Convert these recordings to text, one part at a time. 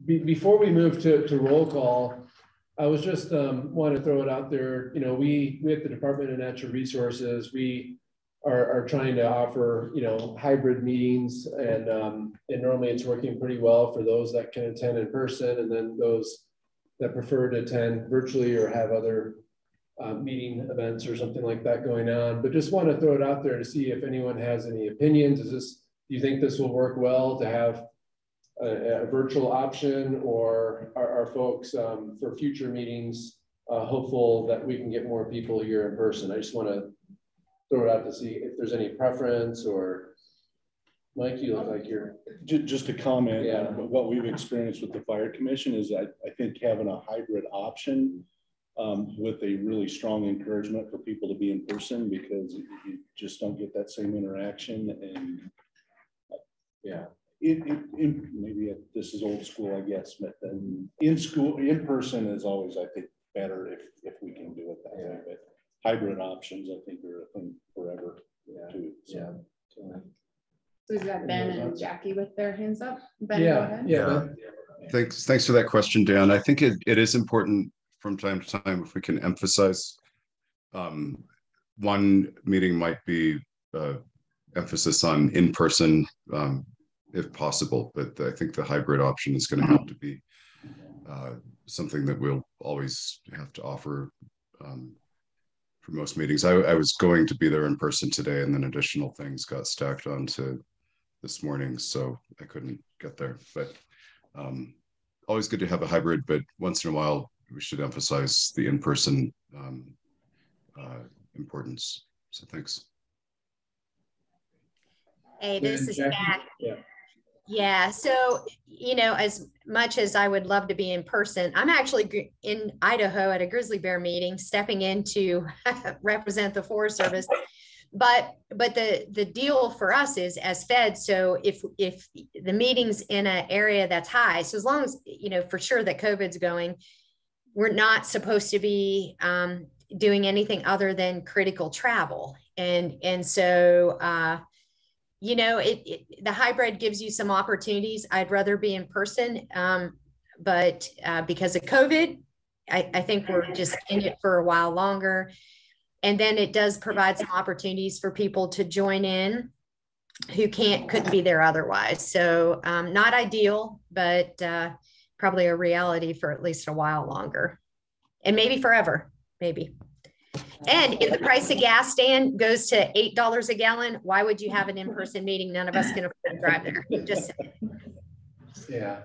Before we move to roll call, I was just want to throw it out there. You know, we at the Department of Natural Resources, we are trying to offer, you know, hybrid meetings, and normally it's working pretty well for those that can attend in person, and then those that prefer to attend virtually or have other meeting events or something like that going on. But just want to throw it out there to see if anyone has any opinions. Do you think this will work well to have a virtual option, or are folks for future meetings hopeful that we can get more people here in person? I just want to throw it out to see if there's any preference. Or Mike, you look like you're just a comment. Yeah. What we've experienced with the fire commission is I think having a hybrid option with a really strong encouragement for people to be in person, because you just don't get that same interaction. And yeah, maybe this is old school, I guess, but then in person is always, I think, better if we can do it that way. But hybrid options, I think, are a thing forever. Yeah. Too. So. Yeah. So is that Ben and Jackie with their hands up? Ben, yeah. Go ahead. Yeah. Thanks for that question, Dan. I think it is important from time to time if we can emphasize. One meeting might be emphasis on in-person, if possible, but I think the hybrid option is going to have to be something that we'll always have to offer for most meetings. I was going to be there in person today, and then additional things got stacked onto this morning, so I couldn't get there. But always good to have a hybrid, but once in a while we should emphasize the in-person importance. So thanks. Hey, this is Jack. Yeah, so, you know, as much as I would love to be in person, I'm actually in Idaho at a grizzly bear meeting, stepping in to represent the Forest Service. But the deal for us is as feds, so if the meeting's in an area that's high, so as long as, you know, for sure that COVID's going, we're not supposed to be doing anything other than critical travel. And so, you know, the hybrid gives you some opportunities. I'd rather be in person, but because of COVID, I think we're just in it for a while longer. And then it does provide some opportunities for people to join in who couldn't be there otherwise. So not ideal, but probably a reality for at least a while longer, and maybe forever, maybe. And if the price of gas, Dan, goes to $8 a gallon, why would you have an in-person meeting? None of us can afford to drive there. Just yeah.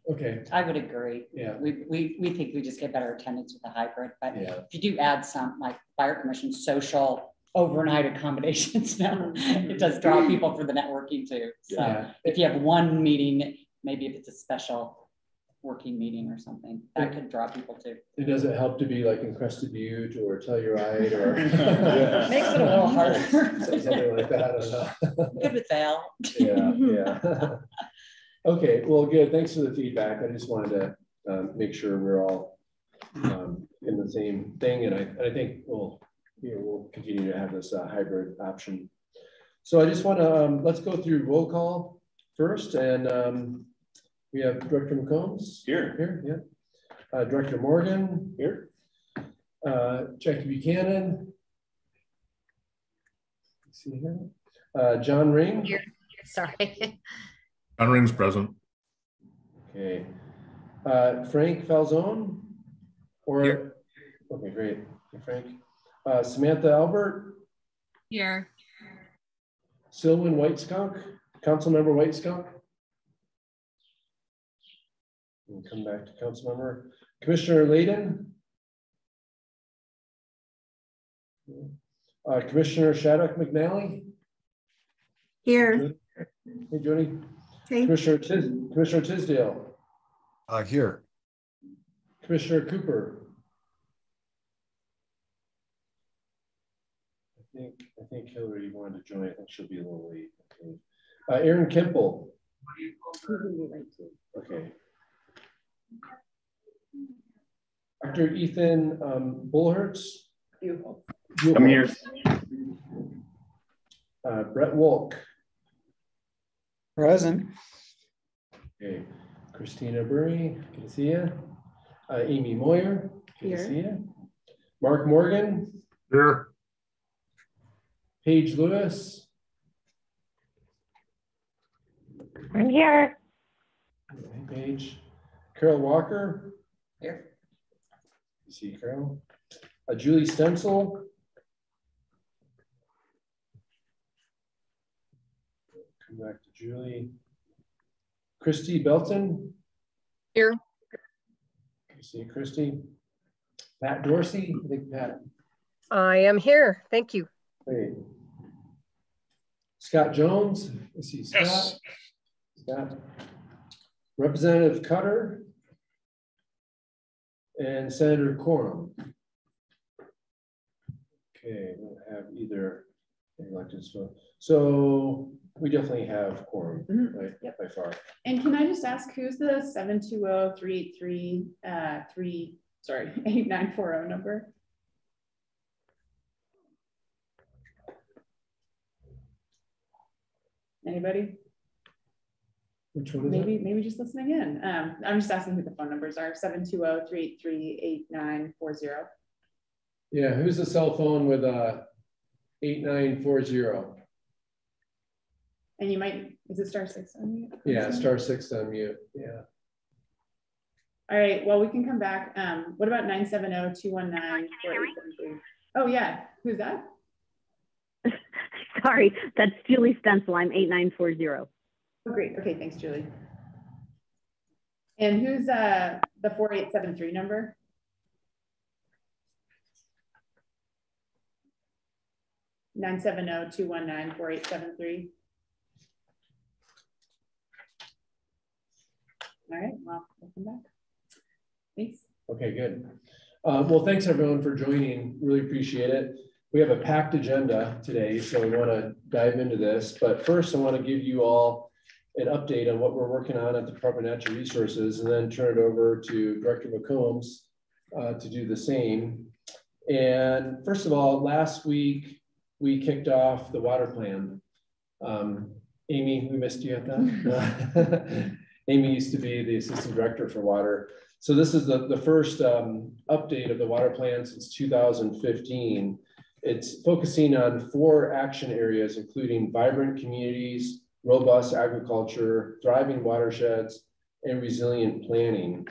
Okay. I would agree. Yeah. We think we just get better attendance with the hybrid, but yeah, if you do add some like fire commission social overnight accommodations now, it does draw people for the networking too. So yeah, if you have one meeting, maybe if it's a special working meeting or something, that could draw people too. It doesn't help to be like in Crested Butte or Telluride or makes it a little harder. Something like that. I don't know. Good with Val. Yeah. Okay, well, good. Thanks for the feedback. I just wanted to make sure we're all in the same thing, and I think we'll continue to have this hybrid option. So I just want to let's go through roll call first, and we have Director McCombs here, yeah. Director Morgan here. Jackie Buchanan. Let's see here. John Ring. here. Sorry. John Ring's present. Okay. Frank Falzone. Or here. Okay, great. Okay, Frank. Samantha Albert. Here. Sylvan White Skunk. Councilmember White Skunk. We'll come back to council member. Commissioner Layden. Commissioner Shattuck McNally. Here. Hey, Jody. Hey. Commissioner Tisdale. Here. Commissioner Cooper. I think Hillary wanted to join. I think she'll be a little late. Okay. Aaron Kimple. Okay. Dr. Ethan Bullhertz. I'm here. Brett Wolk. Present. Okay, Christina Burry, good to see you. Amy Moyer, good to Here. see you. Mark Morgan, Here. Paige Lewis. I'm here. Hey, Paige. Carol Walker. Here. You see Carol. Julie Stencil. Come back to Julie. Christy Belton. Here. You see Christy. Pat Dorsey. I think Pat. I am here. Thank you. Great. Scott Jones. Let's see Scott. Yes. Scott. Representative Cutter. And Senator Quorum. Okay, we'll have either elected. So we definitely have quorum, right? Yep. By far. And can I just ask, who's the 8940 number? Anybody? Which one is Maybe just listen again. I'm just asking who the phone numbers are. 720-383-8940. Yeah, who's the cell phone with 8940? And you might, is it *6 on mute? Yeah, *6 on mute. Yeah. All right, well, we can come back. What about 970-219-4873? Oh yeah, who's that? Sorry, that's Julie Stencil. I'm 8940. Oh, great. Okay, thanks, Julie. And who's the 4873 number? (970-219-4873). All right, well, welcome back. Thanks. Okay, good. Well, thanks everyone for joining. Really appreciate it. We have a packed agenda today, so we want to dive into this. But first, I want to give you all an update on what we're working on at the Department of Natural Resources, and then turn it over to Director McCombs to do the same. And first of all, last week, we kicked off the water plan. Amy, we missed you at that. Amy used to be the assistant director for water. So this is the first update of the water plan since 2015. It's focusing on 4 action areas, including vibrant communities, robust agriculture, thriving watersheds, and resilient planning.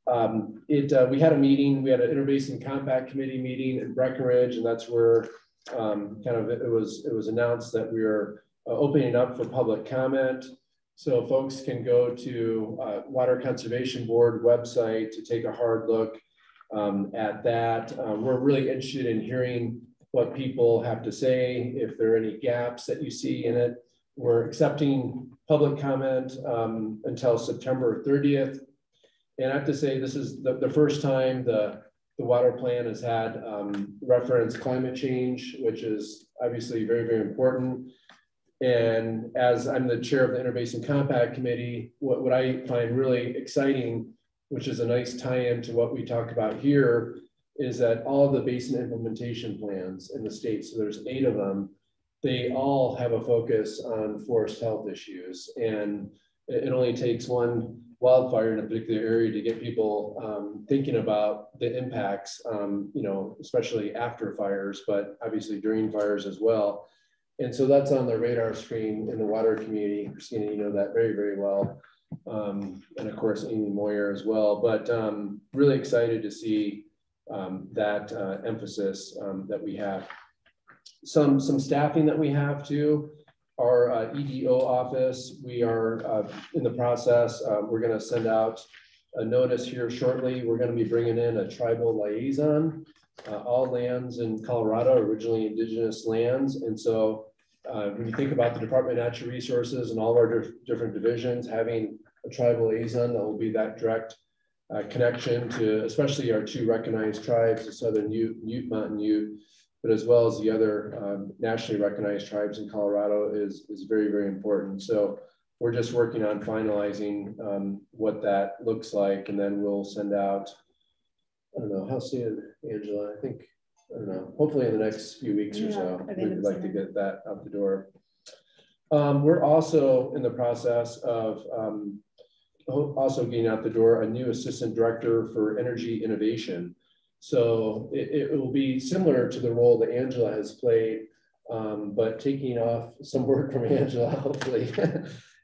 We had a meeting, we had an Interbasin Compact Committee meeting in Breckenridge, and that's where it was announced that we are opening up for public comment. So folks can go to Water Conservation Board website to take a hard look at that. We're really interested in hearing what people have to say, if there are any gaps that you see in it. We're accepting public comment until September 30th. And I have to say, this is the first time the water plan has had reference climate change, which is obviously very, very important. And as I'm the chair of the Interbasin Compact Committee, what I find really exciting, which is a nice tie-in to what we talked about here, is that all the basin implementation plans in the state, so there's 8 of them, they all have a focus on forest health issues. And it only takes one wildfire in a particular area to get people thinking about the impacts, especially after fires, but obviously during fires as well. And so that's on the radar screen in the water community. Christina, you know that very, very well. And of course, Amy Moyer as well, but really excited to see that emphasis that we have. Some staffing that we have too. Our EDO office, we are in the process. We're going to send out a notice here shortly. We're going to be bringing in a tribal liaison. All lands in Colorado are originally indigenous lands. And so when you think about the Department of Natural Resources and all of our different divisions, having a tribal liaison that will be that direct connection to especially our 2 recognized tribes, the Southern Ute, Mountain Ute, but as well as the other nationally recognized tribes in Colorado is very, very important. So we're just working on finalizing what that looks like, and then we'll send out, I don't know, how soon, Angela? I think, I don't know, hopefully in the next few weeks or so, we'd like to get that out the door. We're also in the process of also getting out the door a new assistant director for energy innovation. So it will be similar to the role that Angela has played, but taking off some work from Angela, hopefully.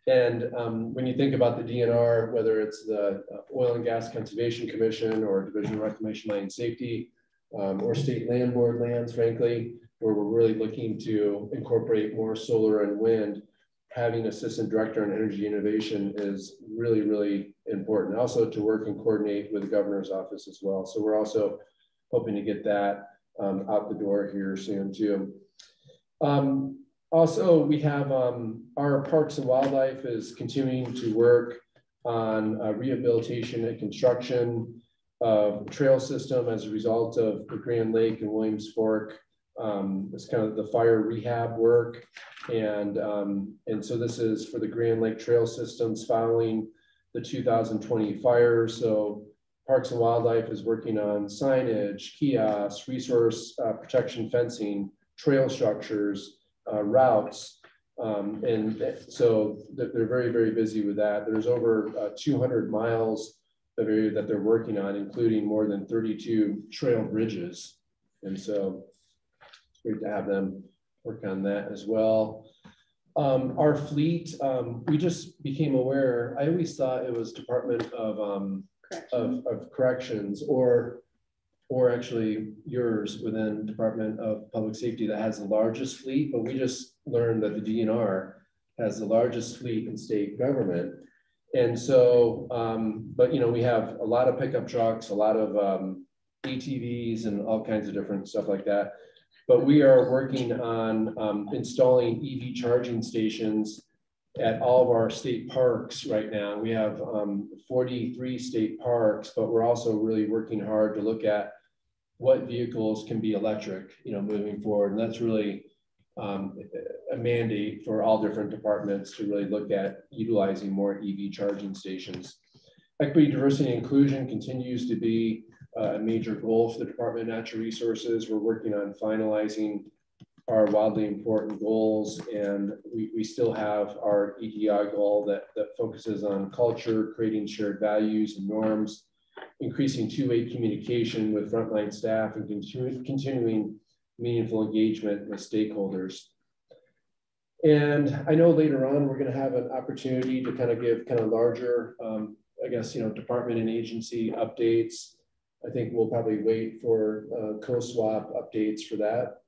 And when you think about the DNR, whether it's the Oil and Gas Conservation Commission or Division of Reclamation Land Safety, or state land board lands, frankly, where we're really looking to incorporate more solar and wind, having assistant director on energy innovation is really, really important. Also to work and coordinate with the governor's office as well. So we're also hoping to get that out the door here soon too. Also, we have our Parks and Wildlife is continuing to work on rehabilitation and construction of trail system as a result of the Grand Lake and Williams Fork. It's kind of the fire rehab work. And so this is for the Grand Lake trail systems following the 2020 fires. So Parks and Wildlife is working on signage, kiosks, resource protection fencing, trail structures, routes. And so they're very, very busy with that. There's over 200 miles of area that they're working on, including more than 32 trail bridges. And so it's great to have them work on that as well. Our fleet, we just became aware, I always thought it was Department of Corrections or actually yours within Department of Public Safety that has the largest fleet, but we just learned that the DNR has the largest fleet in state government. And so, but you know, we have a lot of pickup trucks, a lot of ATVs and all kinds of different stuff like that. But we are working on installing EV charging stations at all of our state parks right now. We have 43 state parks, but we're also really working hard to look at what vehicles can be electric, you know, moving forward. And that's really a mandate for all different departments to really look at utilizing more EV charging stations. Equity, diversity, and inclusion continues to be a major goal for the Department of Natural Resources. We're working on finalizing our wildly important goals, and we still have our EDI goal that focuses on culture, creating shared values and norms, increasing two-way communication with frontline staff, and continuing meaningful engagement with stakeholders. And I know later on we're going to have an opportunity to kind of give kind of larger, I guess, you know, department and agency updates. I think we'll probably wait for co-swap updates for that,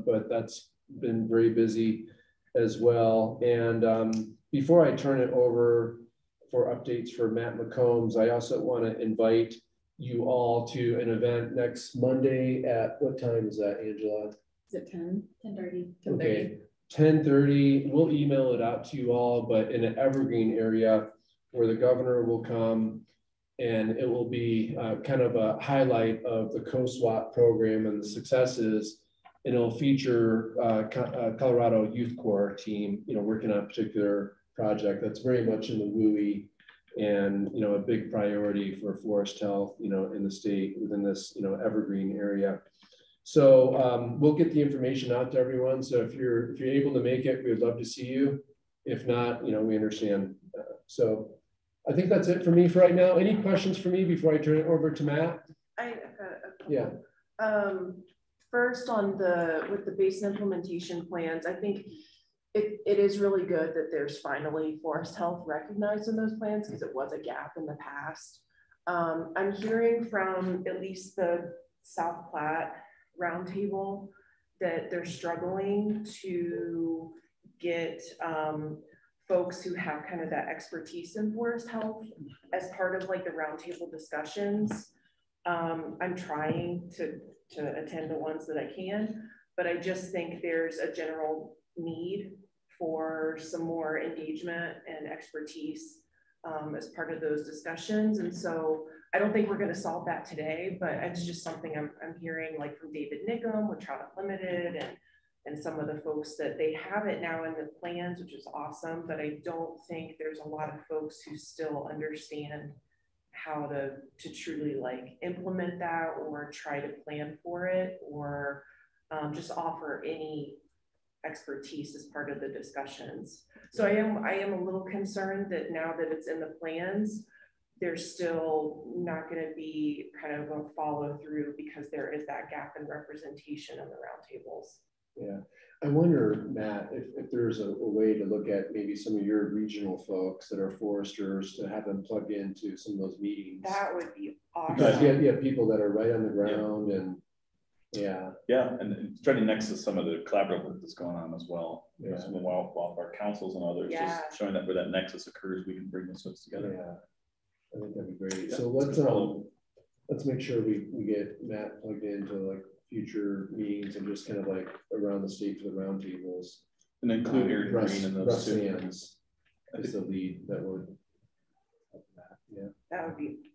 but that's been very busy as well. And before I turn it over for updates for Matt McCombs, I also want to invite you all to an event next Monday at, what time is that, Angela? Is it 10? 10:30. 10:30. Okay, 10:30. We'll email it out to you all, but in an evergreen area where the governor will come, and it will be kind of a highlight of the co-swap program and the successes. And it'll feature Colorado Youth Corps team, you know, working on a particular project that's very much in the WUI and, you know, a big priority for forest health, you know, in the state within this, you know, evergreen area. So we'll get the information out to everyone. So if you're able to make it, we would love to see you. If not, you know, we understand. So I think that's it for me for right now. Any questions for me before I turn it over to Matt? I've got a couple. Yeah. First, with the basin implementation plans, I think it is really good that there's finally forest health recognized in those plans, because it was a gap in the past. I'm hearing from at least the South Platte Roundtable that they're struggling to get folks who have kind of that expertise in forest health as part of like the roundtable discussions. I'm trying to attend the ones that I can, but I just think there's a general need for some more engagement and expertise as part of those discussions. And so I don't think we're going to solve that today, but it's just something I'm hearing, like from David Nickham with Trout Unlimited and some of the folks that they have it now in the plans, which is awesome. But I don't think there's a lot of folks who still understand how to truly like implement that or try to plan for it, or just offer any expertise as part of the discussions. So I am a little concerned that now that it's in the plans, there's still not going to be kind of a follow through because there is that gap in representation in the roundtables. Yeah, I wonder, Matt, if there's a way to look at maybe some of your regional folks that are foresters to have them plug into some of those meetings. That would be awesome. Because you have people that are right on the ground and and trying to nexus some of the collaborative work that's going on as well. You know, some of the wildfire councils and others, just showing that where that nexus occurs, we can bring those folks together. Yeah, I think that'd be great. So let's make sure we get Matt plugged into like future meetings and just kind of like around the state for the roundtables. And include Aaron Green in those Russ too. Sands is the lead that would. Yeah,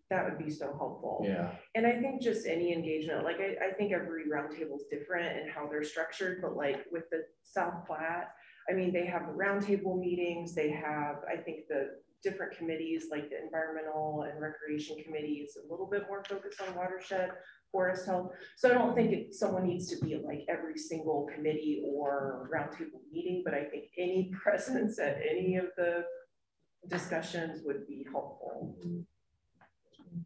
that would be so helpful. Yeah, and I think just any engagement, like I think every roundtable is different and how they're structured, but like with the South Platte, I mean, they have roundtable meetings. They have, I think, the different committees like the environmental and recreation committee is a little bit more focused on watershed, forest health. So I don't think someone needs to be like every single committee or roundtable meeting, but I think any presence at any of the discussions would be helpful.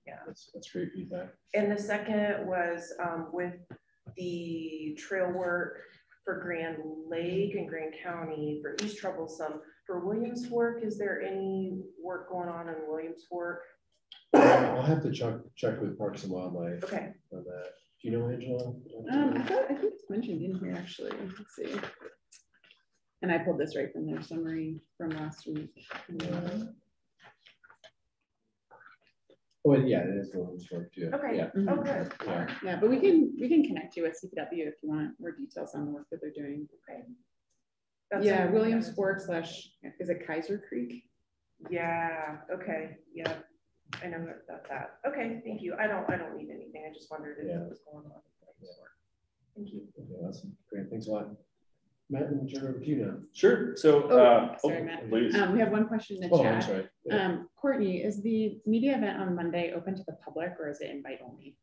Yeah, that's great feedback. And the second was with the trail work for Grand Lake and Grand County for East Troublesome. For Williams Fork, is there any work going on in Williams Fork? I'll have to check with Parks and Wildlife. Okay. On that. Do you know, Angela? I think it's mentioned in here actually. Let's see. And I pulled this right from their summary from last week. Oh, yeah, it is Williams Fork too. Okay. Yeah. Okay. Yeah, but we can connect you with CPW if you want more details on the work that they're doing. Okay. That's Williams Fork / is it Kaiser Creek? Yeah. Okay. Yeah. I know about that. Okay. Thank you. I don't need anything. I just wondered if it was going on. Thank you. Okay, awesome. Great. Thanks a lot. Matt, let me turn it over to you now. Sure. So, sorry, Matt. Please. We have one question in the chat. I'm sorry. Yeah. Courtney, is the media event on Monday open to the public or is it invite only?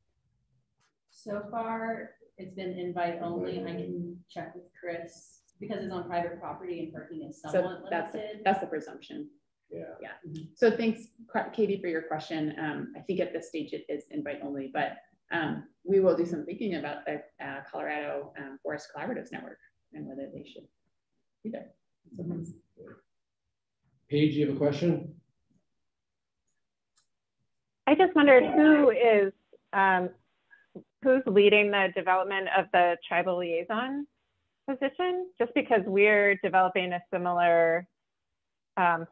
So far, it's been invite only. I can check with Chris because it's on private property and parking is somewhat limited. That's the presumption. Yeah. So thanks, Katie, for your question. I think at this stage it is invite only, but we will do some thinking about the Colorado Forest Collaboratives Network and whether they should be there. Paige, you have a question? I just wondered who's leading the development of the tribal liaison position, just because we're developing a similar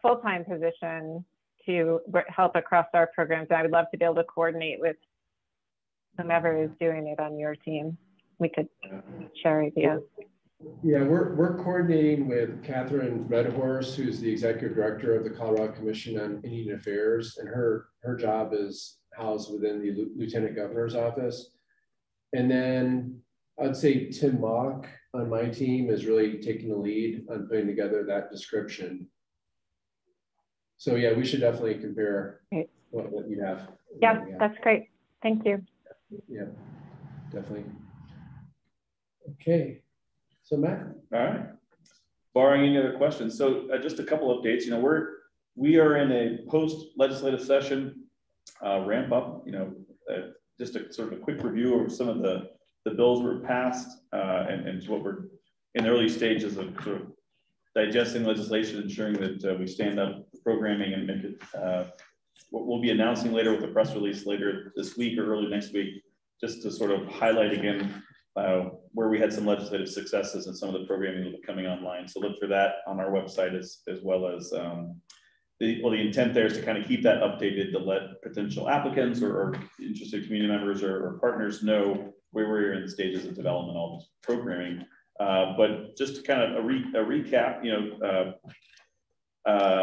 full-time position to help across our programs. I would love to be able to coordinate with whomever is doing it on your team. We could share ideas. Yeah, we're coordinating with Catherine Redhorse, who's the executive director of the Colorado Commission on Indian Affairs, and her job is housed within the Lieutenant Governor's office. And then I'd say Tim Mock on my team is really taking the lead on putting together that description. So yeah, we should definitely compare what you have. Yeah, that's great. Thank you. Yeah, definitely. Okay. So Matt. All right. Barring any other questions, so just a couple updates. You know, we are in a post-legislative session ramp up. You know, just a sort of a quick review of some of the bills were passed and what we're in the early stages of sort of digesting legislation, ensuring that we stand up programming and make it. What we'll be announcing later with the press release later this week or early next week, just to sort of highlight again. Where we had some legislative successes and some of the programming will be coming online. So look for that on our website as well as the intent there is to kind of keep that updated to let potential applicants or interested community members or partners know where we're in the stages of development, all this programming. But just to kind of a recap, you know,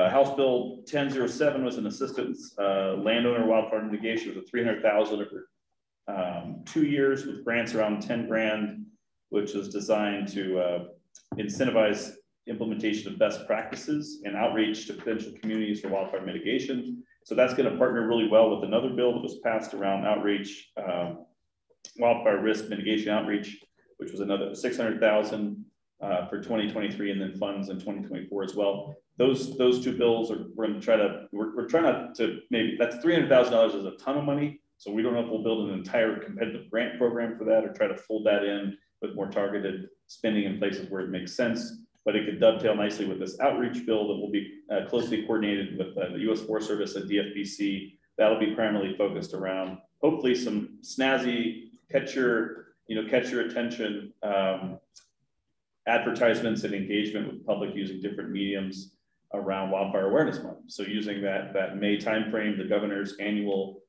House Bill 1007 was an assistance landowner wildfire mitigation with a $300,000 over 2 years with grants around 10 grand, which is designed to incentivize implementation of best practices and outreach to potential communities for wildfire mitigation. So that's going to partner really well with another bill that was passed around outreach, wildfire risk mitigation outreach, which was another 600,000 for 2023, and then funds in 2024 as well. those two bills are, we're trying to maybe, that's $300,000 is a ton of money. So we don't know if we'll build an entire competitive grant program for that or try to fold that in with more targeted spending in places where it makes sense. But it could dovetail nicely with this outreach bill that will be closely coordinated with the U.S. Forest Service and DFBC. That'll be primarily focused around hopefully some snazzy catch your attention advertisements and engagement with the public using different mediums around Wildfire Awareness Month. So using that May timeframe, the governor's annual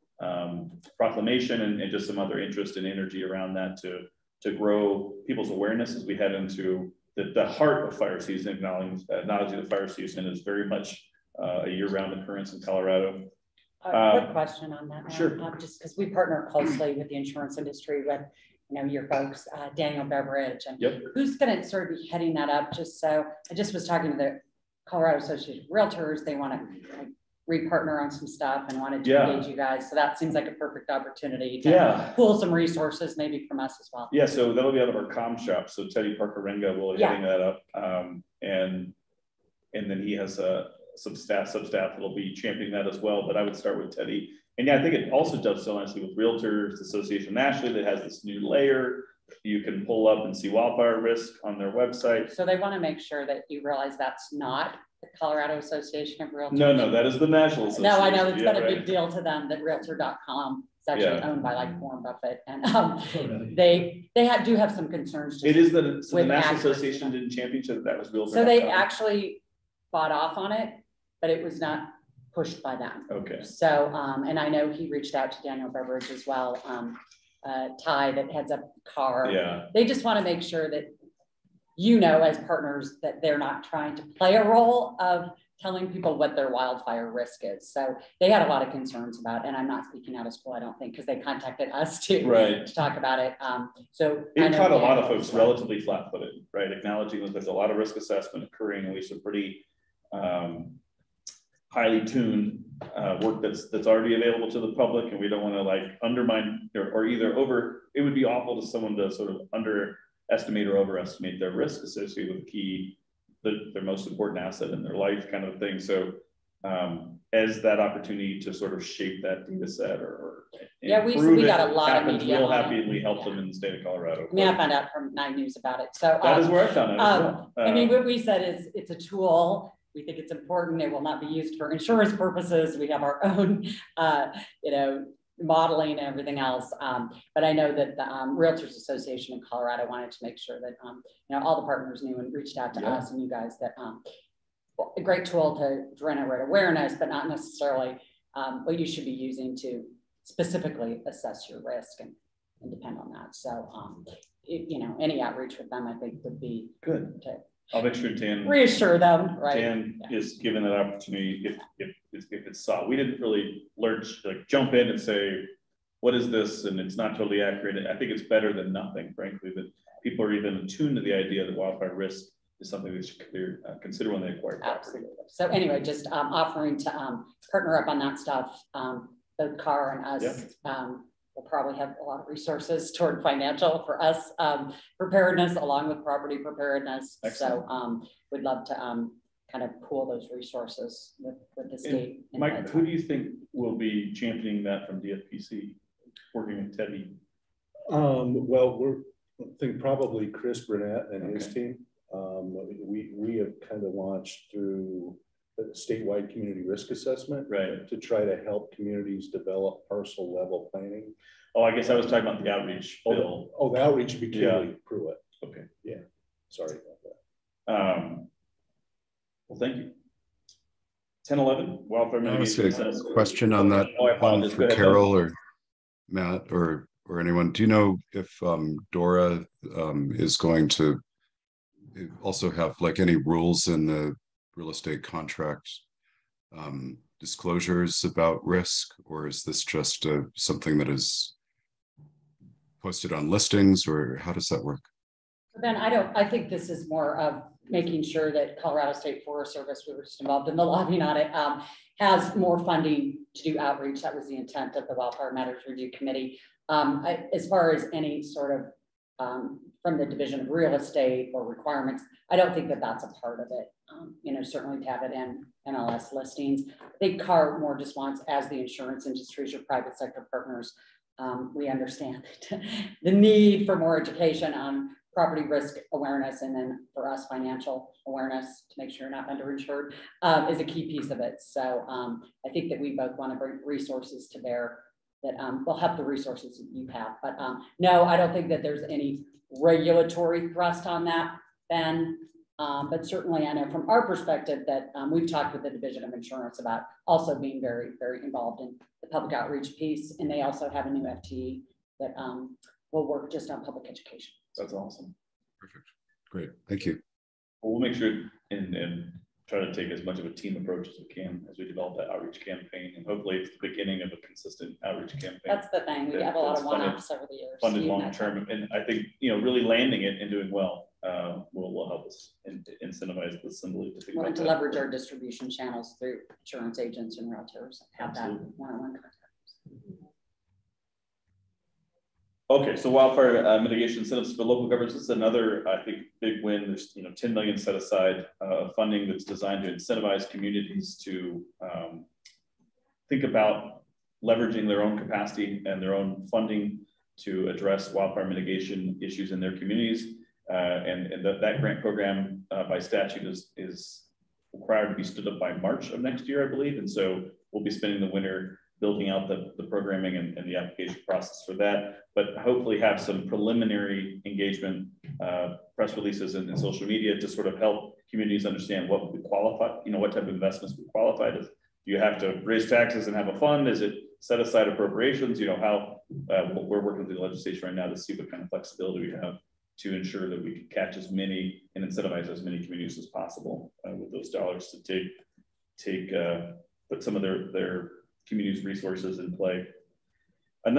proclamation, and just some other interest and energy around that to grow people's awareness as we head into the heart of fire season, acknowledging the fire season is very much a year-round occurrence in Colorado. Quick question on that. Sure. Just because we partner closely with the insurance industry with, your folks, Daniel Beveridge, and who's going to sort of be heading that up? Just so I just was talking to the Colorado Association of Realtors. They want to re-partner on some stuff and wanted to engage you guys. So that seems like a perfect opportunity to pull some resources maybe from us as well. Yeah, so that'll be out of our comm shop. So Teddy Parker-Renga will be heading that up. And then he has some staff that'll be championing that as well. But I would start with Teddy. And I think it also dovetails nicely with Realtors Association nationally that has this new layer. You can pull up and see wildfire risk on their website. So they want to make sure that you realize that's not the Colorado Association of Realtors. No, that is the National Association. No, I know it's been a big deal to them that Realtor.com is actually owned by like Warren Buffett, and they do have some concerns. It is the National Association didn't champion each other. That was Realtor.com. So they actually fought off on it, but it was not pushed by them. Okay. So and I know he reached out to Daniel Beveridge as well. Ty that heads up CAR. Yeah. They just want to make sure that as partners that they're not trying to play a role of telling people what their wildfire risk is. So they had a lot of concerns about, and I'm not speaking out of school, I don't think, because they contacted us to talk about it. So it caught a lot of folks relatively flat-footed, right? Acknowledging that there's a lot of risk assessment occurring, and we some pretty highly tuned work that's already available to the public, and we don't want to undermine or either it would be awful to someone to sort of underestimate or overestimate their risk associated with their most important asset in their life kind of thing. So as that opportunity to sort of shape that data set or we got a lot of media. We'll happily help them in the state of Colorado. I found out from 9 News about it. So that is where I found out as well. I mean, what we said is it's a tool. We think it's important. It will not be used for insurance purposes. We have our own, modeling and everything else. But I know that the Realtors Association in Colorado wanted to make sure that, all the partners knew and reached out to us and you guys that a great tool to generate awareness, but not necessarily what you should be using to specifically assess your risk and depend on that. So, any outreach with them, I think would be good. I'll make sure Dan reassure them. Right. Dan is given that opportunity if it's sought. We didn't really jump in and say, what is this? And it's not totally accurate. I think it's better than nothing, frankly, that people are even attuned to the idea that wildfire risk is something they should consider when they acquire property. Absolutely. So anyway, just offering to partner up on that stuff. Both CAR and us we'll probably have a lot of resources toward financial for us preparedness along with property preparedness. Excellent. So we'd love to kind of pool those resources with the state. Mike, who do you think will be championing that from DFPC, working with Teddy? Well, I think probably Chris Burnett and his team. We have kind of launched through statewide community risk assessment to try to help communities develop parcel level planning. Oh, I guess I was talking about the outreach bill. The outreach would be Kelly Pruitt. Okay. Yeah. Sorry about that. Well, thank you. 1011 wildfire mitigation. A question on that for Carol or Matt or anyone. Do you know if DORA is going to also have any rules in the real estate contract disclosures about risk, or is this just something that is posted on listings, or how does that work? Ben, I think this is more of making sure that Colorado State Forest Service, we were just involved in the lobbying on it, has more funding to do outreach. That was the intent of the Wildfire Matters Review Committee. As far as any sort of from the Division of Real Estate or requirements. I don't think that that's a part of it. You know, certainly to have it in NLS listings. I think CAR more just wants, as the insurance industries or private sector partners, we understand the need for more education on property risk awareness, and then for us, financial awareness to make sure you're not underinsured is a key piece of it. So I think that we both want to bring resources to bear that will help the resources that you have. But no, I don't think that there's any regulatory thrust on that, Ben. But certainly I know from our perspective that we've talked with the Division of Insurance about also being very, very involved in the public outreach piece. And they also have a new FTE that will work just on public education. That's awesome. Perfect. Great. Thank you. Well, we'll make sure and try to take as much of a team approach as we can as we develop that outreach campaign. And hopefully it's the beginning of a consistent outreach campaign. That's the thing. We have a lot of one-offs over the years. Funded long-term. And I think, you know, really landing it and doing well will help us incentivize the assembly to think we want about to leverage our distribution channels through insurance agents and realtors. Have Absolutely. that one-on-one contact. Okay, so wildfire mitigation incentives for local governments. This is another, I think, big win. There's 10 million set aside funding that's designed to incentivize communities to think about leveraging their own capacity and their own funding to address wildfire mitigation issues in their communities. And that grant program by statute is required to be stood up by March of next year, I believe. And so we'll be spending the winter building out the programming and the application process for that, but hopefully have some preliminary engagement, press releases and social media to sort of help communities understand what would qualify, what type of investments would qualify. Do you have to raise taxes and have a fund? Is it set aside appropriations? How we're working through the legislation right now to see what kind of flexibility we have to ensure that we can catch as many and incentivize as many communities as possible with those dollars to put some of their community's resources in play. I'm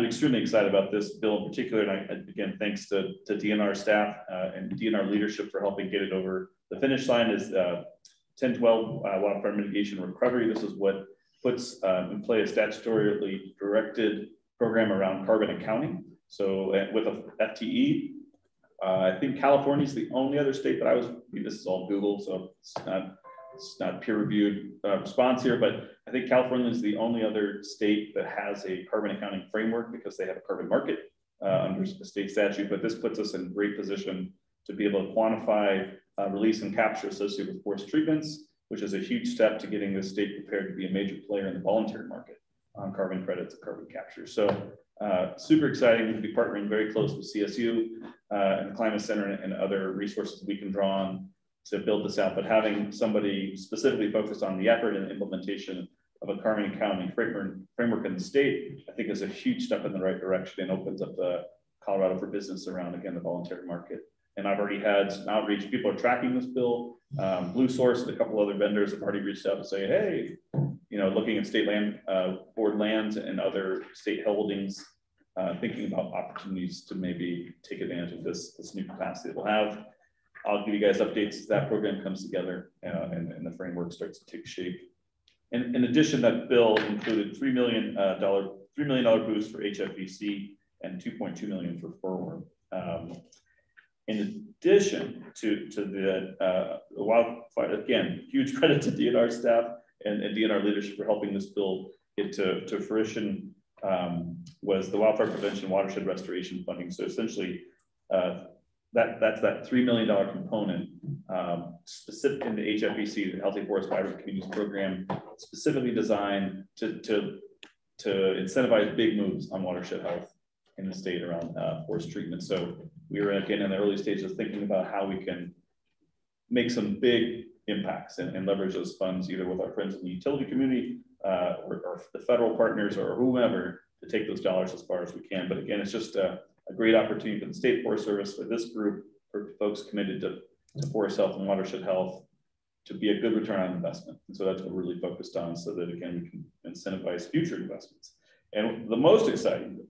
extremely excited about this bill in particular, and again, thanks to DNR staff and DNR leadership for helping get it over the finish line, is 1012 wildfire mitigation recovery. This is what puts in play a statutorily directed program around carbon accounting. So with a FTE, I think California is the only other state that this is all Google, so it's not peer-reviewed response here, but I think California is the only other state that has a carbon accounting framework because they have a carbon market under the state statute. But this puts us in great position to be able to quantify release and capture associated with forest treatments, which is a huge step to getting the state prepared to be a major player in the voluntary market on carbon credits and carbon capture. So super exciting to be partnering very close with CSU and the Climate Center and other resources we can draw on to build this out, but having somebody specifically focused on the effort and implementation of a carbon accounting framework in the state, I think is a huge step in the right direction and opens up the Colorado for business around, again, the voluntary market. And I've already had some outreach. People are tracking this bill. Blue Source and a couple other vendors have already reached out to say, hey, looking at state land board lands and other state holdings, thinking about opportunities to maybe take advantage of this new capacity that we'll have. I'll give you guys updates as that program comes together and the framework starts to take shape. And in addition, that bill included $3 million boost for HFVC and $2.2 million for furworm. In addition to the wildfire, again, huge credit to DNR staff and DNR leadership for helping this bill get to fruition, was the wildfire prevention watershed restoration funding. So essentially, that's that $3 million component specific in the HFVC, the Healthy Forest Vibrant Communities Program, specifically designed to incentivize big moves on watershed health in the state around forest treatment. So we were again in the early stages of thinking about how we can make some big impacts and leverage those funds either with our friends in the utility community or the federal partners or whomever to take those dollars as far as we can. But again, it's just a great opportunity for the State Forest Service, for this group, for folks committed to forest health and watershed health, to be a good return on investment. And so that's what we're really focused on, so that again, we can incentivize future investments. And the most exciting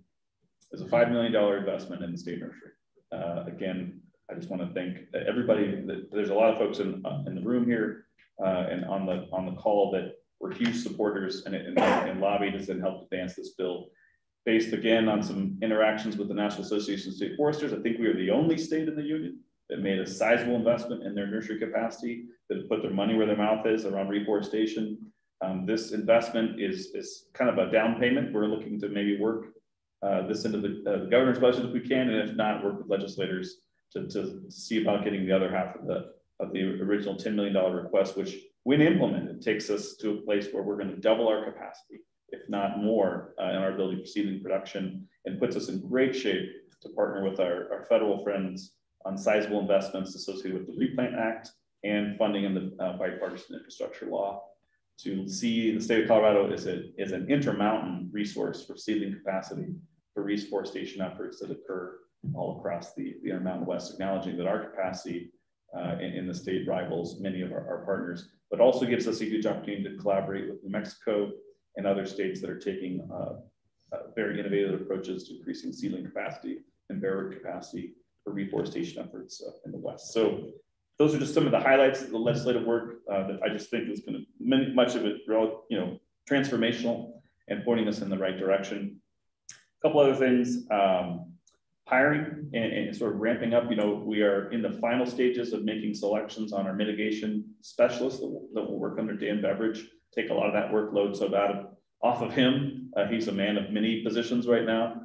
is a $5 million investment in the state nursery. Again, I just want to thank everybody. There's a lot of folks in the room here and on the call that were huge supporters and lobbied us and helped advance this bill. based again on some interactions with the National Association of State Foresters. I think we are the only state in the union that made a sizable investment in their nursery capacity, that put their money where their mouth is around reforestation. This investment is kind of a down payment. We're looking to maybe work this into the governor's budget if we can, and if not, work with legislators to see about getting the other half of the original $10 million request, which when implemented takes us to a place where we're going to double our capacity, if not more, in our ability for seedling production, and puts us in great shape to partner with our federal friends on sizable investments associated with the Replant Act and funding in the bipartisan infrastructure law, to see the state of Colorado as an intermountain resource for seedling capacity for reforestation efforts that occur all across the Intermountain West, acknowledging that our capacity in the state rivals many of our partners, but also gives us a huge opportunity to collaborate with New Mexico and other states that are taking very innovative approaches to increasing seedling capacity and bearer capacity for reforestation efforts in the West. So those are just some of the highlights of the legislative work that I just think is going to, much of it, transformational and pointing us in the right direction. A couple other things, hiring and sort of ramping up. We are in the final stages of making selections on our mitigation specialists that will work under Dan Beveridge, take a lot of that workload off of him. He's a man of many positions right now.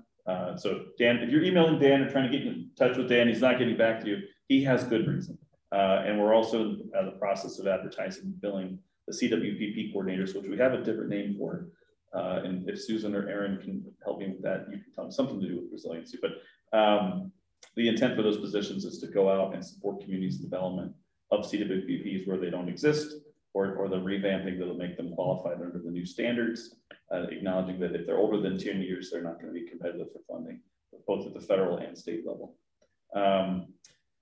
So Dan, if you're emailing Dan or trying to get in touch with Dan, he's not getting back to you, he has good reason. And we're also in the process of advertising and billing the CWPP coordinators, which we have a different name for. And if Susan or Aaron can help me with that, you can tell them something to do with resiliency. But the intent for those positions is to go out and support communities' development of CWPPs where they don't exist, or the revamping that will make them qualified under the new standards, acknowledging that if they're older than 10 years, they're not going to be competitive for funding, both at the federal and state level.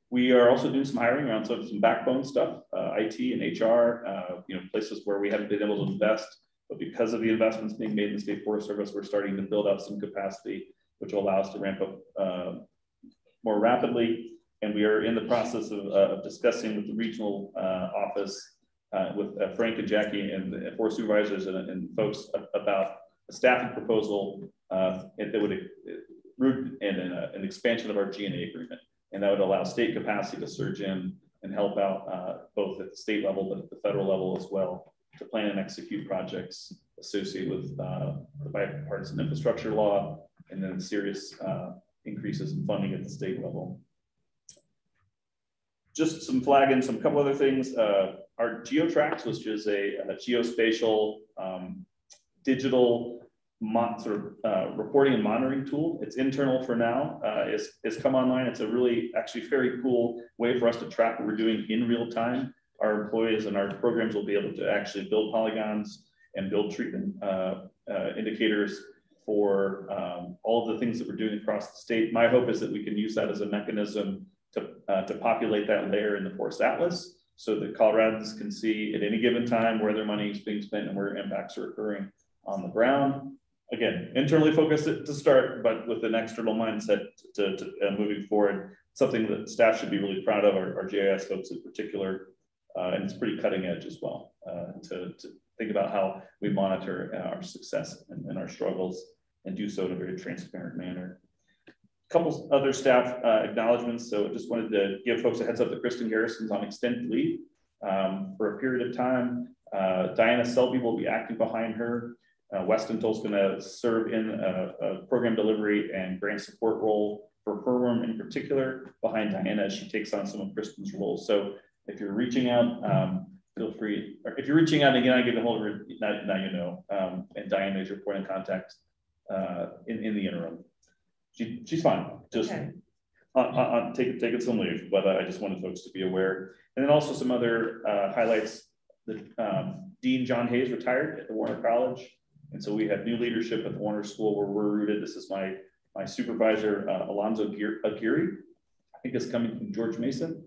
We are also doing some hiring around some backbone stuff, IT and HR, places where we haven't been able to invest, but because of the investments being made in the State Forest Service, we're starting to build out some capacity, which will allow us to ramp up more rapidly. And we are in the process of discussing with the regional office, with Frank and Jackie and the forest supervisors and folks about a staffing proposal that would root in an expansion of our GNA agreement. And that would allow state capacity to surge in and help out both at the state level, but at the federal level as well, to plan and execute projects associated with the bipartisan infrastructure law, and then serious increases in funding at the state level. Just some flagging, some couple other things. Our GeoTrax, which is a geospatial digital reporting and monitoring tool. It's internal for now. It's come online. It's a really actually very cool way for us to track what we're doing in real time. Our employees and our programs will be able to actually build polygons and build treatment indicators for all of the things that we're doing across the state. My hope is that we can use that as a mechanism to populate that layer in the Forest Atlas, so that Coloradans can see at any given time where their money is being spent and where impacts are occurring on the ground. Again, internally focused to start, but with an external mindset to moving forward, something that staff should be really proud of, our GIS folks in particular, and it's pretty cutting edge as well, to think about how we monitor our success and our struggles, and do so in a very transparent manner. A couple other staff acknowledgements. So I just wanted to give folks a heads up that Kristen Garrison's on extended leave for a period of time. Diana Selby will be acting behind her. Weston Toll's going to serve in a program delivery and grant support role for her room in particular behind Diana as she takes on some of Kristen's roles. So if you're reaching out, feel free, or if you're reaching out again, I get a hold of her, now you know, and Diana is your point of contact in the interim. She's fine, just okay. Taking some leave, but I just wanted folks to be aware. And then also some other highlights. Dean John Hayes retired at the Warner College. And so we have new leadership at the Warner School where we're rooted. This is my supervisor, Alonzo Aguirre. I think is coming from George Mason,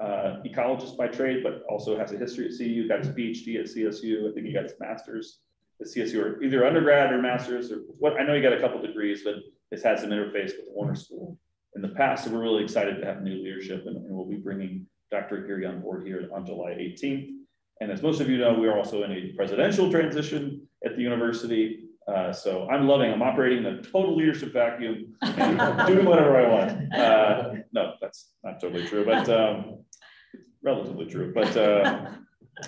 ecologist by trade, but also has a history at CU, got his PhD at CSU. I think he got his master's at CSU, or either undergrad or master's, or what. I know he got a couple degrees, but has had some interface with the Warner School in the past. So we're really excited to have new leadership, and we'll be bringing Dr. Aguirre on board here on July 18th. And as most of you know, we are also in a presidential transition at the university. So I'm operating a total leadership vacuum and doing whatever I want. No, that's not totally true, but relatively true. But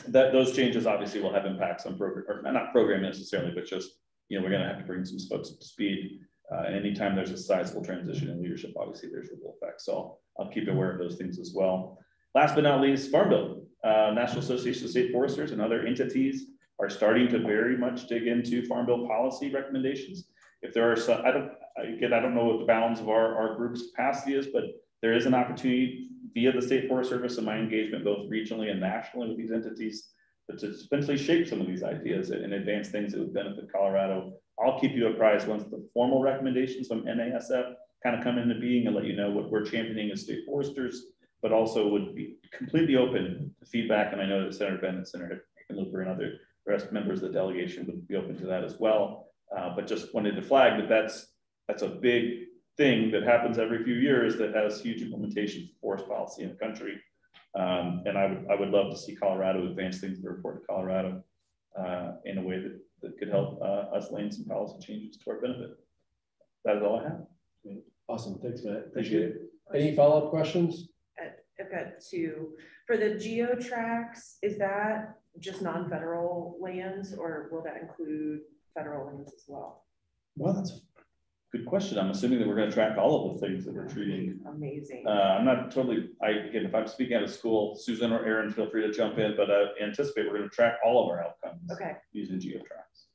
those changes obviously will have impacts on program, or not program necessarily, but just, we're going to have to bring some folks up to speed. And anytime there's a sizable transition in leadership, obviously there's ripple effects. So I'll keep aware of those things as well. Last but not least, Farm Bill. National Association of State Foresters and other entities are starting to very much dig into Farm Bill policy recommendations. If there are some, I don't know what the bounds of our group's capacity is, but there is an opportunity via the State Forest Service and my engagement both regionally and nationally with these entities to essentially shape some of these ideas and advance things that would benefit Colorado. I'll keep you apprised once the formal recommendations from NASF kind of come into being and let you know what we're championing as state foresters, but also would be completely open to feedback. And I know that Senator Bennett, Senator Hickenlooper, and other rest members of the delegation would be open to that as well. But just wanted to flag that that's a big thing that happens every few years that has huge implications for forest policy in the country. And I would love to see Colorado advance things to report to Colorado in a way that could help us lane some policy changes to our benefit. That is all I have. Awesome, thanks, Matt. Appreciate it. Any follow-up questions? I've got two. For the GeoTracks, is that just non-federal lands, or will that include federal lands as well? Well, that's a good question. I'm assuming that we're going to track all of the things that we're treating. Amazing. I'm not totally, again, if I'm speaking out of school, Susan or Aaron, feel free to jump in, but I anticipate we're going to track all of our outcomes using GeoTracks.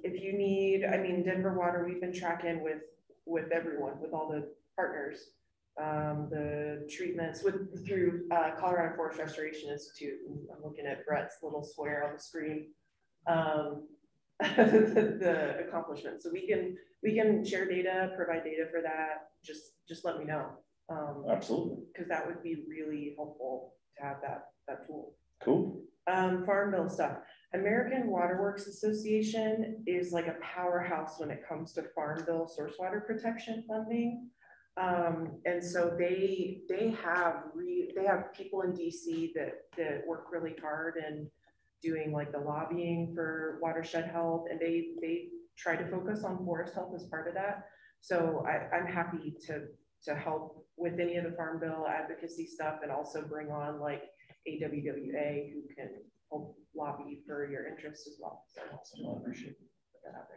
If you need, I mean, Denver Water, we've been tracking with everyone, with all the partners, the treatments through Colorado Forest Restoration Institute. I'm looking at Brett's little square on the screen. The accomplishments. So we can share data, provide data for that. Just let me know. Absolutely. Because that would be really helpful to have that tool. Cool. Farm Bill stuff. American Waterworks Association is like a powerhouse when it comes to Farm Bill source water protection funding. And so they have people in DC that work really hard and doing like the lobbying for watershed health, and they try to focus on forest health as part of that. So I'm happy to help with any of the Farm Bill advocacy stuff, and also bring on like AWWA who can help lobby for your interests as well. So I appreciate that out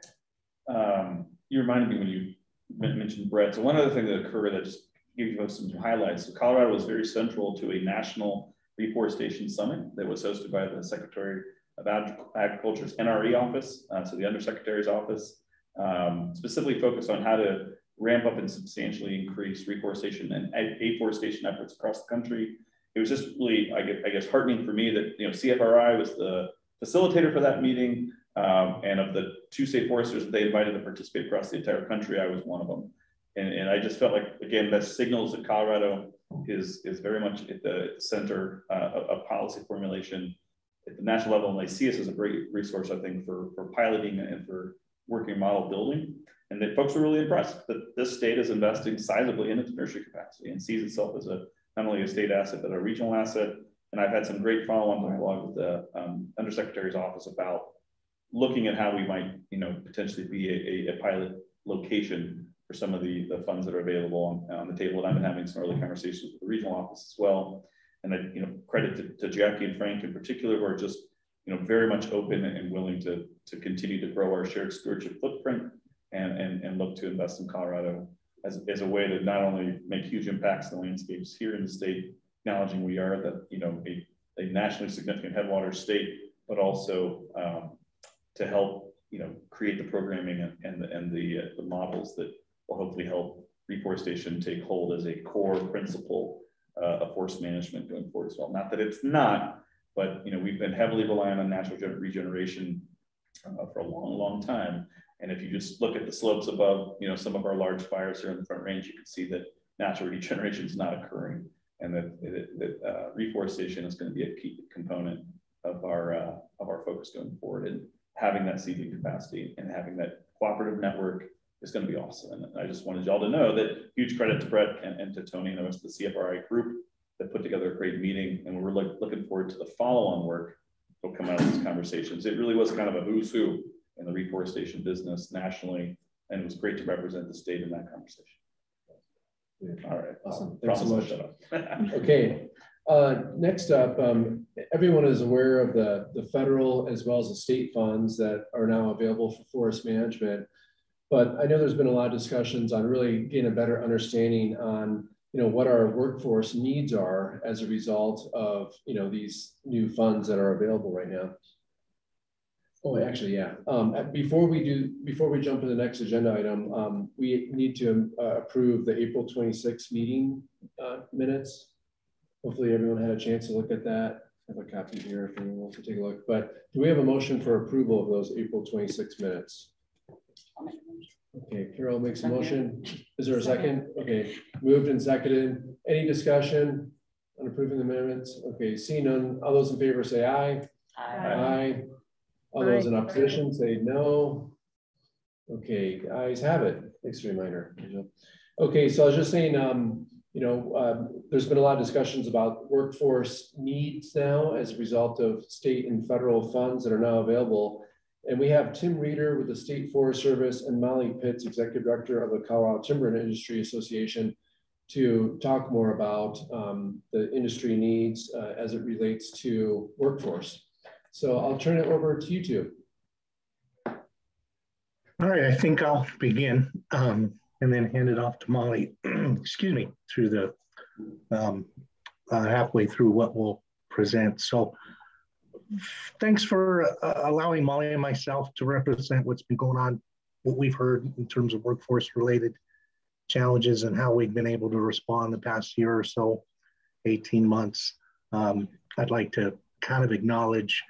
there. You reminded me when you mentioned Brett. So one other thing that occurred that just give you some highlights. So Colorado was very central to a national reforestation summit that was hosted by the Secretary of Agriculture's NRE office, so the Undersecretary's office, specifically focused on how to ramp up and substantially increase reforestation and afforestation efforts across the country. It was just really, I guess, heartening for me that CFRI was the facilitator for that meeting, and of the 2 state foresters that they invited to participate across the entire country, I was one of them. And I just felt like, again, that signals that Colorado is very much at the center of policy formulation at the national level, and they see us as a great resource, I think, for piloting and for working model building. And that folks were really impressed that this state is investing sizably in its nursery capacity and sees itself as not only a state asset, but a regional asset. And I've had some great follow-on dialogue with the Undersecretary's office about looking at how we might, potentially be a pilot location for some of the funds that are available on the table. And I've been having some early conversations with the regional office as well. And I, credit to Jackie and Frank in particular, who are just, very much open and willing to continue to grow our shared stewardship footprint and look to invest in Colorado as a way to not only make huge impacts in the landscapes here in the state, acknowledging we are a nationally significant headwaters state, but also to help, create the programming and the models that will hopefully help reforestation take hold as a core principle of forest management going forward as well. Not that it's not, but we've been heavily relying on natural regeneration for a long, long time. And if you just look at the slopes above, some of our large fires here in the Front Range, you can see that natural regeneration is not occurring, and that reforestation is going to be a key component of our focus going forward. And having that seeding capacity and having that cooperative network is going to be awesome. And I just wanted y'all to know that huge credit to Brett and to Tony and the rest of the CFRI group that put together a great meeting. And we're looking forward to the follow-on work that will come out of these conversations. It really was kind of a who's who in the reforestation business nationally. And it was great to represent the state in that conversation. All right. Awesome. Thanks so much. Up. Okay. Next up, everyone is aware of the federal as well as the state funds that are now available for forest management. But I know there's been a lot of discussions on really getting a better understanding on, what our workforce needs are as a result of, these new funds that are available right now. Oh, actually, yeah. Before we jump to the next agenda item, we need to approve the April 26th meeting minutes. Hopefully everyone had a chance to look at that. I have a copy here if anyone wants to take a look. But do we have a motion for approval of those April 26 minutes? Okay, Carol makes a motion. Is there a second? Okay, moved and seconded. Any discussion on approving the minutes? Okay, seeing none. All those in favor say aye. Aye. All those in opposition say no. Okay, ayes have it. Thanks for the reminder. Okay, so I was just saying, there's been a lot of discussions about workforce needs now as a result of state and federal funds that are now available. And we have Tim Reeder with the State Forest Service and Molly Pitts, Executive Director of the Colorado Timber and Industry Association, to talk more about the industry needs as it relates to workforce. So I'll turn it over to you two. All right, I think I'll begin and then hand it off to Molly, excuse me, through the halfway through what we'll present. So thanks for allowing Molly and myself to represent what's been going on, what we've heard in terms of workforce related challenges and how we've been able to respond the past year or so, 18 months. I'd like to kind of acknowledge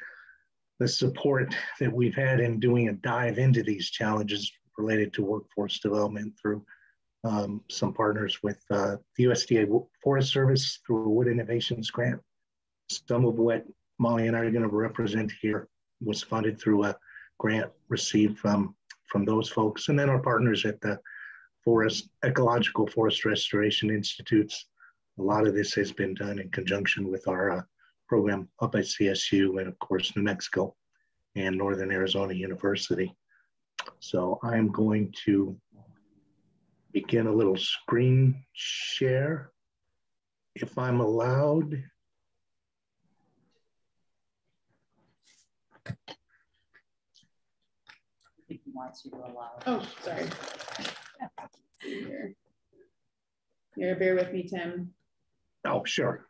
the support that we've had in doing a dive into these challenges related to workforce development through some partners with the USDA Forest Service through a Wood Innovations Grant. Some of what Molly and I are going to represent here was funded through a grant received from those folks. And then our partners at the Ecological Forest Restoration Institutes. A lot of this has been done in conjunction with our program up at CSU and of course, New Mexico and Northern Arizona University. So I'm going to begin a little screen share if I'm allowed. I think he wants you to allow it. Oh, sorry. Here, bear with me, Tim. Oh, sure.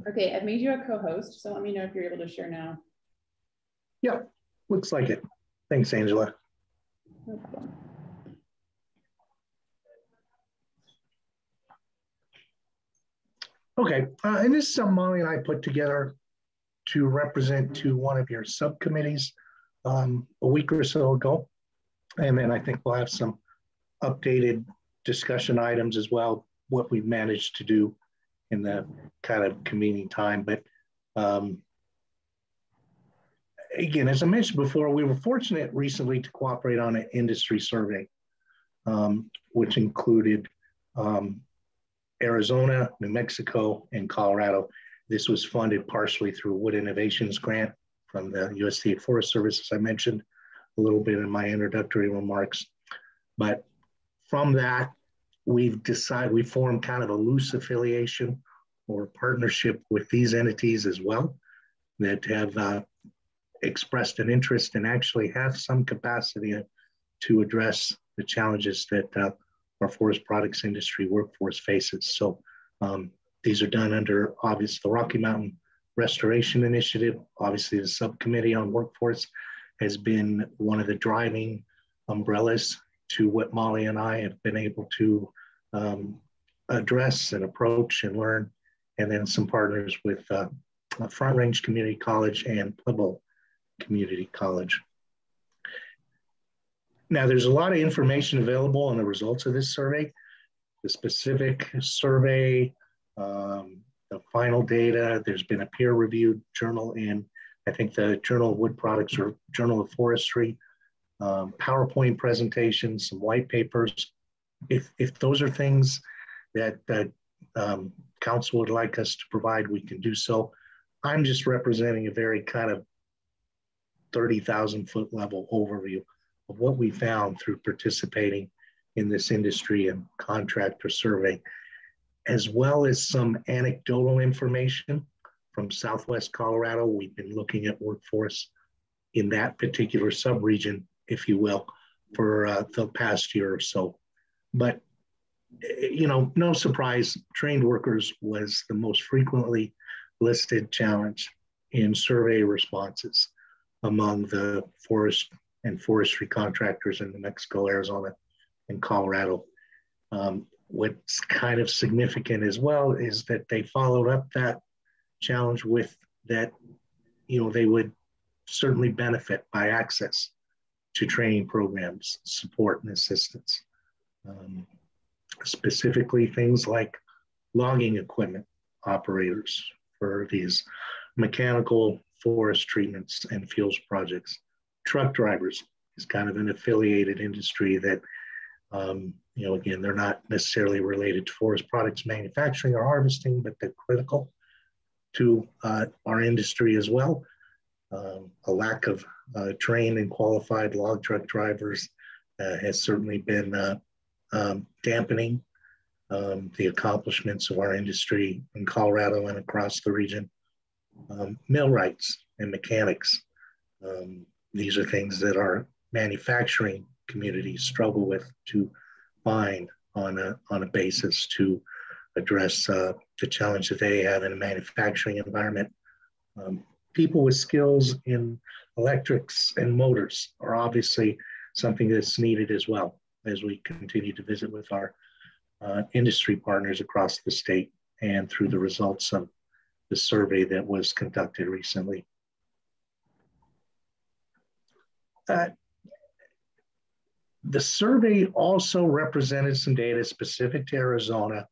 Okay, I've made you a co-host, so let me know if you're able to share now. Yeah, looks like it. Thanks, Angela. No problem. Okay, and this is something Molly and I put together to represent to one of your subcommittees a week or so ago. And then I think we'll have some updated discussion items as well, what we've managed to do in the kind of convening time. But again, as I mentioned before, we were fortunate recently to cooperate on an industry survey, which included Arizona, New Mexico, and Colorado. This was funded partially through Wood Innovations Grant from the USDA Forest Service, as I mentioned a little bit in my introductory remarks. But from that, we formed kind of a loose affiliation or partnership with these entities as well that have expressed an interest and actually have some capacity to address the challenges that our forest products industry workforce faces. So these are done under, obviously, the Rocky Mountain Restoration Initiative. Obviously, the Subcommittee on Workforce has been one of the driving umbrellas to what Molly and I have been able to address and approach and learn. And then some partners with Front Range Community College and Pueblo Community College. Now, there's a lot of information available on the results of this survey, the specific survey, the final data. There's been a peer-reviewed journal in, I think, the Journal of Wood Products or Journal of Forestry, PowerPoint presentations, some white papers. If those are things that council would like us to provide, we can do so. I'm just representing a very kind of 30,000 foot level overview of what we found through participating in this industry and contractor survey, as well as some anecdotal information from Southwest Colorado. We've been looking at workforce in that particular subregion, if you will, for the past year or so. But, you know, no surprise, trained workers was the most frequently listed challenge in survey responses among the forest and forestry contractors in New Mexico, Arizona, and Colorado. What's kind of significant as well is that they followed up that challenge with that, you know, they would certainly benefit by access to training programs, support and assistance. Specifically things like logging equipment operators for these mechanical forest treatments and fuels projects. Truck drivers is kind of an affiliated industry that, you know, again, they're not necessarily related to forest products manufacturing or harvesting, but they're critical to our industry as well. A lack of trained and qualified log truck drivers has certainly been dampening the accomplishments of our industry in Colorado and across the region. Millwrights and mechanics. These are things that our manufacturing communities struggle with to find on a basis to address the challenge that they have in a manufacturing environment. People with skills in electrics and motors are obviously something that's needed as well as we continue to visit with our industry partners across the state and through the results of the survey that was conducted recently. The survey also represented some data specific to Arizona,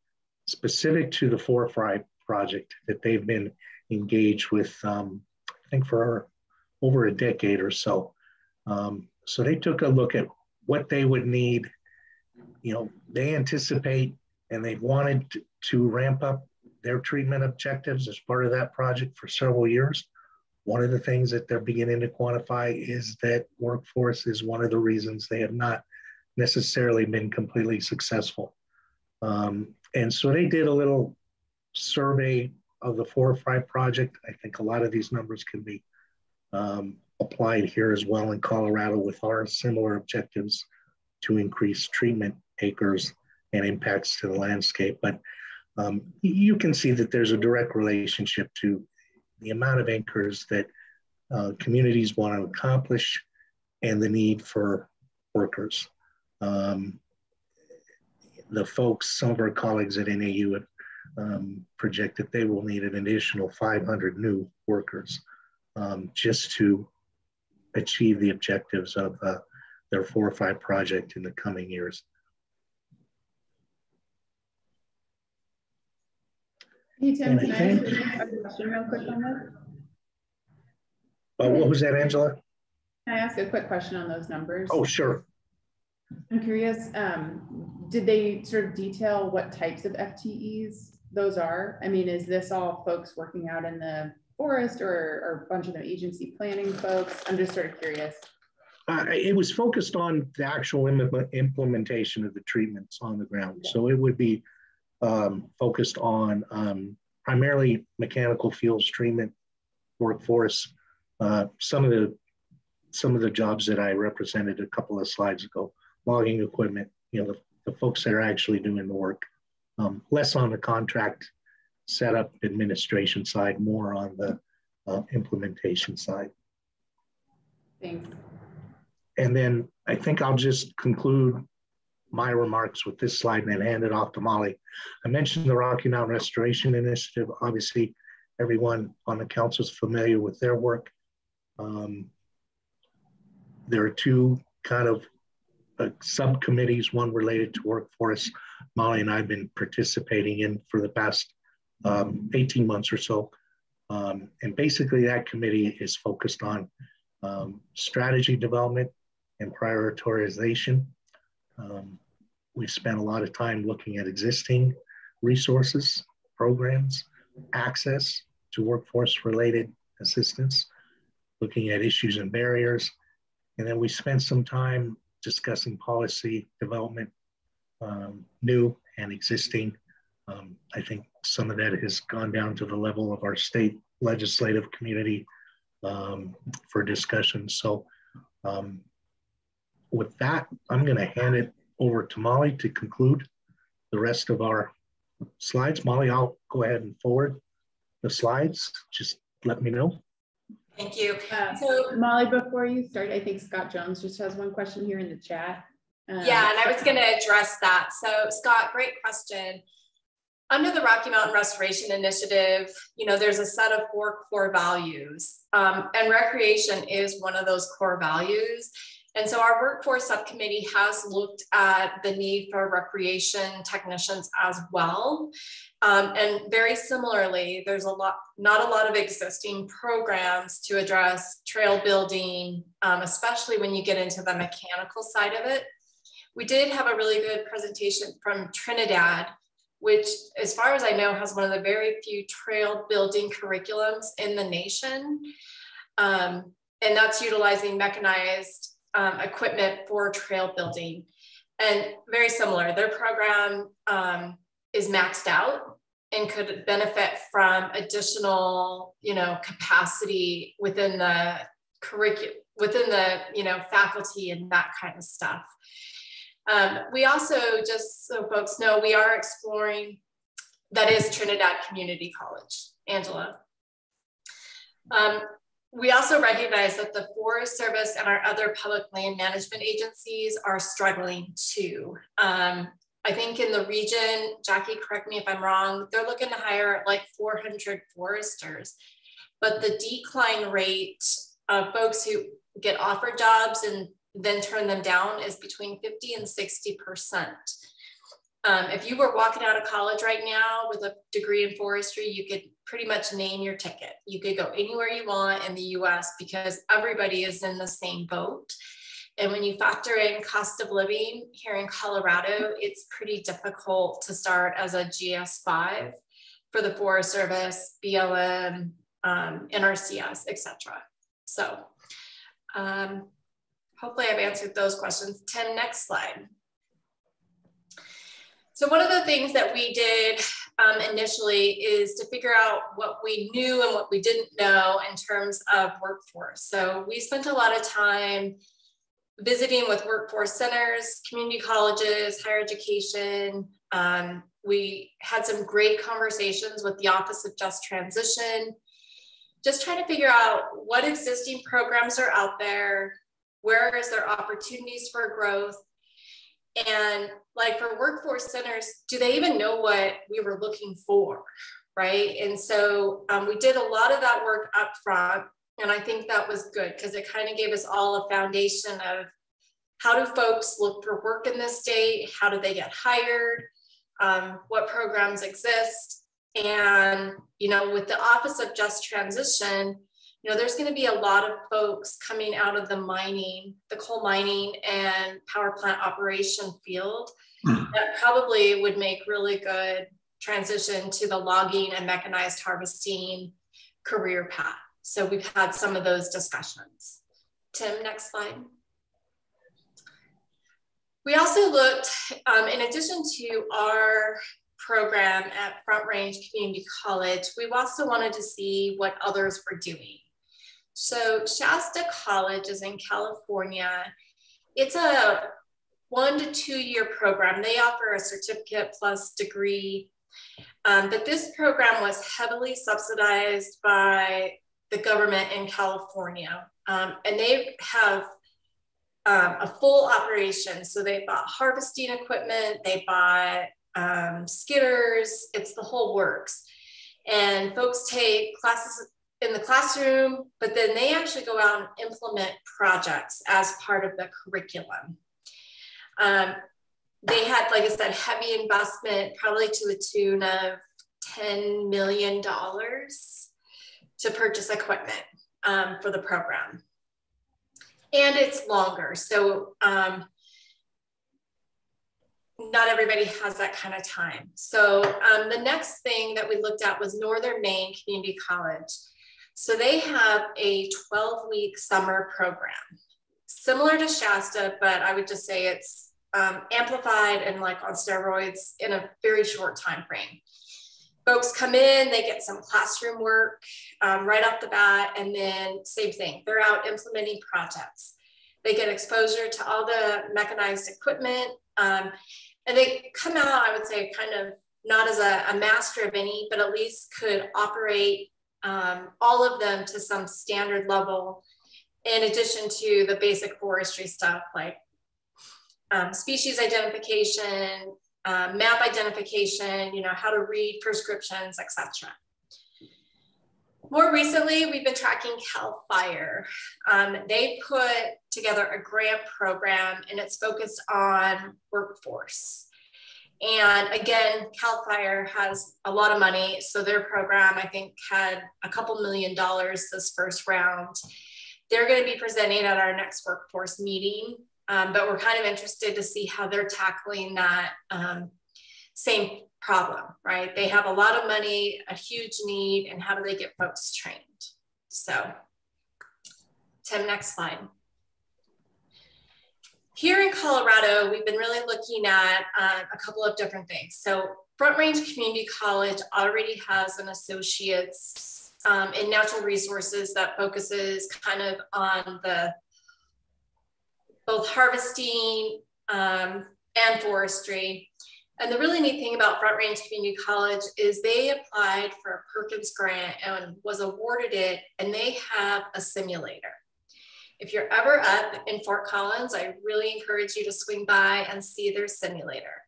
specific to the Forefry project that they've been engaged with, I think for over a decade or so. So they took a look at what they would need. You know, they anticipate and they've wanted to ramp up their treatment objectives as part of that project for several years. One of the things that they're beginning to quantify is that workforce is one of the reasons they have not necessarily been completely successful. And so they did a little survey of the Forefry project. I think a lot of these numbers can be applied here as well in Colorado with our similar objectives to increase treatment acres and impacts to the landscape. But you can see that there's a direct relationship to the amount of acres that communities want to accomplish and the need for workers. The folks, some of our colleagues at NAU project that they will need an additional 500 new workers just to achieve the objectives of their Forefry project in the coming years. Hey, Tim, can I ask a question real quick on that? What was that, Angela? Can I ask a quick question on those numbers? Oh, sure. I'm curious, did they sort of detail what types of FTEs those are? I mean, is this all folks working out in the forest or a bunch of them agency planning folks? I'm just sort of curious. It was focused on the actual implementation of the treatments on the ground. So it would be focused on primarily mechanical fuels treatment workforce. Some of the jobs that I represented a couple of slides ago, logging equipment, you know, the folks that are actually doing the work, less on the contract setup administration side, more on the implementation side. Thanks. And then I think I'll just conclude my remarks with this slide and then hand it off to Molly. I mentioned the Rocky Mountain Restoration Initiative. Obviously, everyone on the council is familiar with their work. There are two kind of subcommittees, one related to workforce. Molly and I have been participating in for the past 18 months or so. And basically that committee is focused on strategy development and prioritization. We've spent a lot of time looking at existing resources programs, access to workforce-related assistance, looking at issues and barriers. And then we spent some time discussing policy development, new and existing. I think some of that has gone down to the level of our state legislative community for discussion. So with that, I'm going to hand it over to Molly to conclude the rest of our slides. Molly, I'll go ahead and forward the slides. Just let me know. Thank you. So Molly, before you start, I think Scott Jones just has one question here in the chat. Yeah, and I was going to address that. So Scott, great question. Under the Rocky Mountain Restoration Initiative, you know, there's a set of 4 core values, and recreation is one of those core values. And so our workforce subcommittee has looked at the need for recreation technicians as well. And very similarly, there's not a lot of existing programs to address trail building, especially when you get into the mechanical side of it. We did have a really good presentation from Trinidad, which, as far as I know, has one of the very few trail building curriculums in the nation. And that's utilizing mechanized equipment for trail building. And very similar, their program is maxed out and could benefit from additional, you know, capacity within the curriculum, within the, you know, faculty and that kind of stuff. We also, just so folks know, we are exploring, that is Trinidad Community College, Angela. We also recognize that the Forest Service and our other public land management agencies are struggling too. I think in the region, Jackie, correct me if I'm wrong, they're looking to hire like 400 foresters, but the decline rate of folks who get offered jobs and then turn them down is between 50 and 60%. If you were walking out of college right now with a degree in forestry, you could pretty much name your ticket. You could go anywhere you want in the US because everybody is in the same boat. And when you factor in cost of living here in Colorado, it's pretty difficult to start as a GS5 for the Forest Service, BLM, NRCS, etc. So hopefully I've answered those questions. Tim, next slide. So one of the things that we did initially is to figure out what we knew and what we didn't know in terms of workforce. So we spent a lot of time visiting with workforce centers, community colleges, higher education. We had some great conversations with the Office of Just Transition, just trying to figure out what existing programs are out there, where is there opportunities for growth, and like for workforce centers, do they even know what we were looking for, right? And so we did a lot of that work up front, and I think that was good because it kind of gave us all a foundation of how do folks look for work in this state, how do they get hired, what programs exist, and you know, with the Office of Just Transition, you know, there's going to be a lot of folks coming out of the mining, the coal mining and power plant operation field that probably would make really good transition to the logging and mechanized harvesting career path. So we've had some of those discussions. Tim, next slide. We also looked, in addition to our program at Front Range Community College, we also wanted to see what others were doing. So Shasta College is in California. It's a 1 to 2 year program. They offer a certificate plus degree, but this program was heavily subsidized by the government in California. And they have a full operation. So they bought harvesting equipment, they bought skidders, it's the whole works. And folks take classes in the classroom, but then they actually go out and implement projects as part of the curriculum. They had, like I said, heavy investment, probably to the tune of $10 million to purchase equipment for the program. And it's longer. So not everybody has that kind of time. So the next thing that we looked at was Northern Maine Community College. So they have a 12-week summer program, similar to Shasta, but I would just say it's amplified and like on steroids in a very short time frame. Folks come in, they get some classroom work right off the bat, and then same thing, they're out implementing projects. They get exposure to all the mechanized equipment, and they come out, I would say, kind of not as a master of any, but at least could operate all of them to some standard level, in addition to the basic forestry stuff like species identification, map identification, you know, how to read prescriptions, etc. More recently, we've been tracking CAL FIRE. They put together a grant program, and it's focused on workforce. And again, CAL FIRE has a lot of money. So their program, I think, had a couple $1 million this first round. They're going to be presenting at our next workforce meeting, but we're kind of interested to see how they're tackling that same problem, right? They have a lot of money, a huge need, and how do they get folks trained? So, Tim, next slide. Here in Colorado, we've been really looking at a couple of different things. So Front Range Community College already has an associate's in natural resources that focuses kind of on the both harvesting and forestry. And the really neat thing about Front Range Community College is they applied for a Perkins grant and was awarded it, and they have a simulator. If you're ever up in Fort Collins, I really encourage you to swing by and see their simulator.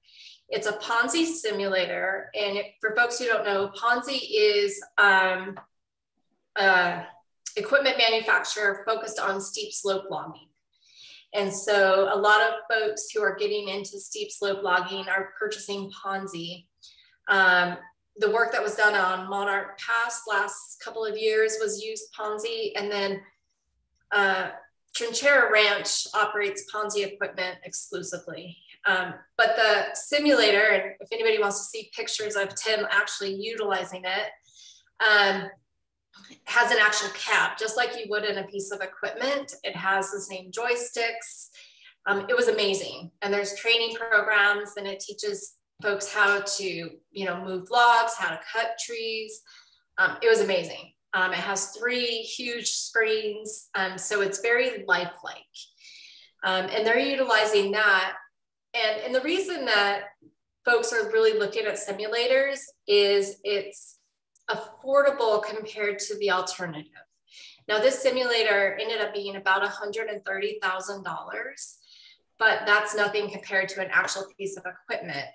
It's a Ponzi simulator, and for folks who don't know, Ponzi is equipment manufacturer focused on steep slope logging. And so a lot of folks who are getting into steep slope logging are purchasing Ponzi. The work that was done on Monarch Pass last couple of years was used Ponzi, and then Trinchera Ranch operates Ponzi equipment exclusively. But the simulator, and if anybody wants to see pictures of Tim actually utilizing it, has an actual cap, just like you would in a piece of equipment. It has the same joysticks. It was amazing. And there's training programs, and it teaches folks how to, you know, move logs, how to cut trees. It was amazing. It has 3 huge screens, so it's very lifelike. And they're utilizing that. And the reason that folks are really looking at simulators is it's affordable compared to the alternative. Now, this simulator ended up being about $130,000, but that's nothing compared to an actual piece of equipment.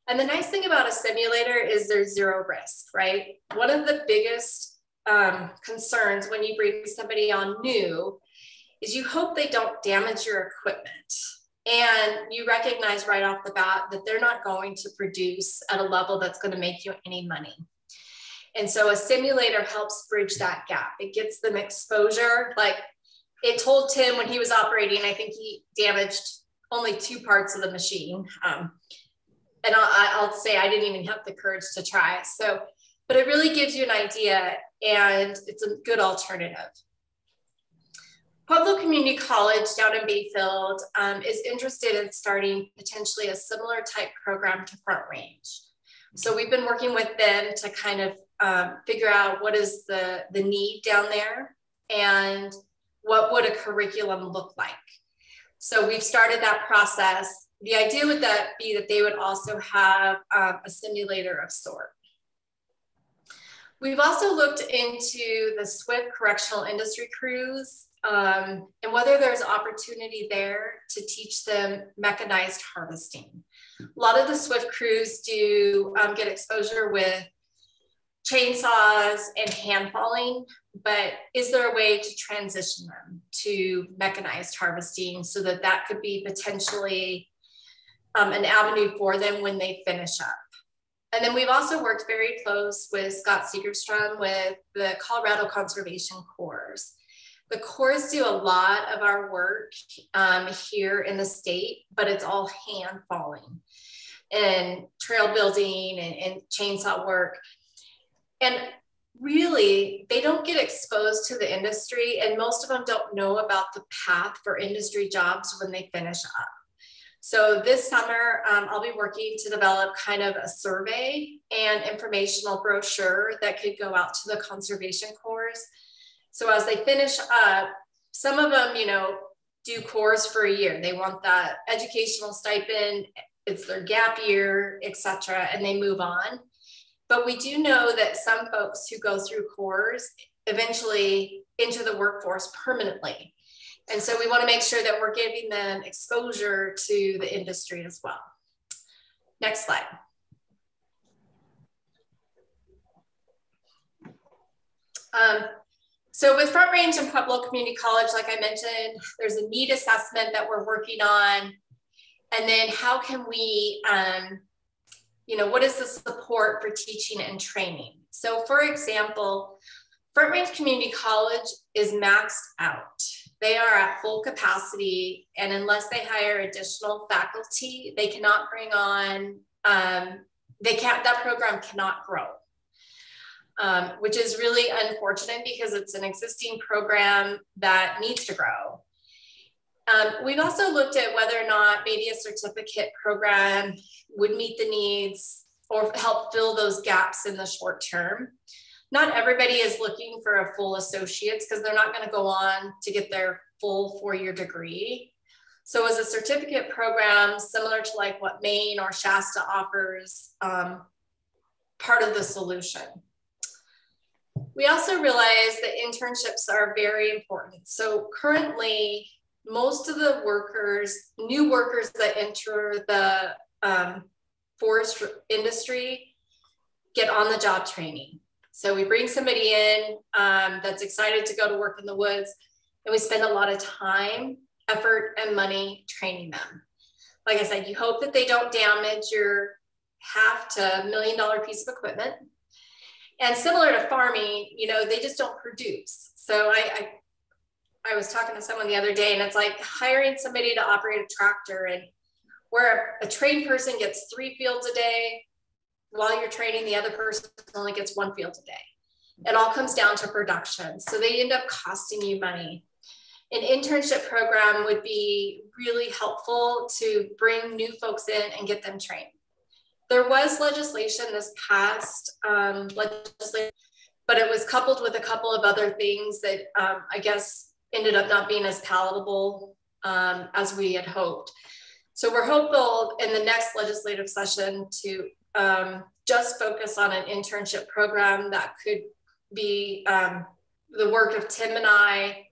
And the nice thing about a simulator is there's 0 risk, right? One of the biggest concerns when you bring somebody on new is you hope they don't damage your equipment. And you recognize right off the bat that they're not going to produce at a level that's going to make you any money. And so a simulator helps bridge that gap. It gets them exposure. Like it told Tim when he was operating, I think he damaged only 2 parts of the machine. And I'll say I didn't even have the courage to try it. So, but it really gives you an idea, and it's a good alternative. Pueblo Community College down in Bayfield is interested in starting potentially a similar type program to Front Range. So we've been working with them to kind of figure out what is the need down there and what would a curriculum look like. So we've started that process. The idea would be that they would also have a simulator of sort. We've also looked into the SWIFT correctional industry crews and whether there's opportunity there to teach them mechanized harvesting. A lot of the SWIFT crews do get exposure with chainsaws and hand falling, but is there a way to transition them to mechanized harvesting so that that could be potentially an avenue for them when they finish up? And then we've also worked very close with Scott Segerstrom with the Colorado Conservation Corps. The Corps do a lot of our work here in the state, but it's all hand falling and trail building and chainsaw work. And really, they don't get exposed to the industry, and most of them don't know about the path for industry jobs when they finish up. So this summer, I'll be working to develop kind of a survey and informational brochure that could go out to the conservation corps. So as they finish up, some of them, you know, do corps for a year. They want that educational stipend, it's their gap year, etc., and they move on. But we do know that some folks who go through corps eventually into the workforce permanently. And so we want to make sure that we're giving them exposure to the industry as well. Next slide. So with Front Range and Pueblo Community College, like I mentioned, there's a need assessment that we're working on. And then how can we, you know, what is the support for teaching and training? So for example, Front Range Community College is maxed out. They are at full capacity, and unless they hire additional faculty, they cannot bring on, that program cannot grow, which is really unfortunate because it's an existing program that needs to grow. We've also looked at whether or not maybe a certificate program would meet the needs or help fill those gaps in the short term. Not everybody is looking for a full associate's because they're not going to go on to get their full 4-year degree. So as a certificate program, similar to like what Maine or Shasta offers, part of the solution. We also realize that internships are very important. So currently, most of the workers, new workers that enter the forest industry get on the job training. So we bring somebody in that's excited to go to work in the woods, and we spend a lot of time, effort, and money training them. Like I said, you hope that they don't damage your $500,000 to $1 million piece of equipment. And similar to farming, you know, they just don't produce. So I was talking to someone the other day, and it's like hiring somebody to operate a tractor, and where a trained person gets 3 fields a day, while you're training, the other person only gets 1 field a day. It all comes down to production. So they end up costing you money. An internship program would be really helpful to bring new folks in and get them trained. There was legislation this past legislation, but it was coupled with a couple of other things that I guess ended up not being as palatable as we had hoped. So we're hopeful in the next legislative session to just focus on an internship program that could be the work of Tim and I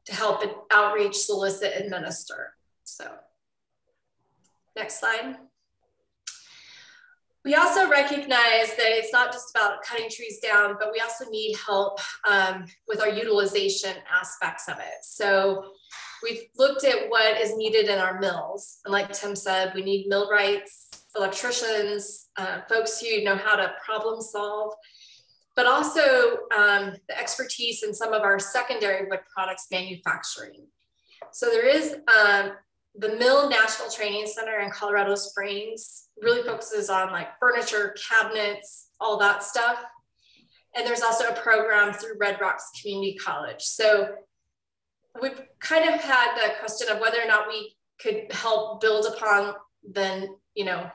to help outreach, solicit, and minister. So next slide. We also recognize that it's not just about cutting trees down, but we also need help with our utilization aspects of it. So we've looked at what is needed in our mills. And like Tim said, we need millwrights, electricians, folks who know how to problem solve, but also the expertise in some of our secondary wood products manufacturing. So there is the Mill National Training Center in Colorado Springs really focuses on like furniture, cabinets, all that stuff. And there's also a program through Red Rocks Community College. So we've kind of had the question of whether or not we could help build upon the, you know,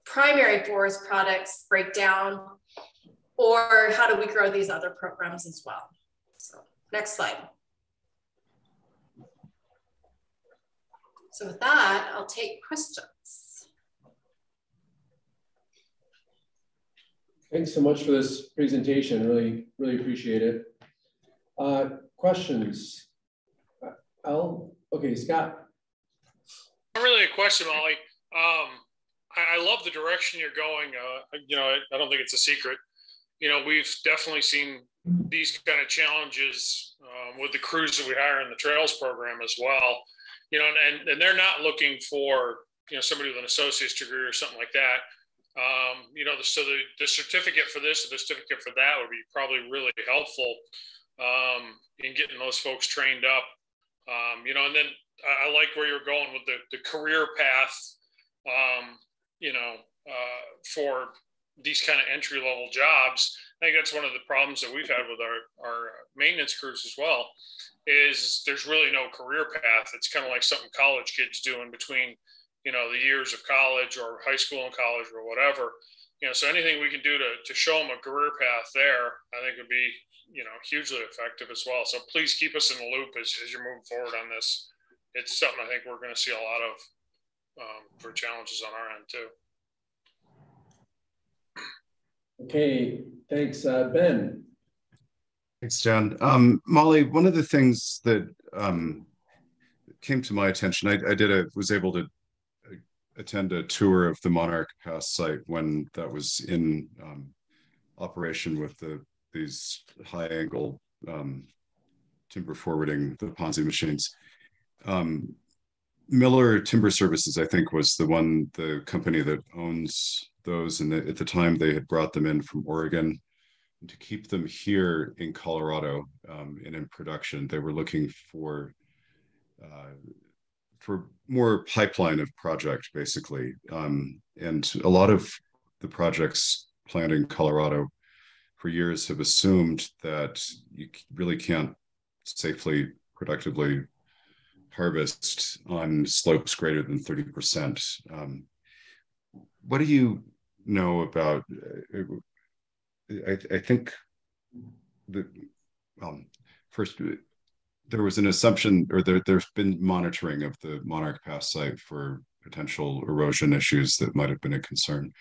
primary forest products breakdown, or how do we grow these other programs as well? So next slide. So with that, I'll take questions. Thanks so much for this presentation. Really appreciate it. Questions? Okay, Scott. Not really a question, Molly. I love the direction you're going. You know, I don't think it's a secret. You know, we've definitely seen these kind of challenges with the crews that we hire in the trails program as well. You know, and they're not looking for, you know, somebody with an associate's degree or something like that. You know, so the certificate for this or the certificate for that would be probably really helpful in getting those folks trained up. You know, and then I like where you're going with the career path, you know, for these kind of entry level jobs. I think that's one of the problems that we've had with our maintenance crews as well, is there's really no career path. It's kind of like something college kids do in between, you know, the years of college or high school and college or whatever. You know, so anything we can do to show them a career path there, I think would be, you know, hugely effective as well. So please keep us in the loop as you're moving forward on this. It's something I think we're going to see a lot of for challenges on our end too. Okay, thanks, Ben. Thanks, John. Molly, one of the things that came to my attention, I was able to attend a tour of the Monarch Pass site when that was in operation with these high angle timber forwarding, the Ponzi machines. Miller Timber Services, I think, was the company that owns those. And at the time they had brought them in from Oregon to keep them here in Colorado and in production. They were looking for more pipeline of project, basically. And a lot of the projects planned in Colorado for years have assumed that you really can't safely, productively harvest on slopes greater than 30%. What do you know about, I think that, first, there was an assumption, or there's been monitoring of the Monarch Pass site for potential erosion issues that might have been a concern.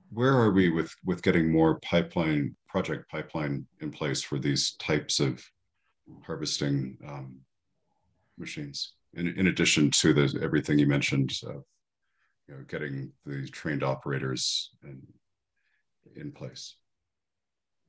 Where are we with getting more project pipeline in place for these types of harvesting machines, in addition to everything you mentioned, you know, getting the trained operators in place?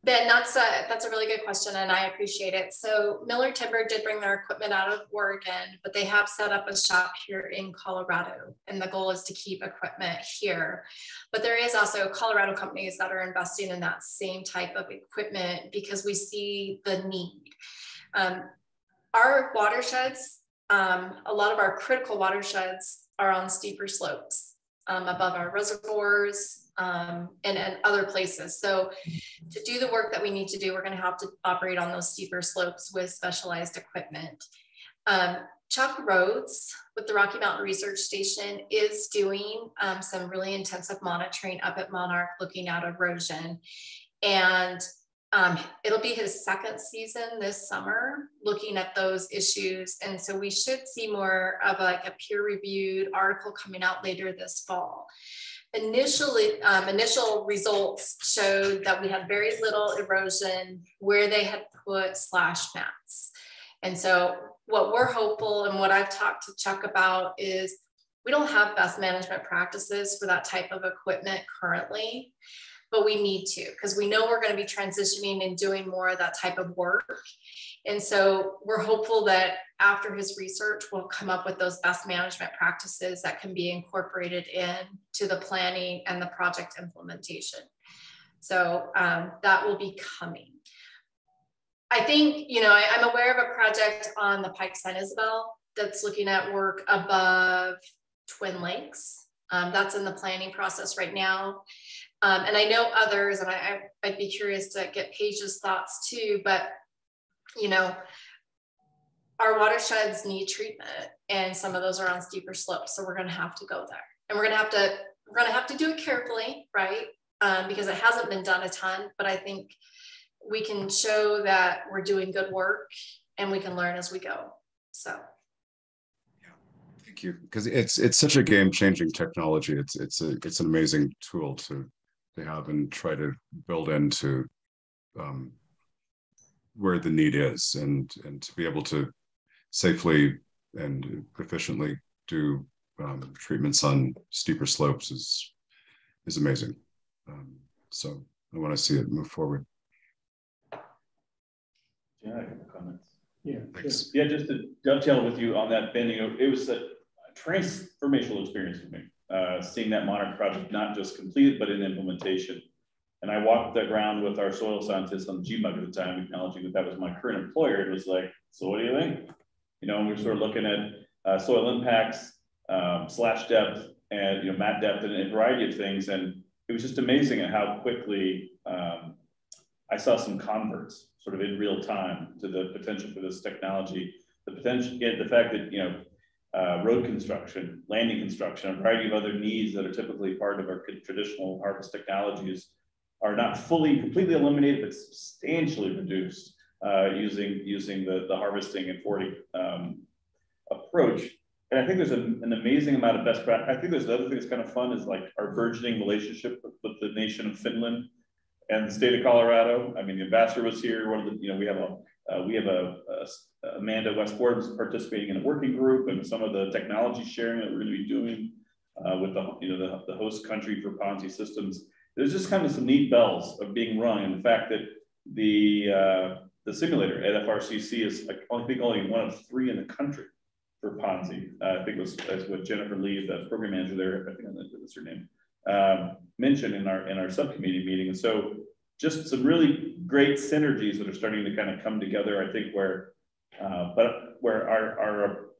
Ben, that's a really good question, and I appreciate it. So Miller Timber did bring their equipment out of Oregon, but they have set up a shop here in Colorado, and the goal is to keep equipment here. But there is also Colorado companies that are investing in that same type of equipment because we see the need. Our watersheds, a lot of our critical watersheds are on steeper slopes above our reservoirs, and other places. So to do the work that we need to do, we're going to have to operate on those steeper slopes with specialized equipment. Chuck Rhodes with the Rocky Mountain Research Station is doing some really intensive monitoring up at Monarch, looking at erosion. And it'll be his second season this summer looking at those issues. And so we should see more of like a peer-reviewed article coming out later this fall. Initial results showed that we had very little erosion where they had put slash mats. And so what we're hopeful, and what I've talked to Chuck about, is we don't have best management practices for that type of equipment currently, but we need to, because we know we're going to be transitioning and doing more of that type of work. And so we're hopeful that after his research, we'll come up with those best management practices that can be incorporated into the planning and the project implementation. So that will be coming. I think, you know, I'm aware of a project on the Pike San Isabel that's looking at work above Twin Lakes. That's in the planning process right now. And I know others, and I'd be curious to get Paige's thoughts too, but you know, our watersheds need treatment, and some of those are on steeper slopes. So we're going to have to go there, and we're going to have to do it carefully, right? Because it hasn't been done a ton, but I think we can show that we're doing good work, and we can learn as we go. So. Yeah, thank you, because it's such a game-changing technology. It's an amazing tool to have and try to build into where the need is, and to be able to safely and efficiently do treatments on steeper slopes is amazing. So I want to see it move forward. Yeah, I have comments. Yeah, thanks. Yeah, just to dovetail with you on that, Ben, you know, it was a transformational experience for me, seeing that Monarch project not just completed, but in implementation. And I walked the ground with our soil scientists on GMUG at the time, acknowledging that was my current employer. It was like, so what do you think? You know, and we were sort of looking at soil impacts, slash depth, and mat depth, and a variety of things. And it was just amazing at how quickly I saw some converts sort of in real time to the potential for this technology. The potential, the fact that road construction, landing construction, a variety of other needs that are typically part of our traditional harvest technologies are not completely eliminated, but substantially reduced using the harvesting and forwarding approach. And I think there's an amazing amount of best practice. I think there's another thing that's kind of fun is like our burgeoning relationship with the nation of Finland and the state of Colorado. I mean, the ambassador was here. One of the, we have Amanda Westport is participating in a working group, and some of the technology sharing that we're going to be doing with the host country for Ponzi systems. There's just kind of some neat bells of being rung, and the fact that the simulator at FRCC is, I think, only one of 3 in the country for Ponzi. I think it was what Jennifer Lee, the program manager there, I think that's her name, mentioned in our subcommittee meeting. And so just some really great synergies that are starting to kind of come together, I think, where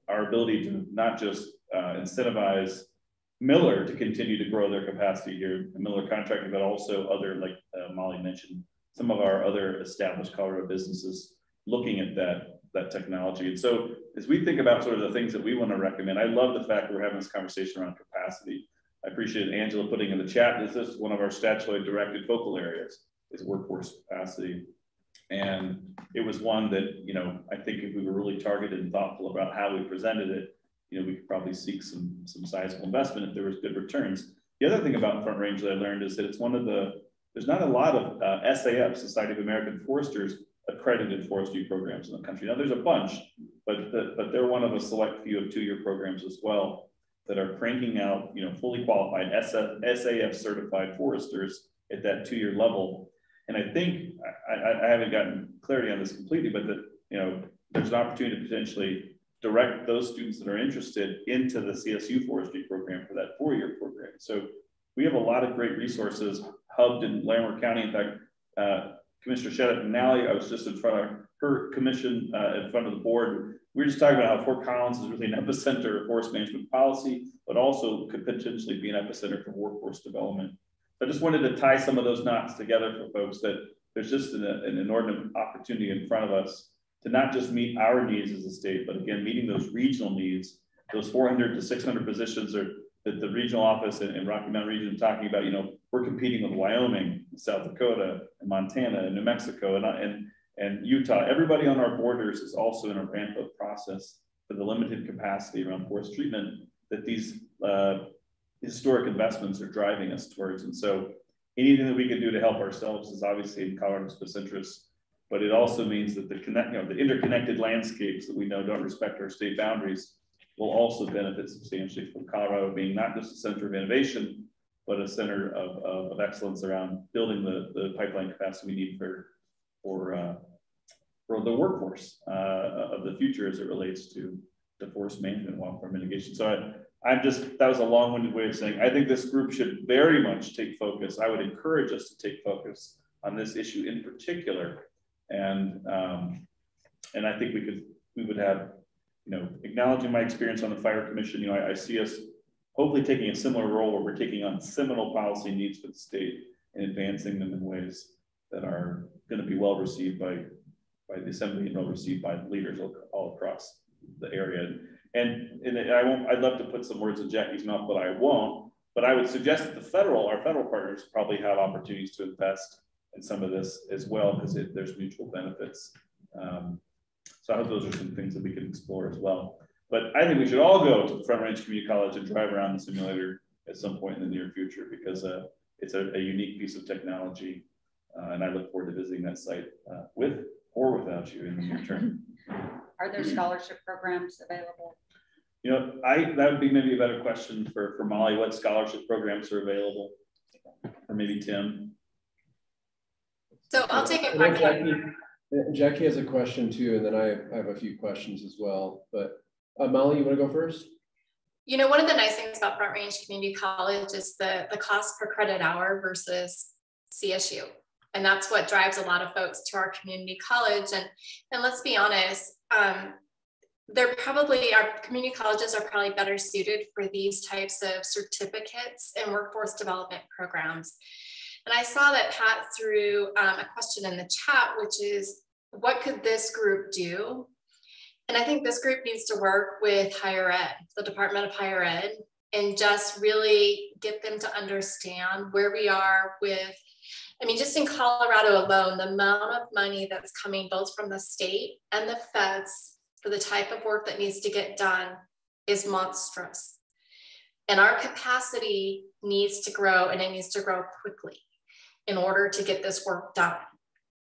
our ability to not just incentivize Miller to continue to grow their capacity here, the Miller contracting, but also other, like Molly mentioned, some of our other established Colorado businesses looking at that technology. And so as we think about sort of the things that we want to recommend, I love the fact that we're having this conversation around capacity. I appreciate Angela putting in the chat, this is one of our statutorily directed focal areas, is workforce capacity. And it was one that, I think if we were really targeted and thoughtful about how we presented it, we could probably seek some sizable investment if there was good returns. The other thing about Front Range that I learned is that it's there's not a lot of SAF, Society of American Foresters, accredited forestry programs in the country. Now there's a bunch, but they're one of a select few of 2-year programs as well that are cranking out, fully qualified SAF certified foresters at that 2-year level. And I think, I haven't gotten clarity on this completely, but there's an opportunity to potentially direct those students that are interested into the CSU forestry program for that 4-year program. So we have a lot of great resources hubbed in Larimer County. In fact, Commissioner Shedden-Nally, I was just in front of her commission in front of the board. We were just talking about how Fort Collins is really an epicenter of forest management policy, but also could potentially be an epicenter for workforce development. I just wanted to tie some of those knots together for folks, that there's just an inordinate opportunity in front of us to not just meet our needs as a state, but again, meeting those regional needs, those 400 to 600 positions that the regional office in Rocky Mountain region talking about. We're competing with Wyoming, South Dakota, and Montana, and New Mexico, and Utah. Everybody on our borders is also in a ramp-up process for the limited capacity around forest treatment that these historic investments are driving us towards. And so anything that we can do to help ourselves is obviously in Colorado's best interest, but it also means that the interconnected landscapes that we know don't respect our state boundaries will also benefit substantially from Colorado being not just a center of innovation, but a center of excellence around building the pipeline capacity we need for the workforce of the future as it relates to forest management and wildfire mitigation. So that was a long-winded way of saying, I think this group should very much take focus. I would encourage us to take focus on this issue in particular. And I think we would have, acknowledging my experience on the Fire Commission, I see us hopefully taking a similar role where we're taking on seminal policy needs for the state and advancing them in ways that are going to be well received by the Assembly and well received by leaders all across the area. And I'd love to put some words in Jackie's mouth, but I won't. But I would suggest that our federal partners probably have opportunities to invest in some of this as well, because there's mutual benefits. So I hope those are some things that we can explore as well. But I think we should all go to the Front Range Community College and drive around the simulator at some point in the near future, because it's a unique piece of technology. And I look forward to visiting that site with or without you in the near term. Are there scholarship programs available? That would be maybe a better question for Molly. What scholarship programs are available? Or maybe Tim. So I'll take it. Jackie has a question too, and then I have a few questions as well. But Molly, you want to go first? One of the nice things about Front Range Community College is the cost per credit hour versus CSU. And that's what drives a lot of folks to our community college. And let's be honest, our community colleges are probably better suited for these types of certificates and workforce development programs. And I saw that Pat threw a question in the chat, which is, what could this group do? And I think this group needs to work with higher ed, the Department of Higher Ed, and just really get them to understand where we are with, I mean, just in Colorado alone, the amount of money that's coming both from the state and the feds for the type of work that needs to get done is monstrous. And our capacity needs to grow, and it needs to grow quickly in order to get this work done.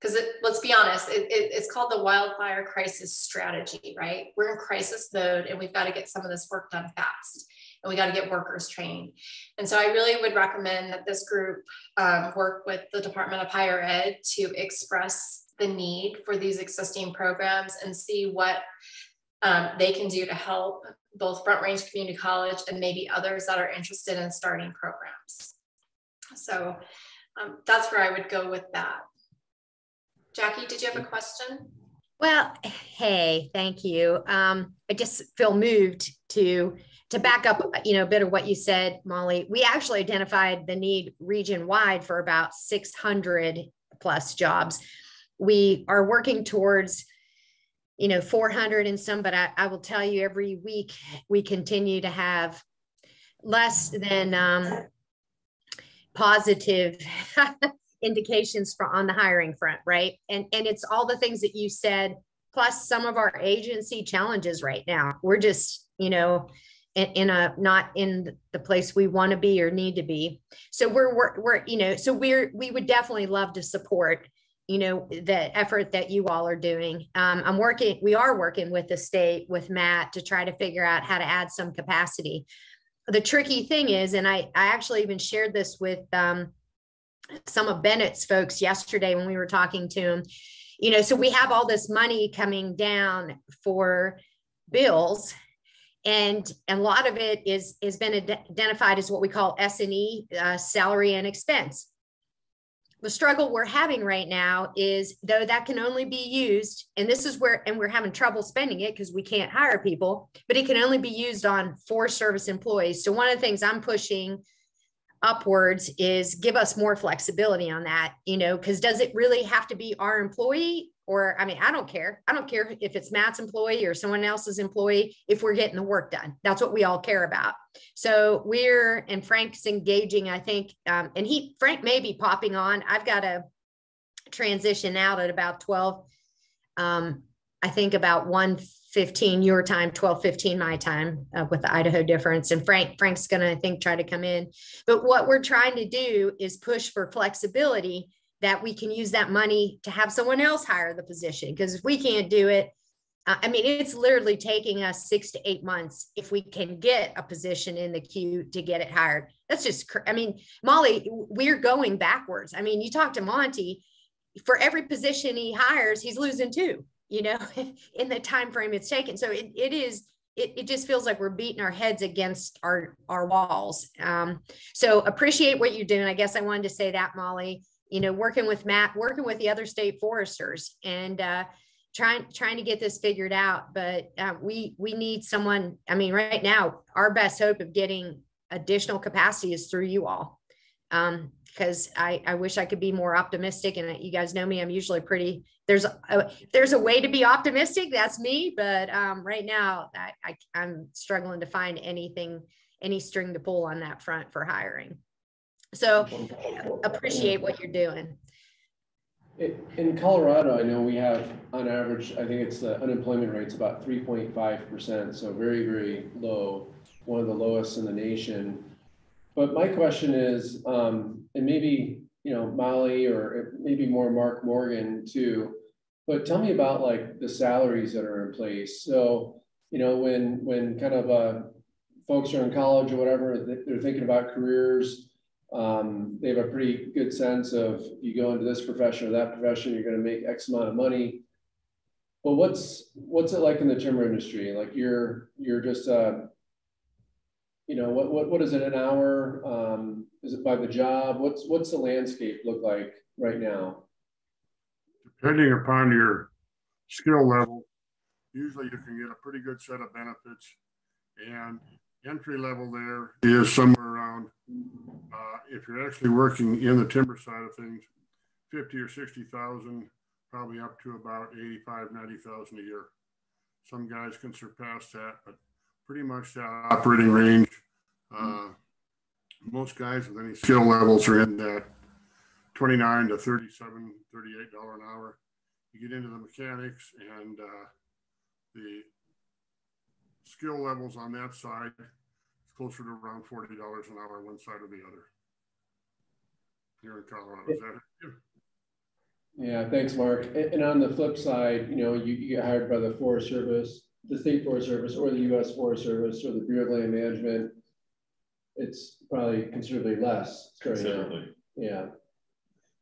Because let's be honest, it's called the wildfire crisis strategy, right? We're in crisis mode and we've got to get some of this work done fast, and we got to get workers trained. And so I really would recommend that this group work with the Department of Higher Ed to express the need for these existing programs and see what they can do to help both Front Range Community College and maybe others that are interested in starting programs. So that's where I would go with that. Jackie, did you have a question? Well, hey, thank you. I just feel moved to back up, a bit of what you said, Molly. We actually identified the need region-wide for about 600 plus jobs. We are working towards, 400 and some, but I will tell you, every week we continue to have less than positive indications on the hiring front, right? And it's all the things that you said, plus some of our agency challenges right now. We're just, not in the place we want to be or need to be. So we would definitely love to support, the effort that you all are doing. We are working with the state, with Matt, to try to figure out how to add some capacity. The tricky thing is, and I actually even shared this with some of Bennett's folks yesterday when we were talking to him, so we have all this money coming down for bills, and a lot of it has been identified as what we call S&E, salary and expense. The struggle we're having right now is, though that can only be used, and this is where, and we're having trouble spending it because we can't hire people, but it can only be used on Forest Service employees. So one of the things I'm pushing upwards is give us more flexibility on that, because does it really have to be our employee? Or, I mean, I don't care. I don't care if it's Matt's employee or someone else's employee, if we're getting the work done. That's what we all care about. So and Frank's engaging, I think, and Frank may be popping on. I've got to transition out at about 12, I think about 1:15 your time, 12:15 my time, with the Idaho difference. And Frank's going to, I think, try to come in. But what we're trying to do is push for flexibility, that we can use that money to have someone else hire the position. Because if we can't do it, it's literally taking us 6 to 8 months if we can get a position in the queue to get it hired. That's just, Molly, we're going backwards. You talk to Monty, for every position he hires, he's losing 2, in the time frame it's taken. So it just feels like we're beating our heads against our walls. So appreciate what you're doing. I guess I wanted to say that, Molly. Working with Matt, working with the other state foresters, and trying to get this figured out. But we need someone. Right now, our best hope of getting additional capacity is through you all. Because I wish I could be more optimistic, and you guys know me, I'm usually pretty, there's a way to be optimistic, that's me, but right now I'm struggling to find any string to pull on that front for hiring. So appreciate what you're doing. In Colorado, I know we have, on average, I think it's the unemployment rate's about 3.5%, so very, very low, one of the lowest in the nation. But my question is, and maybe, Molly, or maybe more Mark Morgan too, but tell me about like the salaries that are in place. So, when kind of folks are in college or whatever, they're thinking about careers, they have a pretty good sense of, you go into this profession or that profession, you're going to make X amount of money. But what's it like in the timber industry? Like you're just, what is it an hour? Is it by the job? What's the landscape look like right now? Depending upon your skill level, usually you can get a pretty good set of benefits, and entry level there is somewhere around, if you're actually working in the timber side of things, 50 or 60,000, probably up to about 85, 90,000 a year. Some guys can surpass that, but pretty much that operating range. Most guys with any skill levels are in that $29 to $37, $38 an hour. You get into the mechanics and the skill levels on that side, it's closer to around $40 an hour, one side or the other. Here in Colorado, is that it? Yeah, thanks, Mark. And on the flip side, you know, you get hired by the Forest Service, the State Forest Service, or the U.S. Forest Service, or the Bureau of Land Management. It's probably considerably less. Considerably. Yeah.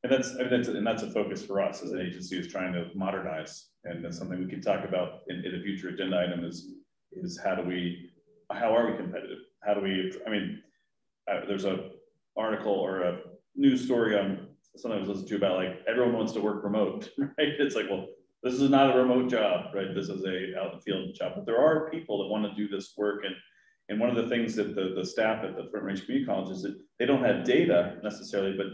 And that's a focus for us as an agency, is trying to modernize. And that's something we can talk about in a future agenda item is how are we competitive? How do we, I mean, there's a article or a news story on sometimes listen to about like everyone wants to work remote, right? It's like, well, this is not a remote job, right? This is a out in the field job, but there are people that want to do this work. And one of the things that the staff at the Front Range Community College is that they don't have data necessarily, but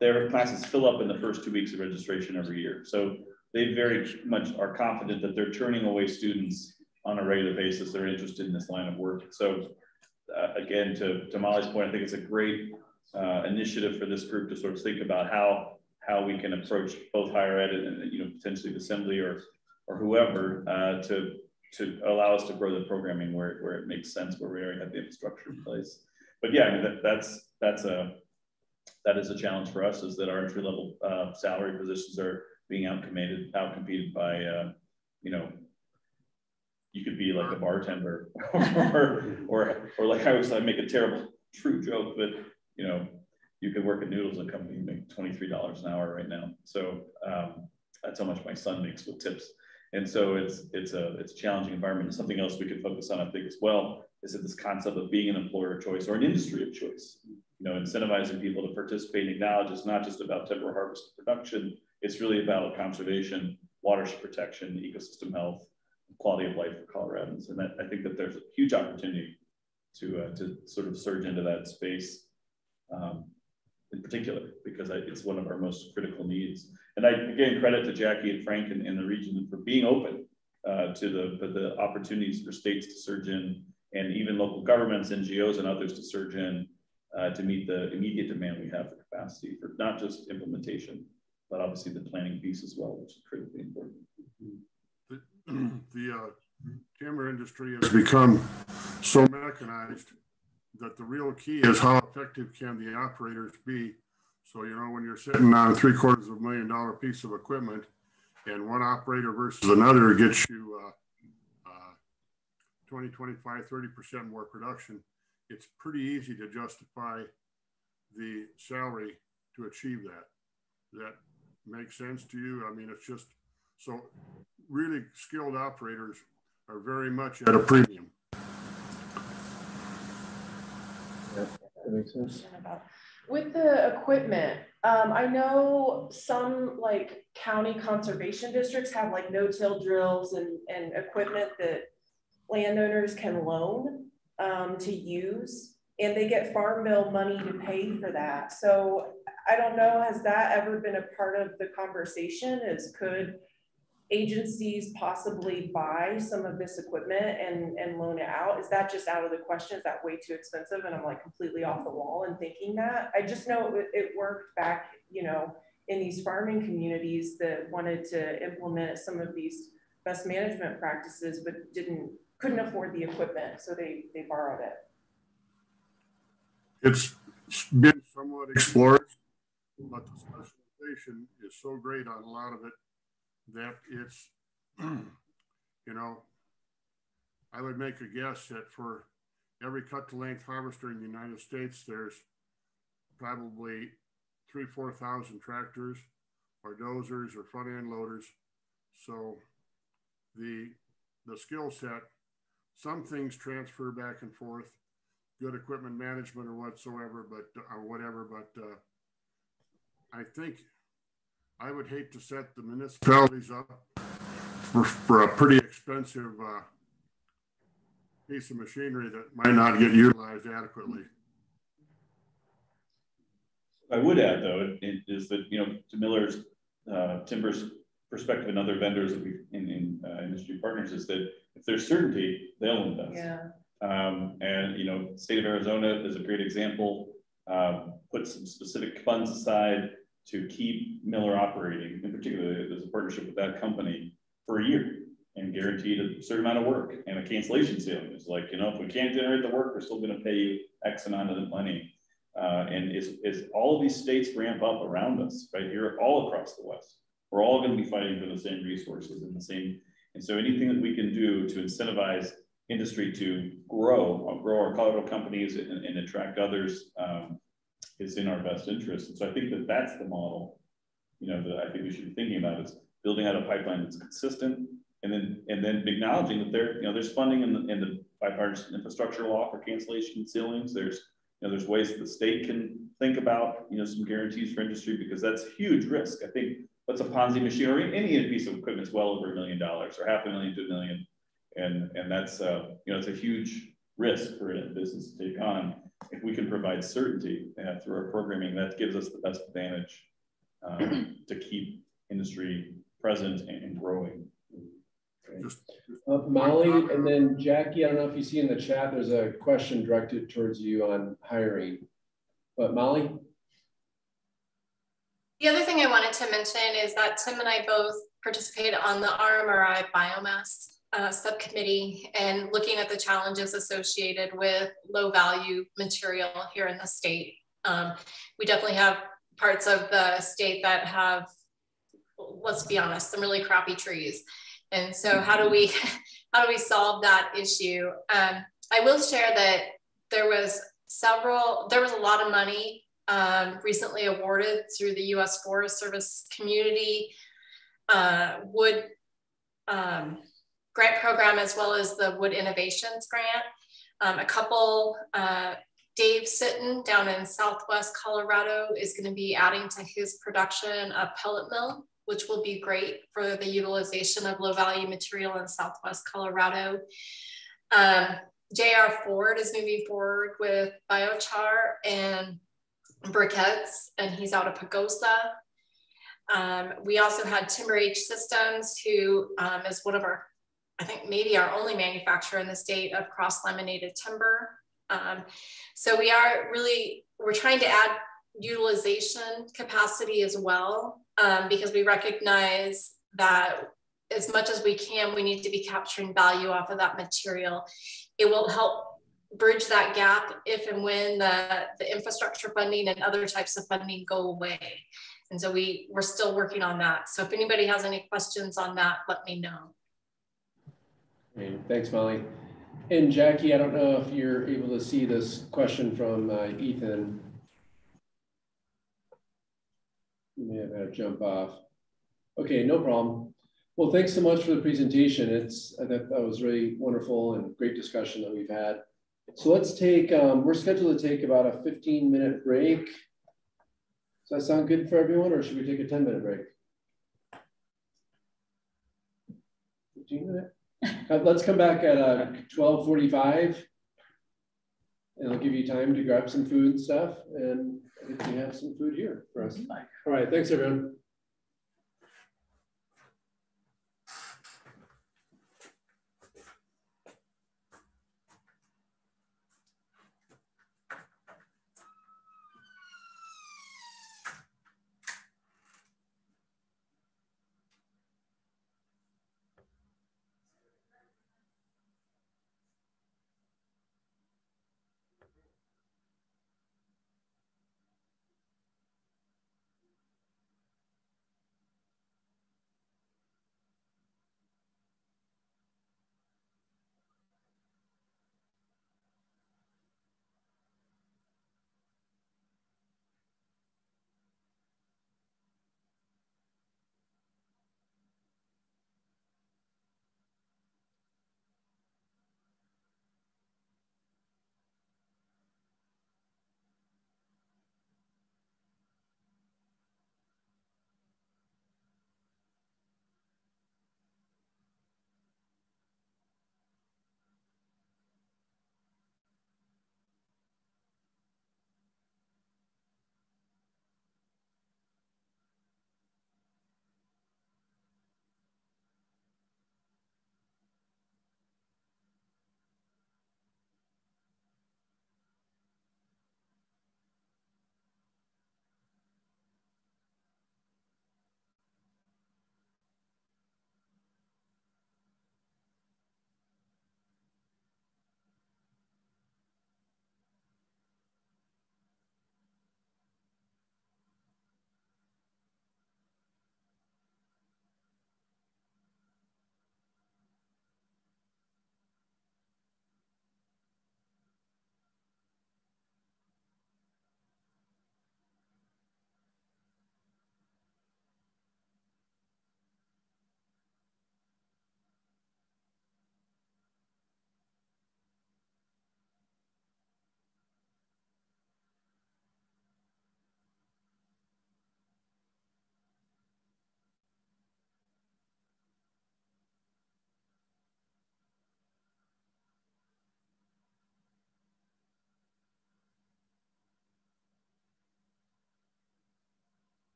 their classes fill up in the first 2 weeks of registration every year. So they very much are confident that they're turning away students on a regular basis. They're interested in this line of work. So again, to Molly's point, I think it's a great initiative for this group to sort of think about how we can approach both higher ed and you know, potentially the assembly or whoever to allow us to grow the programming where it makes sense, where we already have the infrastructure in place. But yeah, I mean, that is a challenge for us, is that our entry level salary positions are being outcompeted by you know, you could be like a bartender or like I make a terrible true joke, but you know, you could work at Noodles and Company and make $23 an hour right now. So that's how much my son makes with tips. And so it's a challenging environment. And something else we could focus on, I think, as well, is that this concept of being an employer of choice or an industry of choice. You know, incentivizing people to participate and acknowledge it's not just about timber harvest production. It's really about conservation, watershed protection, ecosystem health, quality of life for Coloradans. And I think that there's a huge opportunity to sort of surge into that space in particular, because it's one of our most critical needs. And I, again, credit to Jackie and Frank and the region for being open to the opportunities for states to surge in, and even local governments, NGOs, and others to surge in to meet the immediate demand we have for capacity for not just implementation, but obviously the planning piece as well, which is critically important. The timber industry has become so mechanized that the real key is how effective can the operators be. So, you know, when you're sitting on a $750,000 piece of equipment and one operator versus another gets you 20, 25, 30% more production, it's pretty easy to justify the salary to achieve that. That makes sense to you? I mean, it's just, so really skilled operators are very much at a premium. That makes sense. With the equipment, I know some like county conservation districts have like no-till drills and equipment that landowners can loan to use, and they get farm bill money to pay for that. So I don't know, has that ever been a part of the conversation? Could agencies possibly buy some of this equipment and loan it out? Is that just out of the question? Is that way too expensive? And I'm like completely off the wall in thinking that. I just know it worked back, you know, in these farming communities that wanted to implement some of these best management practices, but couldn't afford the equipment. So they borrowed it. It's been somewhat explored, but the specialization is so great on a lot of it that it's, you know, I would make a guess that for every cut to length harvester in the United States, there's probably 3,000 to 4,000 tractors or dozers or front end loaders. So the skill set, some things transfer back and forth, good equipment management or whatsoever, but or whatever. But I think I would hate to set the municipalities up for a pretty expensive piece of machinery that might not get utilized adequately. I would add, though, it is that, you know, to Miller's Timber's perspective and other vendors that we in industry partners, is that if there's certainty, they'll invest. Yeah. And, you know, the state of Arizona is a great example. Put some specific funds aside to keep Miller operating. In particular, there's a partnership with that company for a year and guaranteed a certain amount of work and a cancellation ceiling. It's like, you know, if we can't generate the work, we're still going to pay you X amount of the money. And as all of these states ramp up around us, right here, all across the West, we're all going to be fighting for the same resources and the same. And so anything that we can do to incentivize industry to grow our Colorado companies and attract others is in our best interest. And so I think that that's the model, you know, that I think we should be thinking about, is building out a pipeline that's consistent, and then acknowledging that there's funding in the bipartisan infrastructure law for cancellation ceilings. There's ways that the state can think about, you know, some guarantees for industry, because that's huge risk. I think what's a Ponzi machine or any piece of equipment is well over $1 million or $500,000 to $1 million. And that's, you know, it's a huge risk for a business to take on. If we can provide certainty through our programming, that gives us the best advantage to keep industry present and growing. Molly, and then Jackie, I don't know if you see in the chat, there's a question directed towards you on hiring. But Molly? The other thing I wanted to mention is that Tim and I both participated on the RMRI biomass subcommittee, and looking at the challenges associated with low value material here in the state. We definitely have parts of the state that have, let's be honest, some really crappy trees. And so how do we solve that issue? I will share that there was a lot of money recently awarded through the U.S. Forest Service Community Wood Grant Program, as well as the Wood Innovations Grant. A couple, Dave Sitton down in Southwest Colorado is going to be adding to his production a pellet mill, which will be great for the utilization of low value material in Southwest Colorado. J.R. Ford is moving forward with biochar and briquettes, and he's out of Pagosa. We also had Timber H Systems, who is one of our, I think maybe our only manufacturer in the state of cross-laminated timber. So we're trying to add utilization capacity as well, because we recognize that as much as we can, we need to be capturing value off of that material. It will help bridge that gap if and when the infrastructure funding and other types of funding go away. And so we're still working on that. So if anybody has any questions on that, let me know. Great. Thanks, Molly. And Jackie, I don't know if you're able to see this question from Ethan. You may have had to jump off. Okay, no problem. Well, thanks so much for the presentation. I thought that was really wonderful and great discussion that we've had. So let's take, we're scheduled to take about a 15-minute break. Does that sound good for everyone, or should we take a 10-minute break? 15 minutes? Let's come back at 12:45, and I'll give you time to grab some food and stuff, and I think we have some food here for us. All right, thanks everyone.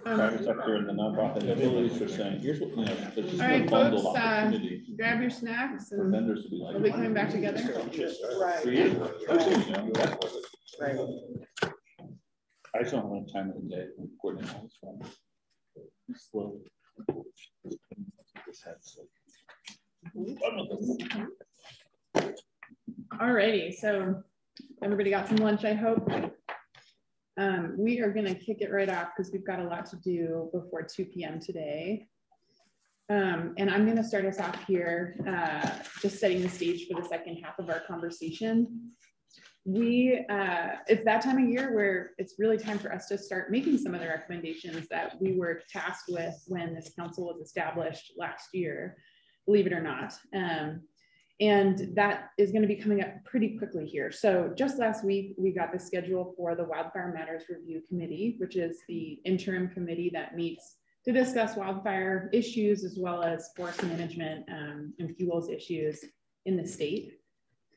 private sector and the nonprofit entities are saying, here's what, you know, there's just all right, a bundle folks, opportunity grab your snacks and vendors to be like, we'll be coming back together. Right. Right. I just don't have enough time in the day to coordinate all this one. Slowly. Alrighty, so everybody got some lunch, I hope. We are going to kick it right off because we've got a lot to do before 2 p.m. today. And I'm going to start us off here, just setting the stage for the second half of our conversation. It's that time of year where it's really time for us to start making some of the recommendations that we were tasked with when this council was established last year, believe it or not. And that is going to be coming up pretty quickly here. So just last week, we got the schedule for the Wildfire Matters Review Committee, which is the interim committee that meets to discuss wildfire issues as well as forest management and fuels issues in the state.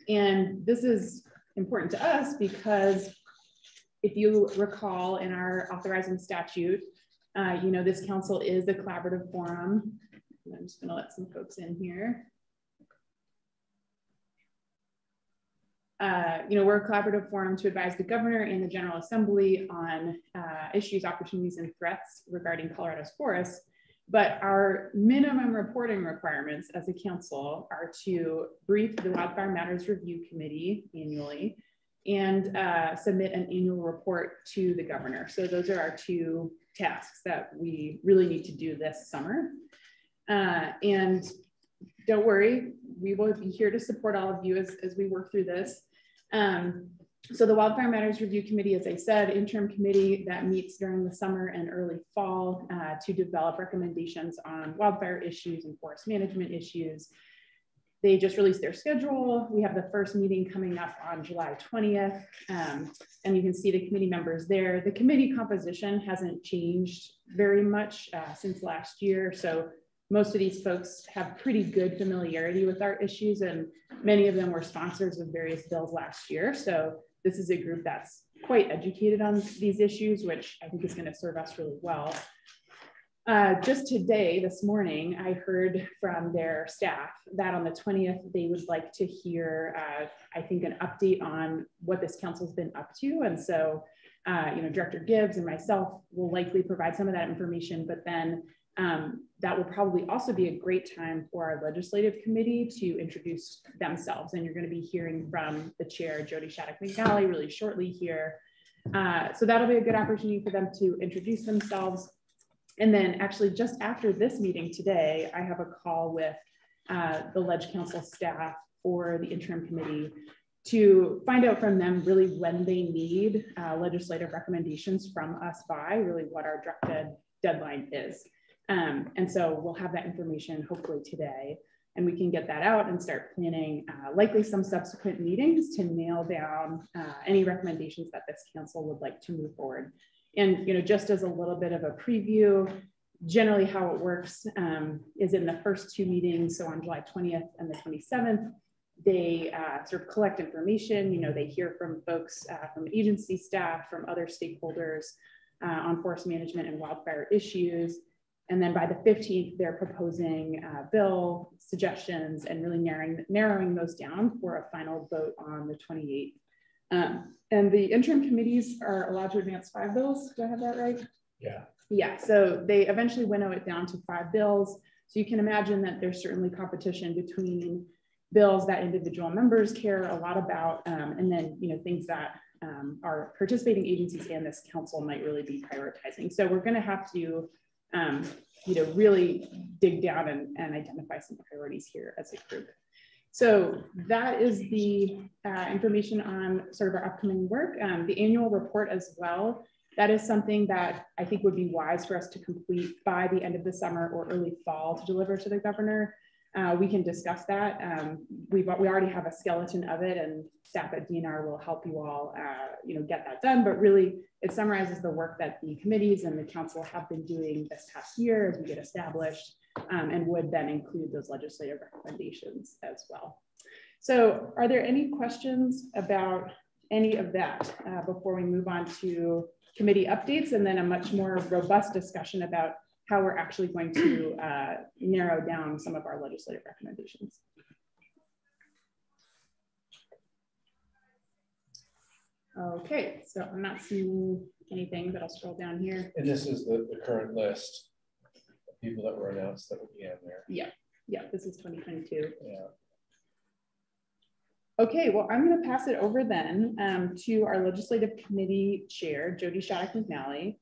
And this is important to us because if you recall in our authorizing statute, you know, this council is a collaborative forum. And I'm just going to let some folks in here. You know, we're a collaborative forum to advise the governor and the General Assembly on issues, opportunities, and threats regarding Colorado's forests. But our minimum reporting requirements as a council are to brief the Wildfire Matters Review Committee annually and submit an annual report to the governor. So those are our two tasks that we really need to do this summer. And don't worry, we will be here to support all of you as we work through this. So the Wildfire Matters Review Committee, as I said, interim committee that meets during the summer and early fall to develop recommendations on wildfire issues and forest management issues. They just released their schedule. We have the first meeting coming up on July 20th. And you can see the committee members there. The committee composition hasn't changed very much since last year. So most of these folks have pretty good familiarity with our issues, and many of them were sponsors of various bills last year. So this is a group that's quite educated on these issues, which I think is going to serve us really well. Just today, this morning, I heard from their staff that on the 20th, they would like to hear, I think, an update on what this council's been up to. And so, you know, Director Gibbs and myself will likely provide some of that information, but then that will probably also be a great time for our legislative committee to introduce themselves. And you're going to be hearing from the chair, Jody Shattuck McNally, really shortly here. So that'll be a good opportunity for them to introduce themselves. And then actually just after this meeting today, I have a call with the Ledge Council staff for the interim committee to find out from them really when they need legislative recommendations from us by, really what our drop-dead deadline is. And so we'll have that information hopefully today, and we can get that out and start planning likely some subsequent meetings to nail down any recommendations that this council would like to move forward. And, you know, just as a little bit of a preview, generally how it works is in the first two meetings, so on July 20th and the 27th, they sort of collect information. You know, they hear from folks from agency staff, from other stakeholders on forest management and wildfire issues. And then by the 15th, they're proposing bill suggestions and really narrowing those down for a final vote on the 28th. And the interim committees are allowed to advance 5 bills. Do I have that right? Yeah. Yeah, so they eventually winnow it down to 5 bills. So you can imagine that there's certainly competition between bills that individual members care a lot about, and then, you know, things that our participating agencies and this council might really be prioritizing. So we're going to have to, you know, really dig down and identify some priorities here as a group. So that is the information on sort of our upcoming work. The annual report as well, that is something that I think would be wise for us to complete by the end of the summer or early fall to deliver to the governor. We can discuss that. We already have a skeleton of it, and staff at DNR will help you all, you know, get that done. But really, it summarizes the work that the committees and the council have been doing this past year as we get established, and would then include those legislative recommendations as well. So, are there any questions about any of that before we move on to committee updates and then a much more robust discussion about how we're actually going to narrow down some of our legislative recommendations. Okay, so I'm not seeing anything, but I'll scroll down here. And this is the current list of people that were announced that would be on there. Yeah, yeah, this is 2022. Yeah. Okay, well, I'm going to pass it over then to our legislative committee chair, Jody Shattuck McNally,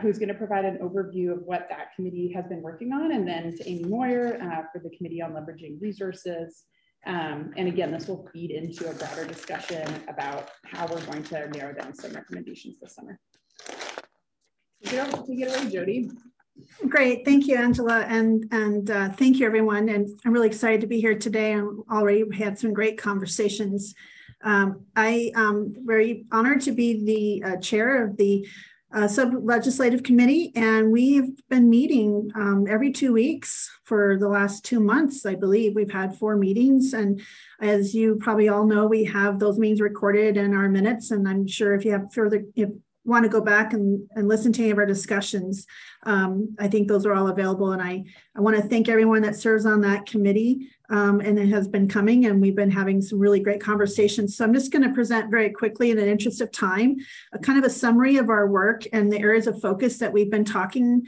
who's going to provide an overview of what that committee has been working on, and then to Amy Moyer for the Committee on Leveraging Resources. And again, this will feed into a broader discussion about how we're going to narrow down some recommendations this summer. Take it away, Jody. Great, thank you, Angela, and thank you, everyone. And I'm really excited to be here today. I'm already had some great conversations. I am very honored to be the chair of the sub-legislative committee, and we've been meeting every 2 weeks for the last 2 months. I believe we've had 4 meetings, and as you probably all know, we have those meetings recorded in our minutes, and I'm sure if you have further, if you want to go back and listen to any of our discussions, I think those are all available. And I want to thank everyone that serves on that committee, and it has been coming, and we've been having some really great conversations. So I'm just going to present very quickly in the interest of time, a kind of a summary of our work and the areas of focus that we've been talking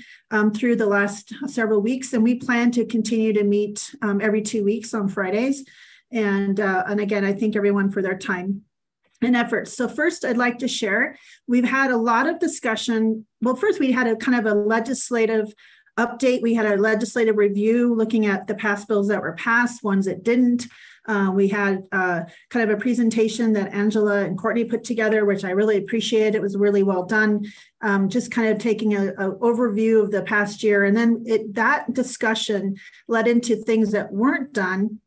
through the last several weeks. And we plan to continue to meet every 2 weeks on Fridays. And again, I thank everyone for their time and efforts. So first, I'd like to share, we've had a lot of discussion. Well, first, we had a kind of a legislative update. We had a legislative review looking at the past bills that were passed, ones that didn't. We had kind of a presentation that Angela and Courtney put together, which I really appreciated. It was really well done. Just kind of taking an overview of the past year. And then that discussion led into things that weren't done,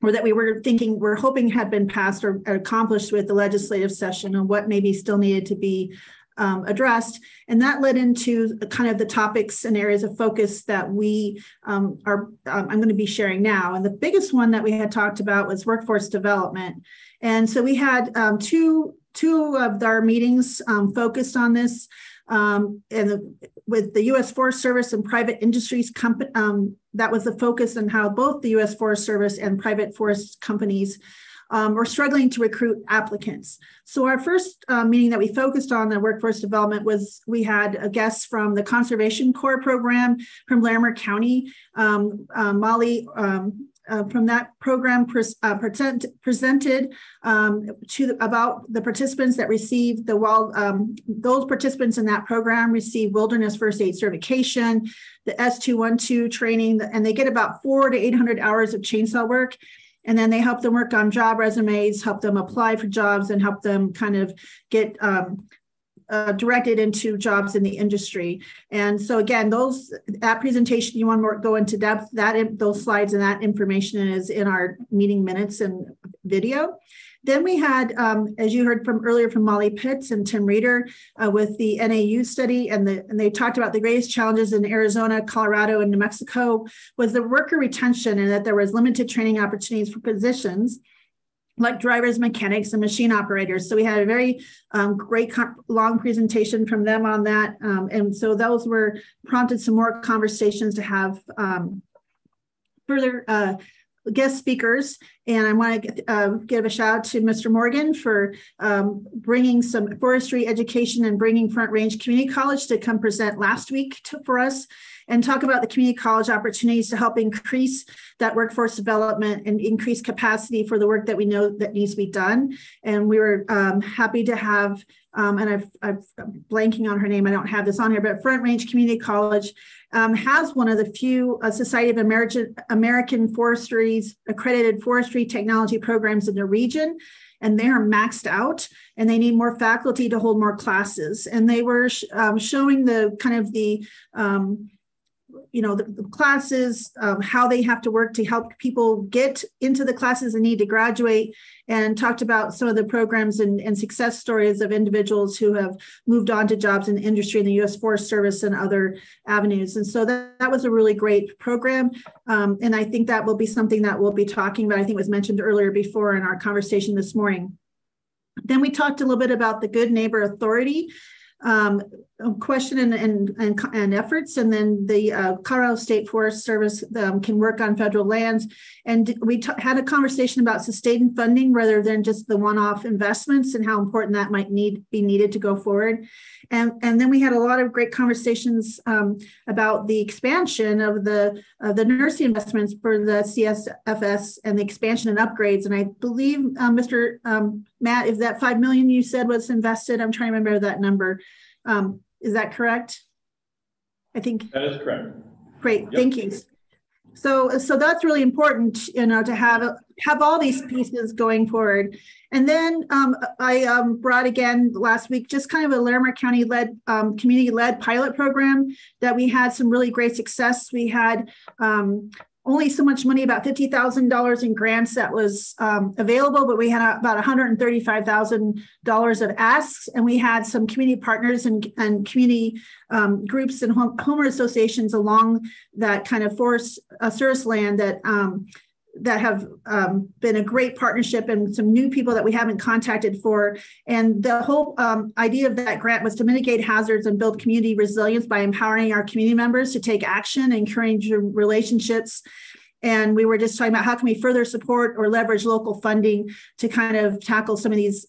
or that we were thinking, we're hoping had been passed or accomplished with the legislative session, and what maybe still needed to be addressed. And that led into kind of the topics and areas of focus that we I'm going to be sharing now. And the biggest one that we had talked about was workforce development. And so we had two of our meetings focused on this. With the U.S. Forest Service and private industries, that was the focus on how both the U.S. Forest Service and private forest companies were struggling to recruit applicants. So our first meeting that we focused on the workforce development was, we had a guest from the Conservation Corps program from Larimer County, Molly from that program presented about the participants that received those participants in that program received wilderness first aid certification, the S212 training, and they get about 400 to 800 hours of chainsaw work. And then they help them work on job resumes, help them apply for jobs, and help them kind of get directed into jobs in the industry. And so again, that presentation, you want to go into depth, those slides and that information is in our meeting minutes and video. Then we had, as you heard earlier from Molly Pitts and Tim Reeder with the NAU study, and they talked about the greatest challenges in Arizona, Colorado, and New Mexico was the worker retention, and that there was limited training opportunities for positions like drivers, mechanics, and machine operators. So we had a very great long presentation from them on that. And so those prompted some more conversations to have further guest speakers. And I want to give a shout out to Mr. Morgan for bringing some forestry education and bringing Front Range Community College to come present last week for us and talk about the community college opportunities to help increase that workforce development and increase capacity for the work that we know that needs to be done. And we were happy to have, and I'm blanking on her name, I don't have this on here, but Front Range Community College has one of the few Society of American Forestry's accredited forestry technology programs in the region. And they are maxed out, and they need more faculty to hold more classes. And they were showing the kind of the classes, how they have to work to help people get into the classes and need to graduate, and talked about some of the programs and success stories of individuals who have moved on to jobs in the industry in the U.S. Forest Service and other avenues. And so that was a really great program. And I think that will be something that we'll be talking about. I think it was mentioned earlier before in our conversation this morning. Then we talked a little bit about the Good Neighbor Authority question and efforts, and then the Colorado State Forest Service can work on federal lands. And we had a conversation about sustained funding rather than just the one-off investments and how important that might be needed to go forward. And then we had a lot of great conversations about the expansion of the nursing investments for the CSFS and the expansion and upgrades. And I believe, Mr. Matt, if that $5 million you said was invested, I'm trying to remember that number. Is that correct? I think that is correct. Great, yep. Thank you. So that's really important, you know, to have all these pieces going forward. And then I brought again last week just kind of a Larimer County led community-led pilot program that we had some really great success. We had only so much money, about $50,000 in grants that was available, but we had about $135,000 of asks, and we had some community partners and community groups and homeowner associations along that kind of forest service land that have been a great partnership, and some new people that we haven't contacted for. And the whole idea of that grant was to mitigate hazards and build community resilience by empowering our community members to take action, encourage relationships. And we were just talking about how can we further support or leverage local funding to kind of tackle some of these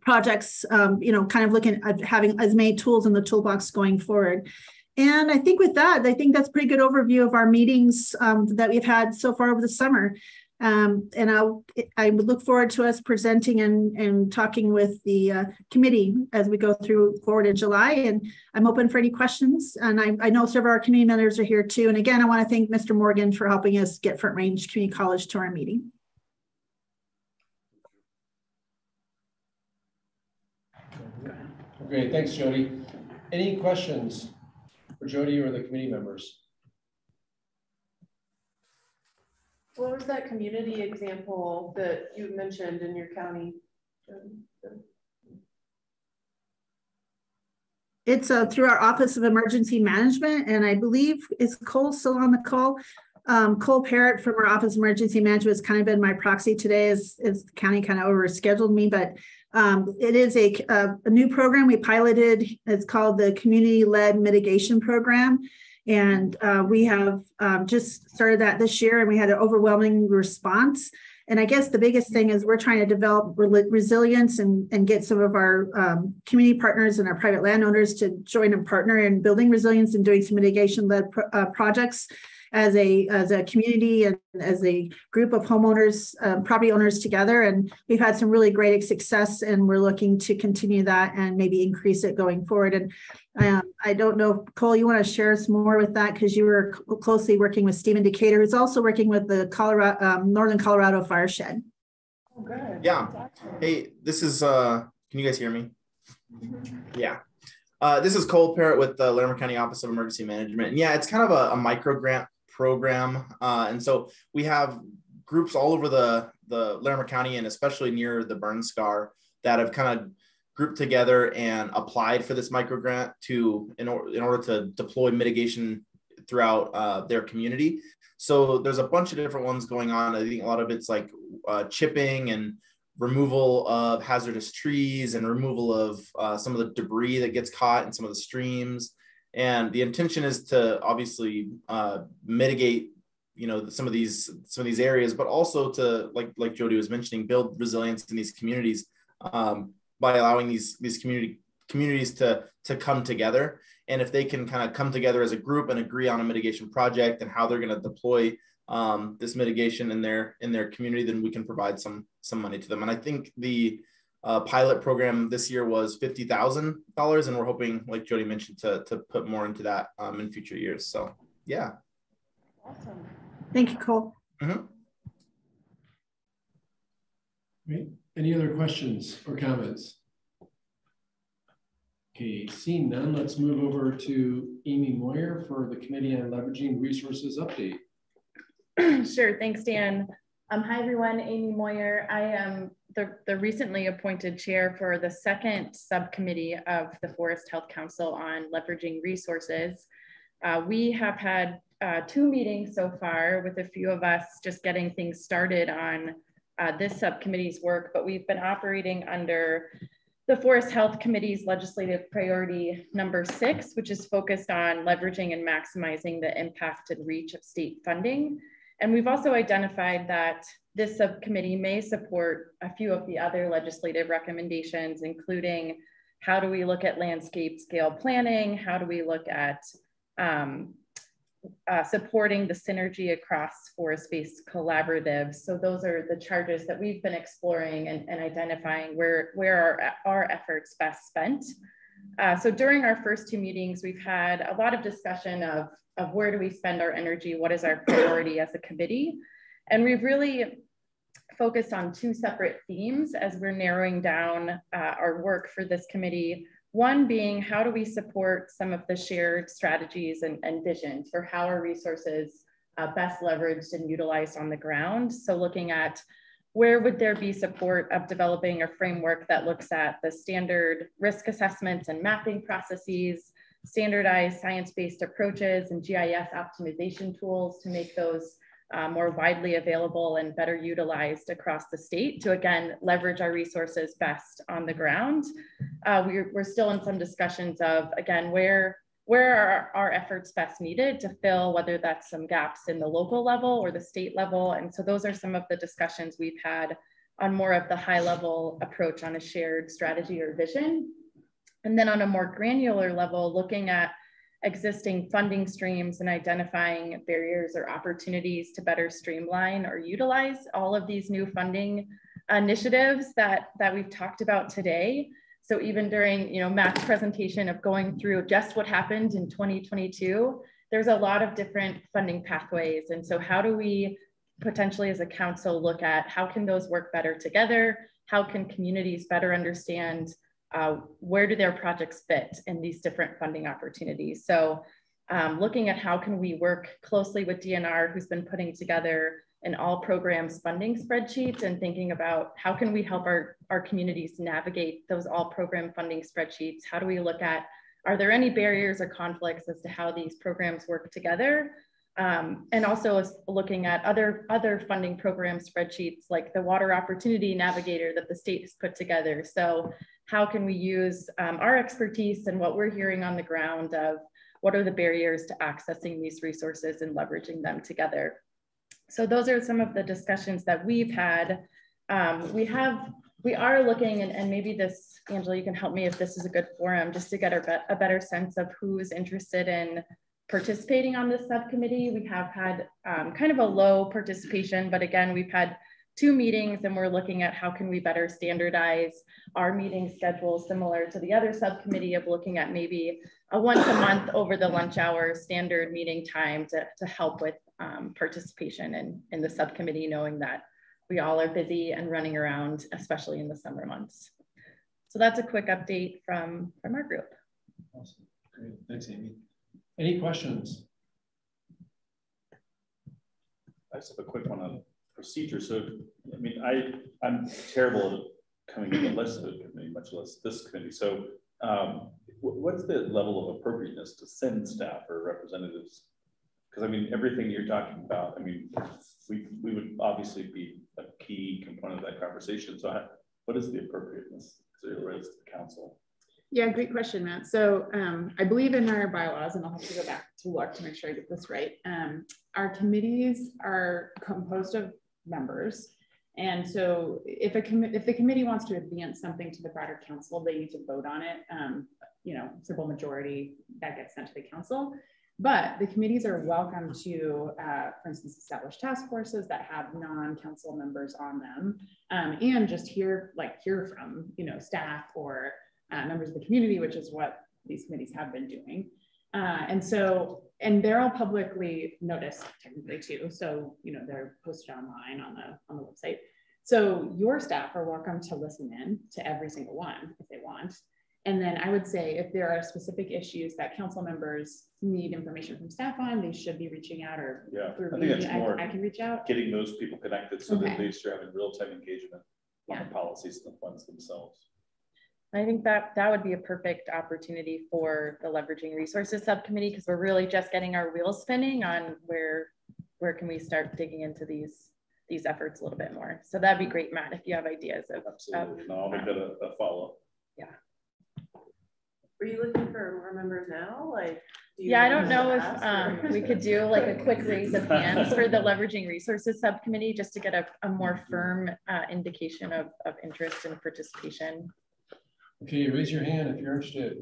projects, you know, kind of looking at having as many tools in the toolbox going forward. And I think with that, I think that's a pretty good overview of our meetings that we've had so far over the summer. And I would look forward to us presenting and talking with the committee as we go forward in July. And I'm open for any questions. And I know several of our community members are here too. And again, I want to thank Mr. Morgan for helping us get Front Range Community College to our meeting. Great, thanks, Jody. Any questions for Jody or the committee members? What was that community example that you mentioned in your county? It's through our Office of Emergency Management, and I believe, is Cole still on the call? Cole Parrott from our Office of Emergency Management has kind of been my proxy today as the county kind of overscheduled me, but it is a new program we piloted. It's called the Community-Led Mitigation Program. And we have just started that this year, and we had an overwhelming response. And I guess the biggest thing is we're trying to develop resilience and get some of our community partners and our private landowners to join and partner in building resilience and doing some mitigation-led projects as a community and as a group of homeowners, property owners together. And we've had some really great success, and we're looking to continue that and maybe increase it going forward. And I don't know, Cole, you want to share some more with that, because you were closely working with Stephen Decatur, who's also working with the Northern Colorado Fireshed. Oh, good. Yeah. Hey, this is, can you guys hear me? Mm-hmm. Yeah. This is Cole Parrott with the Larimer County Office of Emergency Management. And yeah, it's kind of a micro grant program. And so we have groups all over the Larimer County, and especially near the burn scar, that have kind of grouped together and applied for this micro grant in order to deploy mitigation throughout their community. So there's a bunch of different ones going on. I think a lot of it's like chipping and removal of hazardous trees and removal of some of the debris that gets caught in some of the streams. And the intention is to obviously mitigate, you know, some of these areas, but also to, like Jody was mentioning, build resilience in these communities by allowing these communities to come together. And if they can kind of come together as a group and agree on a mitigation project and how they're going to deploy this mitigation in their community, then we can provide some money to them. And I think the pilot program this year was $50,000, and we're hoping, like Jody mentioned, to put more into that in future years. So yeah. Awesome. Thank you, Cole. Mm-hmm. Great. Any other questions or comments? Okay, seeing none, let's move over to Amy Moyer for the Committee on Leveraging Resources update. Sure, thanks, Dan. Hi, everyone, Amy Moyer. I am the recently appointed chair for the second subcommittee of the Forest Health Council on Leveraging Resources. We have had 2 meetings so far, with a few of us just getting things started on this subcommittee's work, but we've been operating under the Forest Health Committee's legislative priority number 6, which is focused on leveraging and maximizing the impact and reach of state funding. And we've also identified that this subcommittee may support a few of the other legislative recommendations, including how do we look at landscape scale planning? How do we look at supporting the synergy across forest-based collaboratives? So those are the charges that we've been exploring and identifying where are our efforts best spent. So during our first 2 meetings, we've had a lot of discussion of where do we spend our energy? What is our priority as a committee? And we've really focused on 2 separate themes as we're narrowing down our work for this committee. One being, how do we support some of the shared strategies and visions for how our resources best leveraged and utilized on the ground? So looking at where would there be support of developing a framework that looks at the standard risk assessments and mapping processes, standardized science-based approaches and GIS optimization tools to make those more widely available and better utilized across the state to, again, leverage our resources best on the ground. We're still in some discussions of, again, where are our efforts best needed to fill, whether that's some gaps in the local level or the state level. And so those are some of the discussions we've had on more of the high level approach on a shared strategy or vision. And then on a more granular level, looking at existing funding streams and identifying barriers or opportunities to better streamline or utilize all of these new funding initiatives that we've talked about today. So even during, Matt's presentation of going through just what happened in 2022, there's a lot of different funding pathways. And so how do we potentially as a council look at how can those work better together? How can communities better understand where do their projects fit in these different funding opportunities? So looking at how can we work closely with DNR, who's been putting together an all programs funding spreadsheet, and thinking about how can we help our communities navigate those all program funding spreadsheets? How do we look at, are there any barriers or conflicts as to how these programs work together? And also looking at other funding program spreadsheets like the Water Opportunity Navigator that the state has put together. So how can we use our expertise and what we're hearing on the ground of what are the barriers to accessing these resources and leveraging them together? So those are some of the discussions that we've had. We are looking, and maybe this, Angela, you can help me if this is a good forum, just to get a better sense of who's interested in participating on this subcommittee. We have had kind of a low participation, but again, we've had 2 meetings and we're looking at how can we better standardize our meeting schedule similar to the other subcommittee of looking at maybe a once a month over the lunch hour standard meeting time to help with participation in the subcommittee, knowing that we all are busy and running around, especially in the summer months. So that's a quick update from our group. Awesome. Great. Thanks, Amy. Any questions? I just have a quick one on procedure. So, I mean, I'm terrible at coming to the legislative committee, much less this committee. So, what's the level of appropriateness to send staff or representatives? Because I mean, everything you're talking about, I mean, we would obviously be a key component of that conversation. So, what is the appropriateness as it relates to the council? Yeah, great question, Matt. So I believe in our bylaws, and I'll have to go back to look to make sure I get this right. Our committees are composed of members. And so if the committee wants to advance something to the broader council, they need to vote on it. Simple majority that gets sent to the council. But the committees are welcome to, for instance, establish task forces that have non-council members on them, and just hear from staff or members of the community, which is what these committees have been doing. And they're all publicly noticed technically too. So, they're posted online on the website. So your staff are welcome to listen in to every single one if they want. And then I would say if there are specific issues that council members need information from staff on, they should be reaching out, or through me, I can reach out. Getting those people connected so that at least you're having real-time engagement on the policies and the funds themselves. I think that would be a perfect opportunity for the Leveraging Resources Subcommittee, because we're really just getting our wheels spinning on where can we start digging into these these efforts a little bit more. So that'd be great, Matt, if you have ideas of. Absolutely. No, I'll make that a follow-up. Yeah. Are you looking for more members now? Like, yeah, I don't know if we could do like a quick raise of hands for the Leveraging Resources Subcommittee, just to get a more firm indication of interest and participation. Okay, raise your hand if you're interested.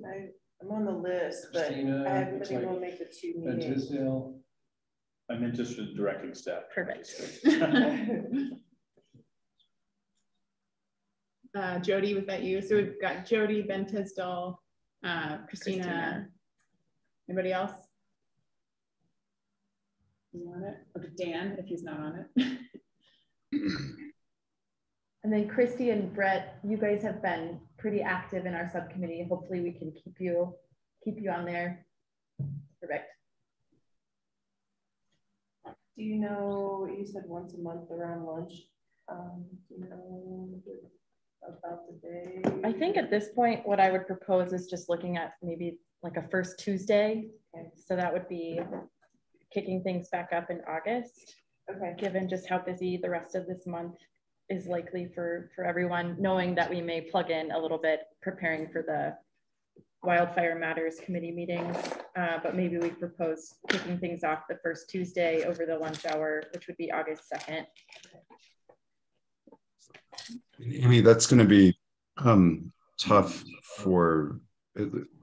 I'm on the list, but Christina, I haven't been able to make the 2 meetings. I'm interested in directing staff. Perfect. Jody, was that you? So we've got Jody, Ben Tisdall, Christina. Anybody else? You want it? Okay, Dan, if he's not on it. And then Christy and Brett, you guys have been pretty active in our subcommittee. Hopefully we can keep you on there. Perfect. Do you know, you said once a month around lunch. Do you know about the day? I think at this point, what I would propose is just looking at maybe like a first Tuesday. Okay. So that would be kicking things back up in August. Okay. Given just how busy the rest of this month is likely for everyone, knowing that we may plug in a little bit preparing for the Wildfire Matters committee meetings, but maybe we propose kicking things off the first Tuesday over the lunch hour, which would be August 2nd. Amy, that's going to be tough for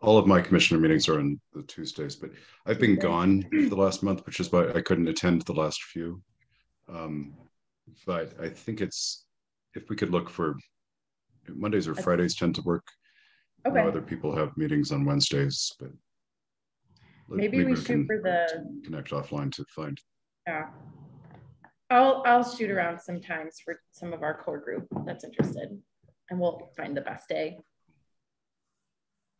all of my commissioner meetings are on the Tuesdays, but I've been gone for the last month, which is why I couldn't attend the last few. But I think it's, if we could look for Mondays or Fridays tend to work. Okay. Other people have meetings on Wednesdays, but maybe we shoot for the connect offline to find. Yeah, I'll shoot around sometimes for some of our core group that's interested, and we'll find the best day.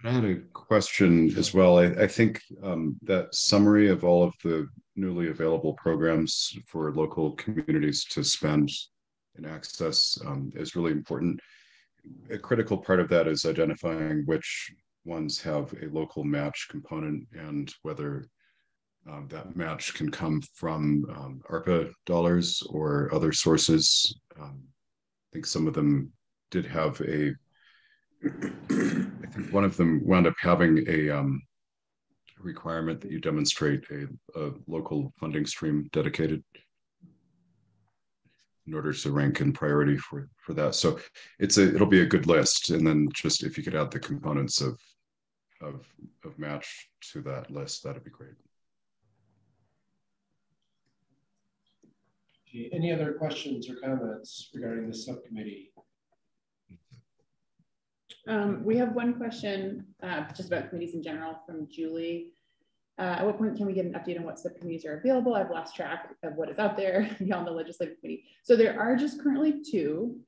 I had a question as well. I think that summary of all of the newly available programs for local communities to spend and access is really important. A critical part of that is identifying which ones have a local match component and whether that match can come from ARPA dollars or other sources. I think some of them did have a, I think one of them wound up having a requirement that you demonstrate a local funding stream dedicated in order to rank in priority for that. So it'll be a good list. And then just if you could add the components of match to that list, that'd be great. Okay, any other questions or comments regarding the subcommittee? We have one question just about committees in general from Julie. At what point can we get an update on what subcommittees are available? I've lost track of what is out there beyond the legislative committee. So there are just currently 2.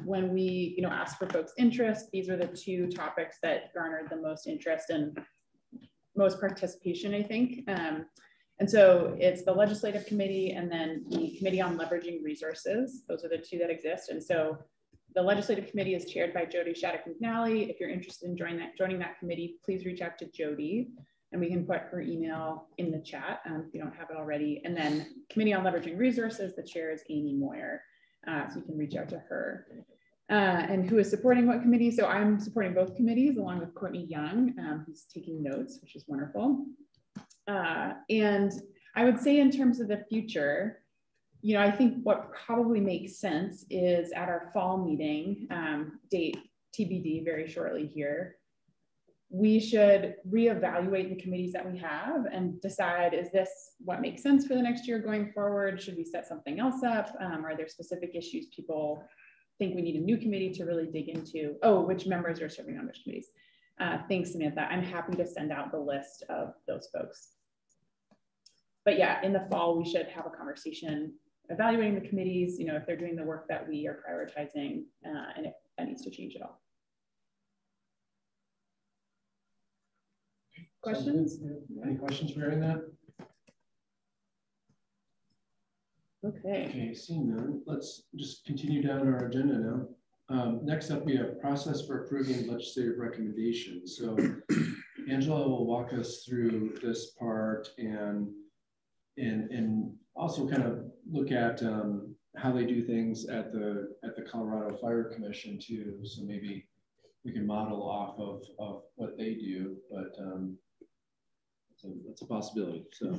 When we ask for folks' interest, these are the 2 topics that garnered the most interest and most participation, I think. And so it's the legislative committee and then the committee on leveraging resources. Those are the 2 that exist. And so the legislative committee is chaired by Jody Shattuck McNally. If you're interested in joining that committee, please reach out to Jody. And we can put her email in the chat if you don't have it already. And then Committee on Leveraging Resources, the chair is Amy Moyer. So you can reach out to her. And who is supporting what committee? So I'm supporting both committees along with Courtney Young, who's taking notes, which is wonderful. And I would say in terms of the future, I think what probably makes sense is at our fall meeting, date TBD very shortly here, we should reevaluate the committees that we have and decide, is this what makes sense for the next year going forward? Should we set something else up? Are there specific issues people think we need a new committee to really dig into? Oh, which members are serving on which committees? Thanks, Samantha. I'm happy to send out the list of those folks. But yeah, in the fall, we should have a conversation evaluating the committees, if they're doing the work that we are prioritizing and if that needs to change at all. Questions? Any questions regarding that? Okay. Okay, seeing none, let's just continue down our agenda now. Next up, we have process for approving legislative recommendations. So Angela will walk us through this part and also kind of look at how they do things at the Colorado Fire Commission too. So maybe we can model off of what they do, but it's a possibility. So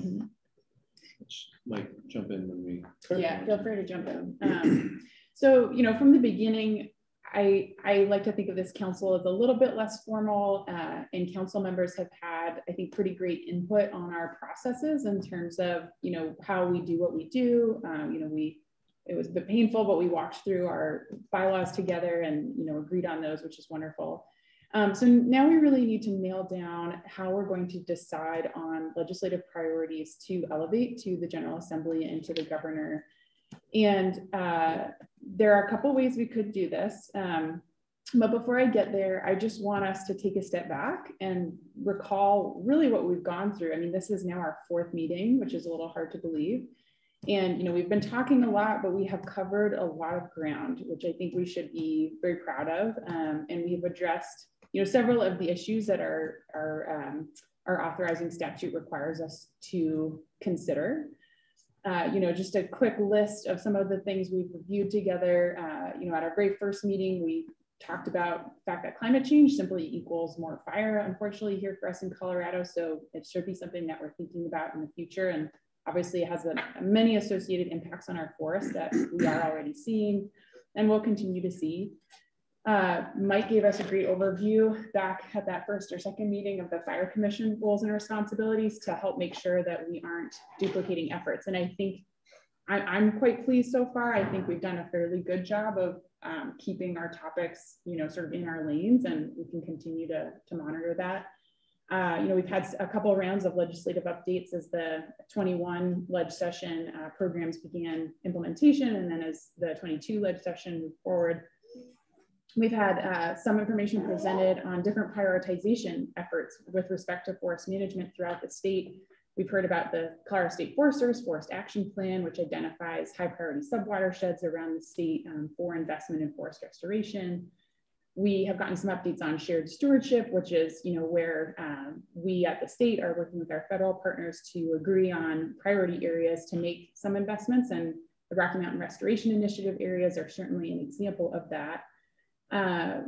Mike, jump in when we. Yeah, feel free to jump in. So, you know, from the beginning, I like to think of this council as a little bit less formal, and council members have had, I think, pretty great input on our processes in terms of, you know, how we do what we do. You know, it was a bit painful, but we walked through our bylaws together and, you know, agreed on those, which is wonderful. So now we really need to nail down how we're going to decide on legislative priorities to elevate to the General Assembly and to the governor. And there are a couple ways we could do this. But before I get there, I just want us to take a step back and recall really what we've gone through. I mean, this is now our 4th meeting, which is a little hard to believe. And, you know, we've been talking a lot, but we have covered a lot of ground, which I think we should be very proud of. And we've addressed, you know, several of the issues that our authorizing statute requires us to consider. You know, just a quick list of some of the things we've reviewed together. You know, at our very first meeting, we talked about the fact that climate change simply equals more fire, unfortunately, here for us in Colorado. So it should be something that we're thinking about in the future. And obviously it has many associated impacts on our forests that we are already seeing and will continue to see. Mike gave us a great overview back at that first or second meeting of the Fire Commission roles and responsibilities to help make sure that we aren't duplicating efforts. And I think I'm quite pleased so far. I think we've done a fairly good job of keeping our topics, you know, sort of in our lanes, and we can continue to monitor that. You know, we've had a couple of rounds of legislative updates as the 21 leg session programs began implementation, and then as the 22 leg session moved forward. We've had some information presented on different prioritization efforts with respect to forest management throughout the state. We've heard about the Colorado State Forest Service Forest Action Plan, which identifies high priority subwatersheds around the state for investment in forest restoration. We have gotten some updates on shared stewardship, which is, you know, where we at the state are working with our federal partners to agree on priority areas to make some investments, and the Rocky Mountain Restoration Initiative areas are certainly an example of that.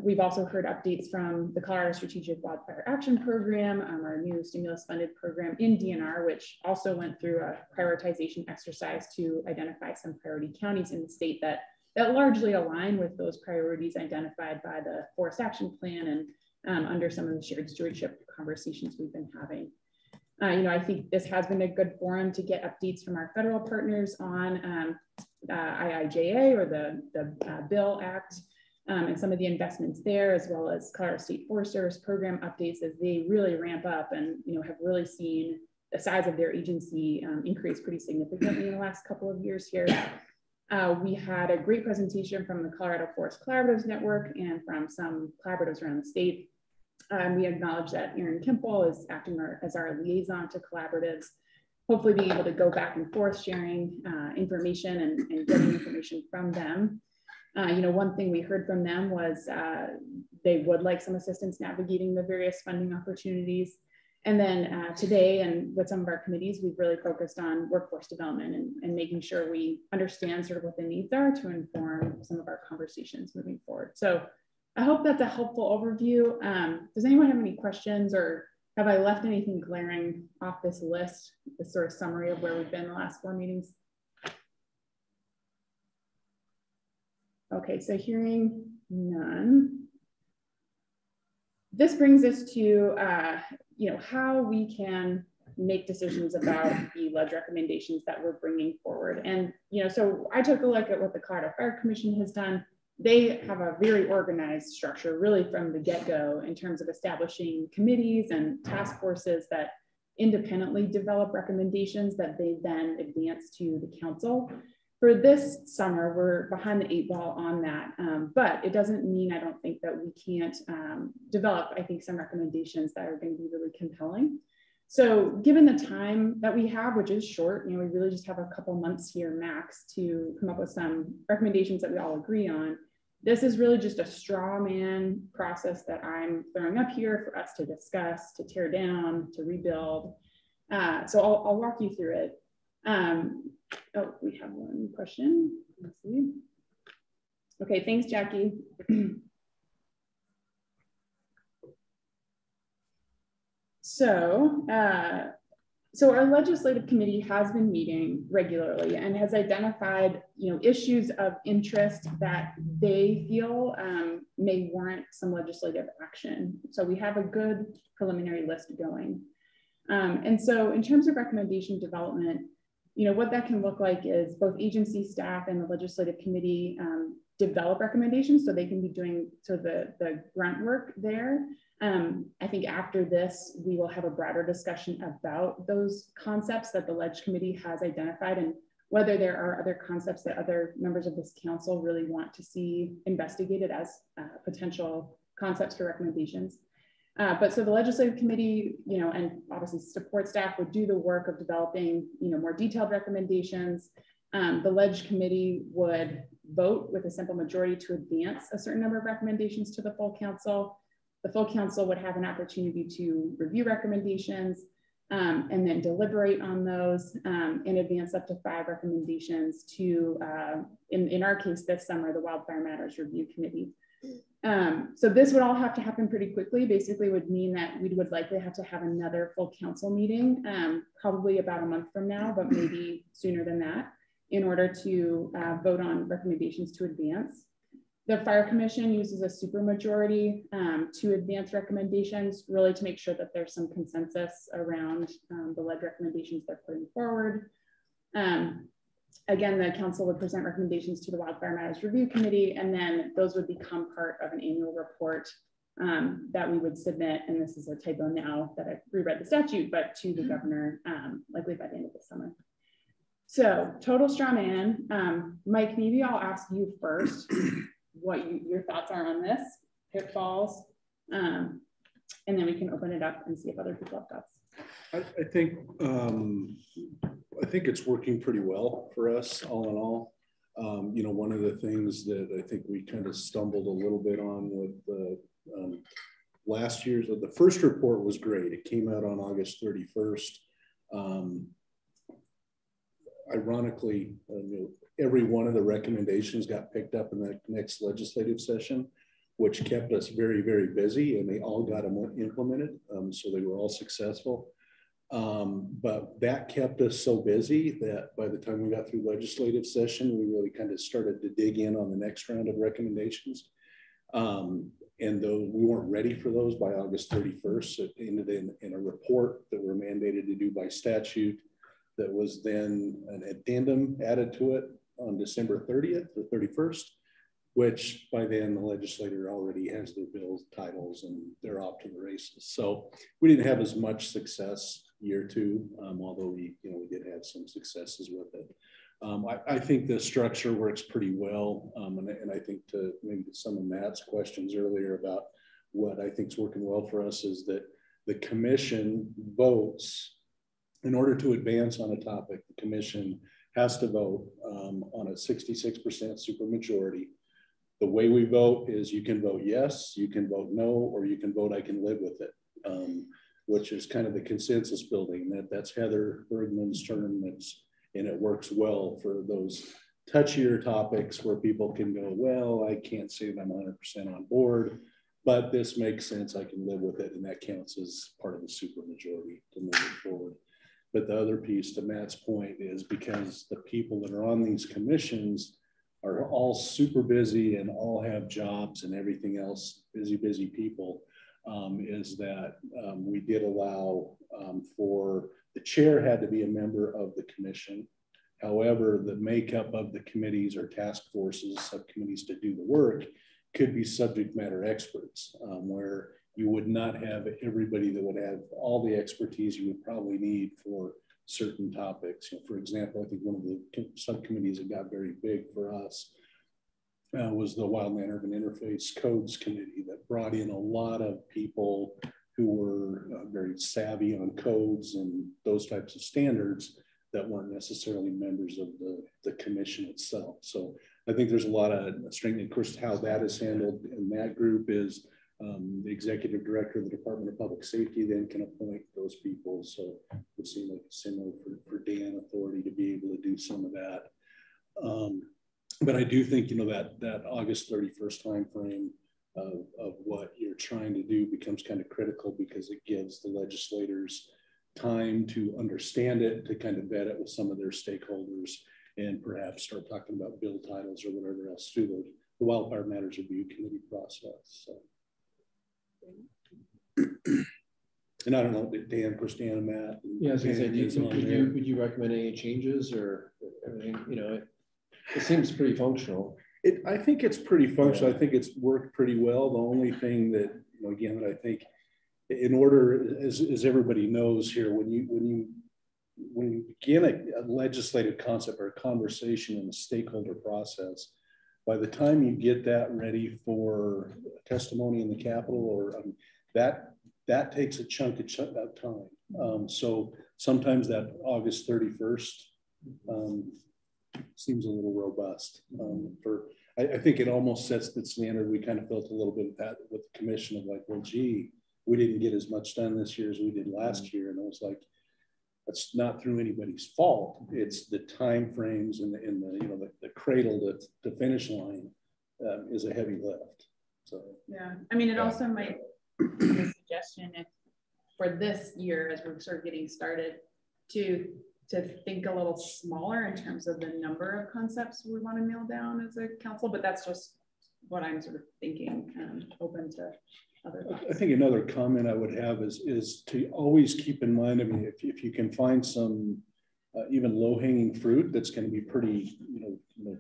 We've also heard updates from the Colorado Strategic Wildfire Action Program, our new stimulus funded program in DNR, which also went through a prioritization exercise to identify some priority counties in the state that largely align with those priorities identified by the Forest Action Plan and under some of the shared stewardship conversations we've been having. You know, I think this has been a good forum to get updates from our federal partners on IIJA or the Bill Act. And some of the investments there, as well as Colorado State Forest Service program updates as they really ramp up and, you know, have really seen the size of their agency increase pretty significantly in the last couple of years here. We had a great presentation from the Colorado Forest Collaboratives Network and from some collaboratives around the state. We acknowledge that Erin Kimple is acting as our liaison to collaboratives, hopefully being able to go back and forth sharing information and getting information from them. You know, one thing we heard from them was they would like some assistance navigating the various funding opportunities. And then today, and with some of our committees, we've really focused on workforce development and making sure we understand sort of what the needs are to inform some of our conversations moving forward. So I hope that's a helpful overview. Does anyone have any questions, or have I left anything glaring off this list, this sort of summary of where we've been the last 4 meetings? Okay, so hearing none. This brings us to, you know, how we can make decisions about the ledge recommendations that we're bringing forward. And, you know, so I took a look at what the Colorado Fire Commission has done. They have a very organized structure, really from the get-go, in terms of establishing committees and task forces that independently develop recommendations that they then advance to the council. For this summer, we're behind the 8 ball on that, but it doesn't mean, I don't think, that we can't develop, I think, some recommendations that are going to be really compelling. So given the time that we have, which is short, you know, we really just have a couple months here max to come up with some recommendations that we all agree on. This is really just a straw man process that I'm throwing up here for us to discuss, to tear down, to rebuild. So I'll walk you through it. Oh, we have one question. Let's see. Okay, thanks, Jackie. So our legislative committee has been meeting regularly and has identified, issues of interest that they feel may warrant some legislative action. So we have a good preliminary list going. And so in terms of recommendation development, what that can look like is both agency staff and the legislative committee develop recommendations so they can be doing the grunt work there. I think after this, we will have a broader discussion about those concepts that the Ledge Committee has identified and whether there are other concepts that other members of this council really want to see investigated as potential concepts for recommendations. But so the legislative committee, and obviously support staff would do the work of developing, more detailed recommendations. The Ledge Committee would vote with a simple majority to advance a certain number of recommendations to the full council. The full council would have an opportunity to review recommendations and then deliberate on those and advance up to 5 recommendations to, in our case this summer, the Wildfire Matters Review Committee. So this would all have to happen pretty quickly. Basically would mean that we would likely have to have another full council meeting, probably about a month from now, but maybe sooner than that, in order to vote on recommendations to advance. The Fire Commission uses a supermajority to advance recommendations, really to make sure that there's some consensus around the lead recommendations they're putting forward. Again, the council would present recommendations to the Wildfire Matters Review Committee, and then those would become part of an annual report that we would submit. And this is a typo now that I've reread the statute, but to the governor, likely by the end of the summer. So total straw man. Mike, maybe I'll ask you first what your thoughts are on this, pitfalls, and then we can open it up and see if other people have thoughts. I think it's working pretty well for us all in all. One of the things that I think we kind of stumbled a little bit on with the last year's, the first report was great. It came out on August 31st. Ironically, every one of the recommendations got picked up in the next legislative session, which kept us very, very busy, and they all got implemented. So they were all successful. But that kept us so busy that by the time we got through legislative session, we really kind of started to dig in on the next round of recommendations. And though we weren't ready for those by August 31st, it ended in a report that we're mandated to do by statute. That was then an addendum added to it on December 30th or 31st, which by then the legislator already has their bills, titles, and they're off to the races. So we didn't have as much success year 2, although we did have some successes with it. I think the structure works pretty well, and I think to maybe some of Matt's questions earlier about what I think is working well for us is that the commission votes. In order to advance on a topic, the commission has to vote on a 66% supermajority. The way we vote is you can vote yes, you can vote no, or you can vote I can live with it, which is kind of the consensus building. That's Heather Bergman's term, and it works well for those touchier topics where people can go, well, I can't say that I'm 100% on board, but this makes sense, I can live with it, and that counts as part of the supermajority to move it forward. But the other piece, to Matt's point, is because the people that are on these commissions are all super busy and all have jobs and everything else, busy people, is that we did allow for the chair had to be a member of the commission. However, the makeup of the committees or task forces, subcommittees to do the work could be subject matter experts, where you would not have everybody that would have all the expertise you would probably need for certain topics. For example, I think one of the subcommittees that got very big for us was the Wildland Urban Interface Codes Committee that brought in a lot of people who were very savvy on codes and those types of standards that weren't necessarily members of the commission itself. So I think there's a lot of strength. Of course, how that is handled in that group is the executive director of the Department of Public Safety then can appoint those people. So it would seem like it's similar for Dan authority to be able to do some of that. But I do think, you know, that August 31st timeframe of what you're trying to do becomes kind of critical, because it gives the legislators time to understand it, to kind of vet it with some of their stakeholders, and perhaps start talking about bill titles or whatever else through the Wildfire Matters Review Committee process. So. And I don't know, Dan, of course, Dan and Matt. Yeah, I was gonna say, would you recommend any changes or everything? You know, it seems pretty functional. I think it's pretty functional. I think it's worked pretty well. The only thing that, you know, again, that I think in order, as everybody knows here, when you begin a legislative concept or a conversation in the stakeholder process, by the time you get that ready for testimony in the Capitol, or that takes a chunk of time. So sometimes that August 31st seems a little robust. I think it almost sets the standard. We kind of felt a little bit of that with the commission of like, well, gee, we didn't get as much done this year as we did last year. And I was like, that's not through anybody's fault. It's the time frames and the you know, the cradle to finish line is a heavy lift. So yeah, I mean, it also might be a suggestion if for this year, as we're sort of getting started, to think a little smaller in terms of the number of concepts we want to nail down as a council, but that's just what I'm sort of thinking, open to other thoughts. I think another comment I would have is to always keep in mind, I mean, if you can find some even low-hanging fruit that's going to be pretty, you know,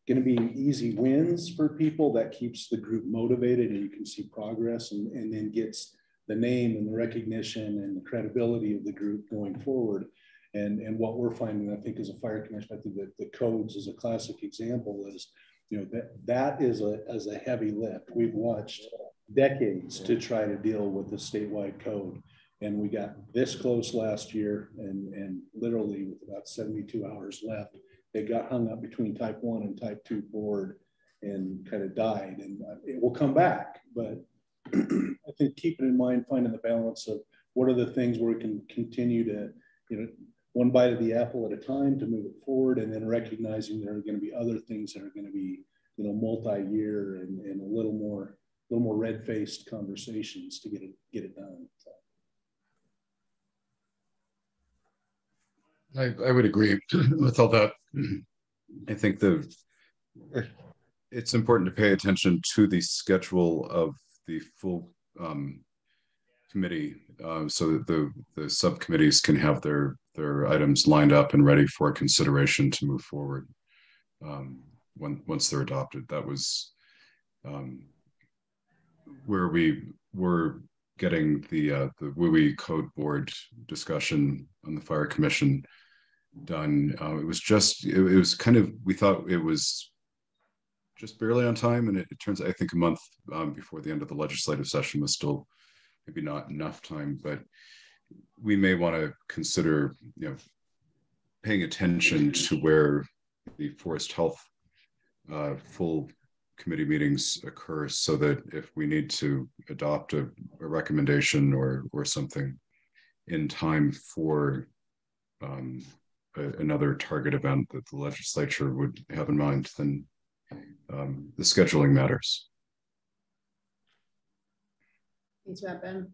going to be easy wins for people, that keeps the group motivated and you can see progress, and then gets the name and the recognition and the credibility of the group going forward. And what we're finding, I think, as a fire commission, I think that the codes is a classic example, is, you know, that is a heavy lift. We've watched decades to try to deal with the statewide code. And we got this close last year, and literally with about 72 hours left, they got hung up between type 1 and type 2 board and kind of died. And it will come back, but I think keeping in mind, finding the balance of what are the things where we can continue to, you know, one bite of the apple at a time to move it forward, and then recognizing there are going to be other things that are going to be, you know, multi-year and a little more red-faced conversations to get it done. So. I would agree with all that. I think it's important to pay attention to the schedule of the full committee, so that the subcommittees can have their items lined up and ready for consideration to move forward once they're adopted. That was where we were getting the WUI code board discussion on the fire commission done. It was kind of, we thought it was just barely on time, and it turns out, I think, a month before the end of the legislative session was still maybe not enough time, but we may want to consider, you know, paying attention to where the forest health full committee meetings occur, so that if we need to adopt a recommendation or something in time for another target event that the legislature would have in mind, then the scheduling matters. Thanks for that, Ben.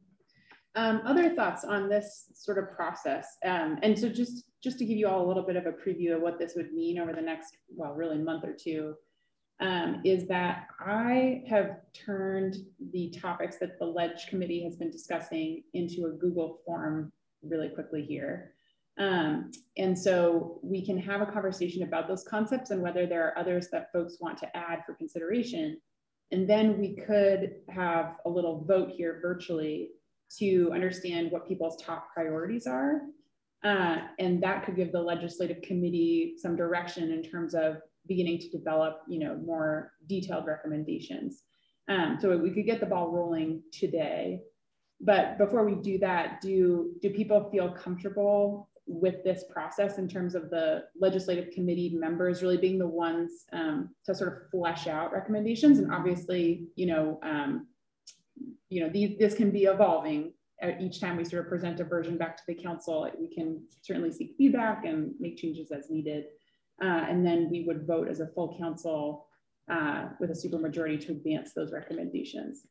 Other thoughts on this sort of process? And so just to give you all a little bit of a preview of what this would mean over the next, well, really month or two, is that I have turned the topics that the Ledge Committee has been discussing into a Google form really quickly here. And so we can have a conversation about those concepts and whether there are others that folks want to add for consideration. And then we could have a little vote here virtually to understand what people's top priorities are. And that could give the legislative committee some direction in terms of beginning to develop, you know, more detailed recommendations. So we could get the ball rolling today. But before we do that, do people feel comfortable with this process in terms of the legislative committee members really being the ones to sort of flesh out recommendations? And obviously, this can be evolving each time we sort of present a version back to the council, we can certainly seek feedback and make changes as needed. And then we would vote as a full council with a supermajority to advance those recommendations.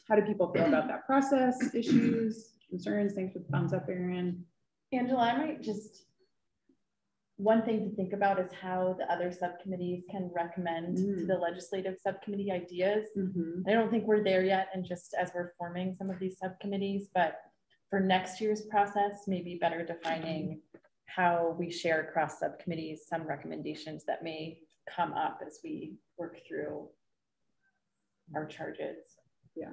How do people feel about that process? Issues, concerns? Thanks for the thumbs up, Erin. Angela, I might just, one thing to think about is how the other subcommittees can recommend to the legislative subcommittee ideas. I don't think we're there yet, and just as we're forming some of these subcommittees, but for next year's process, maybe better defining how we share across subcommittees some recommendations that may come up as we work through our charges. Yeah.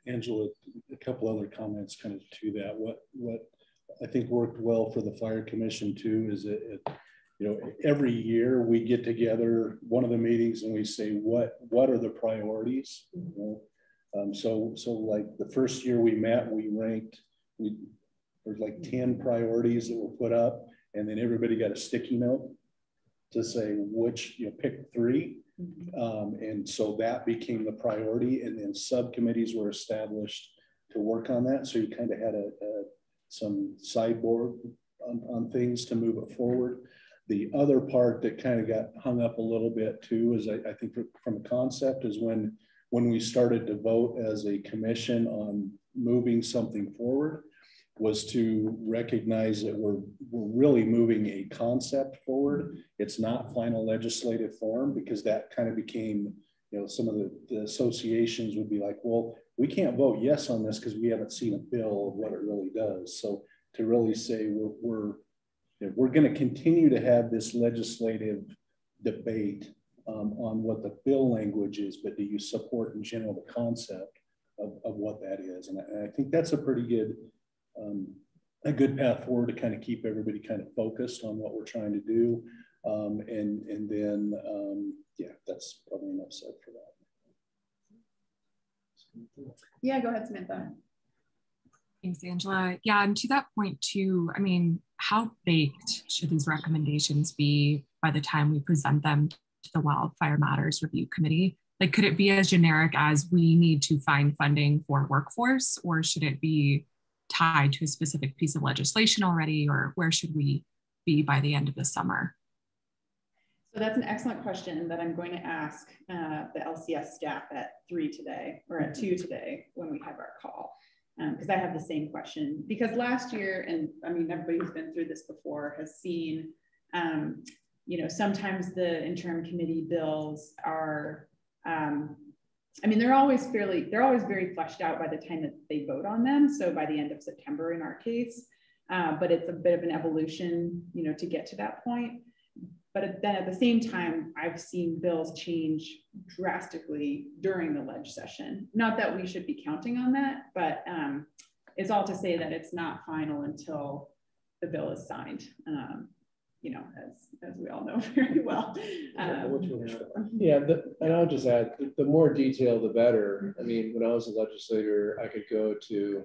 Angela, a couple other comments kind of to that. What I think worked well for the Fire Commission too is you know, every year we get together, one of the meetings, and we say what are the priorities. You know? So like the first year we met, we ranked. There's like 10 priorities that were put up, and then everybody got a sticky note to say which, you know, pick 3. And so that became the priority, and then subcommittees were established to work on that. So you kind of had some sideboard on things to move it forward. The other part that kind of got hung up a little bit too is I think from a concept is when we started to vote as a commission on moving something forward, was to recognize that we're really moving a concept forward. It's not final legislative form, because that kind of became, you know, some of the associations would be like, well, we can't vote yes on this because we haven't seen a bill of what it really does. So to really say we're going to continue to have this legislative debate on what the bill language is, but do you support in general the concept of what that is? And I think that's a pretty good a good path forward to kind of keep everybody kind of focused on what we're trying to do. And then, yeah, that's probably enough said for that. Yeah, go ahead, Samantha. Thanks, Angela. Yeah, and to that point too, I mean, how baked should these recommendations be by the time we present them to the Wildfire Matters Review Committee? Like, could it be as generic as we need to find funding for workforce, or should it be tied to a specific piece of legislation already, or where should we be by the end of the summer? So that's an excellent question that I'm going to ask the LCS staff at 3 today, or at 2 today when we have our call, because I have the same question. Because last year, and I mean, everybody who's been through this before has seen, you know, sometimes the interim committee bills are, I mean, they're always very fleshed out by the time that they vote on them. So by the end of September in our case, but it's a bit of an evolution, you know, to get to that point. But then at the same time, I've seen bills change drastically during the ledge session. Not that we should be counting on that, but it's all to say that it's not final until the bill is signed. You know, as we all know very well. Yeah, and I'll just add, the more detail, the better. I mean, when I was a legislator, I could go to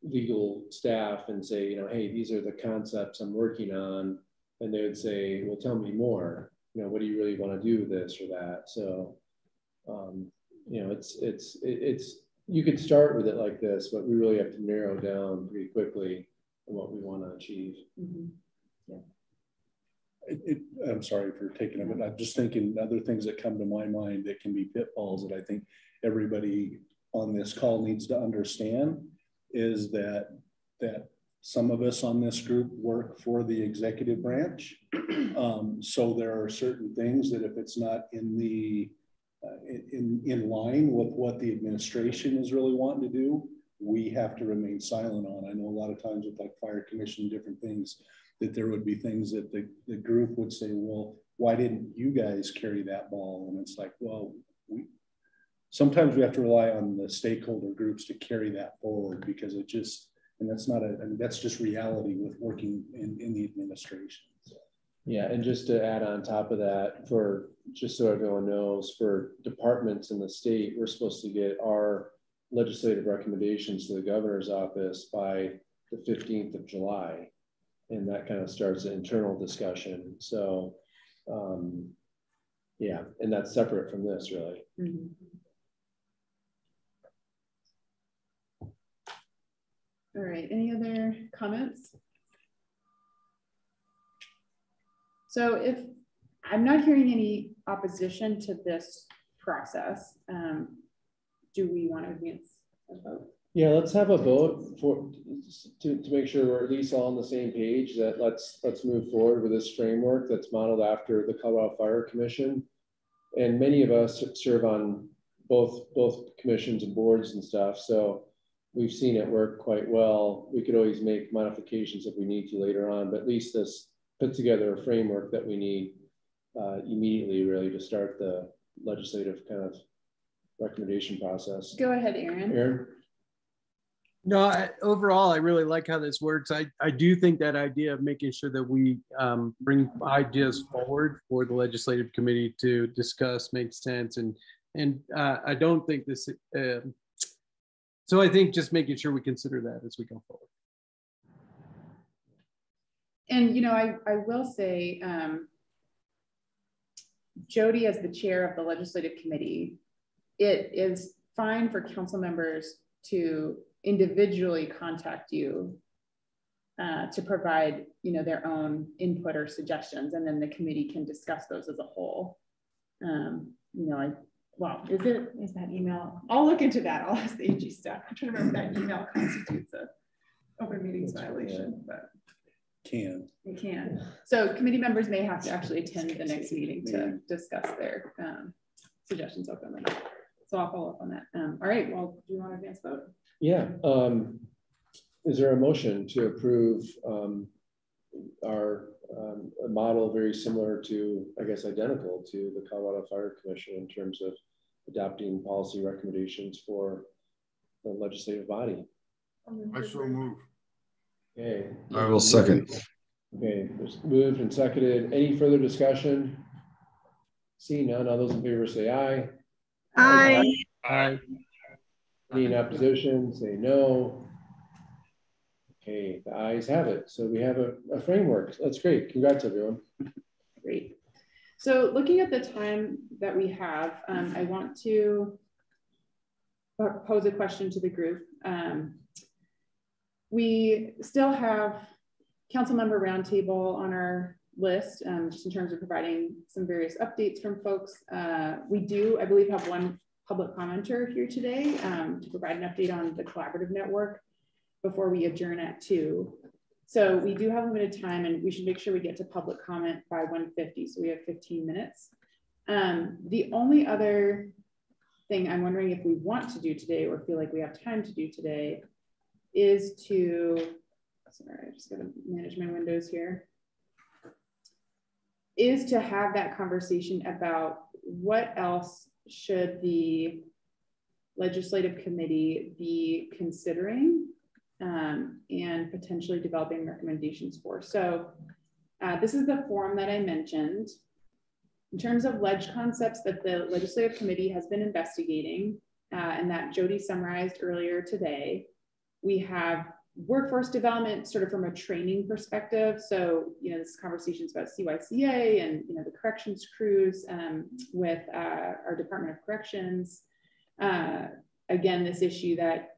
legal staff and say, you know, hey, these are the concepts I'm working on. And they would say, well, tell me more. You know, what do you really want to do with this or that? So, you know, it's you could start with it like this, but we really have to narrow down pretty quickly on what we want to achieve. Yeah. I'm sorry for taking it, but I'm just thinking other things that come to my mind that can be pitfalls that I think everybody on this call needs to understand is that some of us on this group work for the executive branch. So there are certain things that if it's not in the in line with what the administration is really wanting to do, we have to remain silent on. I know a lot of times with like fire commission, different things, that there would be things that the group would say, well, why didn't you guys carry that ball? And it's like, well, sometimes we have to rely on the stakeholder groups to carry that forward, because it just, and that's not a, I mean, that's just reality with working in the administration. So. Yeah, and just to add on top of that, for just so everyone knows, for departments in the state, we're supposed to get our legislative recommendations to the governor's office by the 15th of July. And that kind of starts an internal discussion. So, Yeah, and that's separate from this, really. Mm-hmm. All right, any other comments? So if I'm not hearing any opposition to this process, do we want to advance a vote? Yeah, let's have a vote to make sure we're at least all on the same page, that let's move forward with this framework that's modeled after the Colorado Fire Commission. And many of us serve on both commissions and boards and stuff, so we've seen it work quite well. We could always make modifications if we need to later on, but at least this put together a framework that we need immediately, really, to start the legislative kind of recommendation process. Go ahead, Aaron. Aaron? No, overall, I really like how this works. I do think that idea of making sure that we bring ideas forward for the legislative committee to discuss makes sense. And I don't think this, so I think just making sure we consider that as we go forward. And, you know, I will say, Jody, as the chair of the legislative committee, it is fine for council members to individually contact you to provide, you know, their own input or suggestions, and then the committee can discuss those as a whole. You know, is that email? I'll look into that. I'll ask the AG staff. I'm trying to remember if that email constitutes a open meetings violation, but it can. So committee members may have to actually attend the next meeting to discuss their suggestions openly. So I'll follow up on that. All right, well, do you want to advance vote? Yeah. Is there a motion to approve our a model very similar to, I guess, identical to the Colorado Fire Commission in terms of adopting policy recommendations for the legislative body? I so move. Okay. I will second. Okay, there's moved and seconded. Any further discussion? Seeing none, all those in favor say aye. Aye. Aye. Any in opposition, say no. Okay, the ayes have it. So we have a framework. That's great. Congrats, everyone. Great. So looking at the time that we have, I want to pose a question to the group. We still have council member roundtable on our list, just in terms of providing some various updates from folks. We do, I believe, have one public commenter here today to provide an update on the collaborative network before we adjourn at 2. So we do have limited time, and we should make sure we get to public comment by 1:50. So we have 15 minutes. The only other thing I'm wondering if we want to do today, or feel like we have time to do today, is to, sorry, I just gotta manage my windows here, is to have that conversation about what else should the legislative committee be considering and potentially developing recommendations for. So this is the form that I mentioned. In terms of ledge concepts that the legislative committee has been investigating and that Jody summarized earlier today, we have workforce development sort of from a training perspective. So, you know, this conversations about CYCA and, you know, the corrections crews with our Department of Corrections. Again, this issue that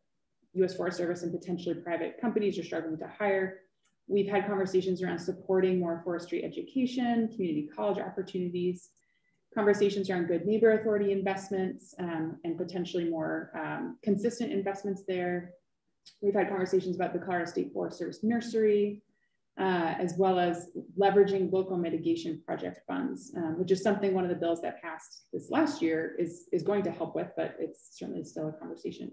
U.S. Forest Service and potentially private companies are struggling to hire. We've had conversations around supporting more forestry education, community college opportunities, conversations around good neighbor authority investments and potentially more consistent investments there. We've had conversations about the Colorado State Forest Service nursery, as well as leveraging local mitigation project funds, which is something one of the bills that passed this last year is going to help with, but it's certainly still a conversation.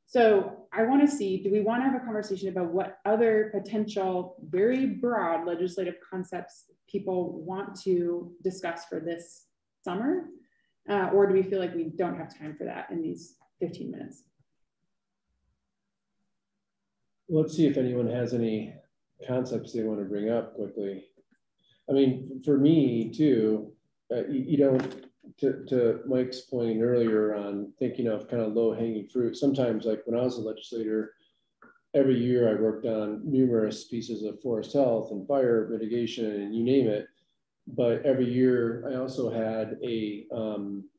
So I want to see, do we want to have a conversation about what other potential very broad legislative concepts people want to discuss for this summer? Or do we feel like we don't have time for that in these 15 minutes? Let's see if anyone has any concepts they want to bring up quickly. I mean, for me too, you don't, to Mike's point earlier on thinking of kind of low hanging fruit. Sometimes, like when I was a legislator, every year I worked on numerous pieces of forest health and fire mitigation and you name it. but every year I also had a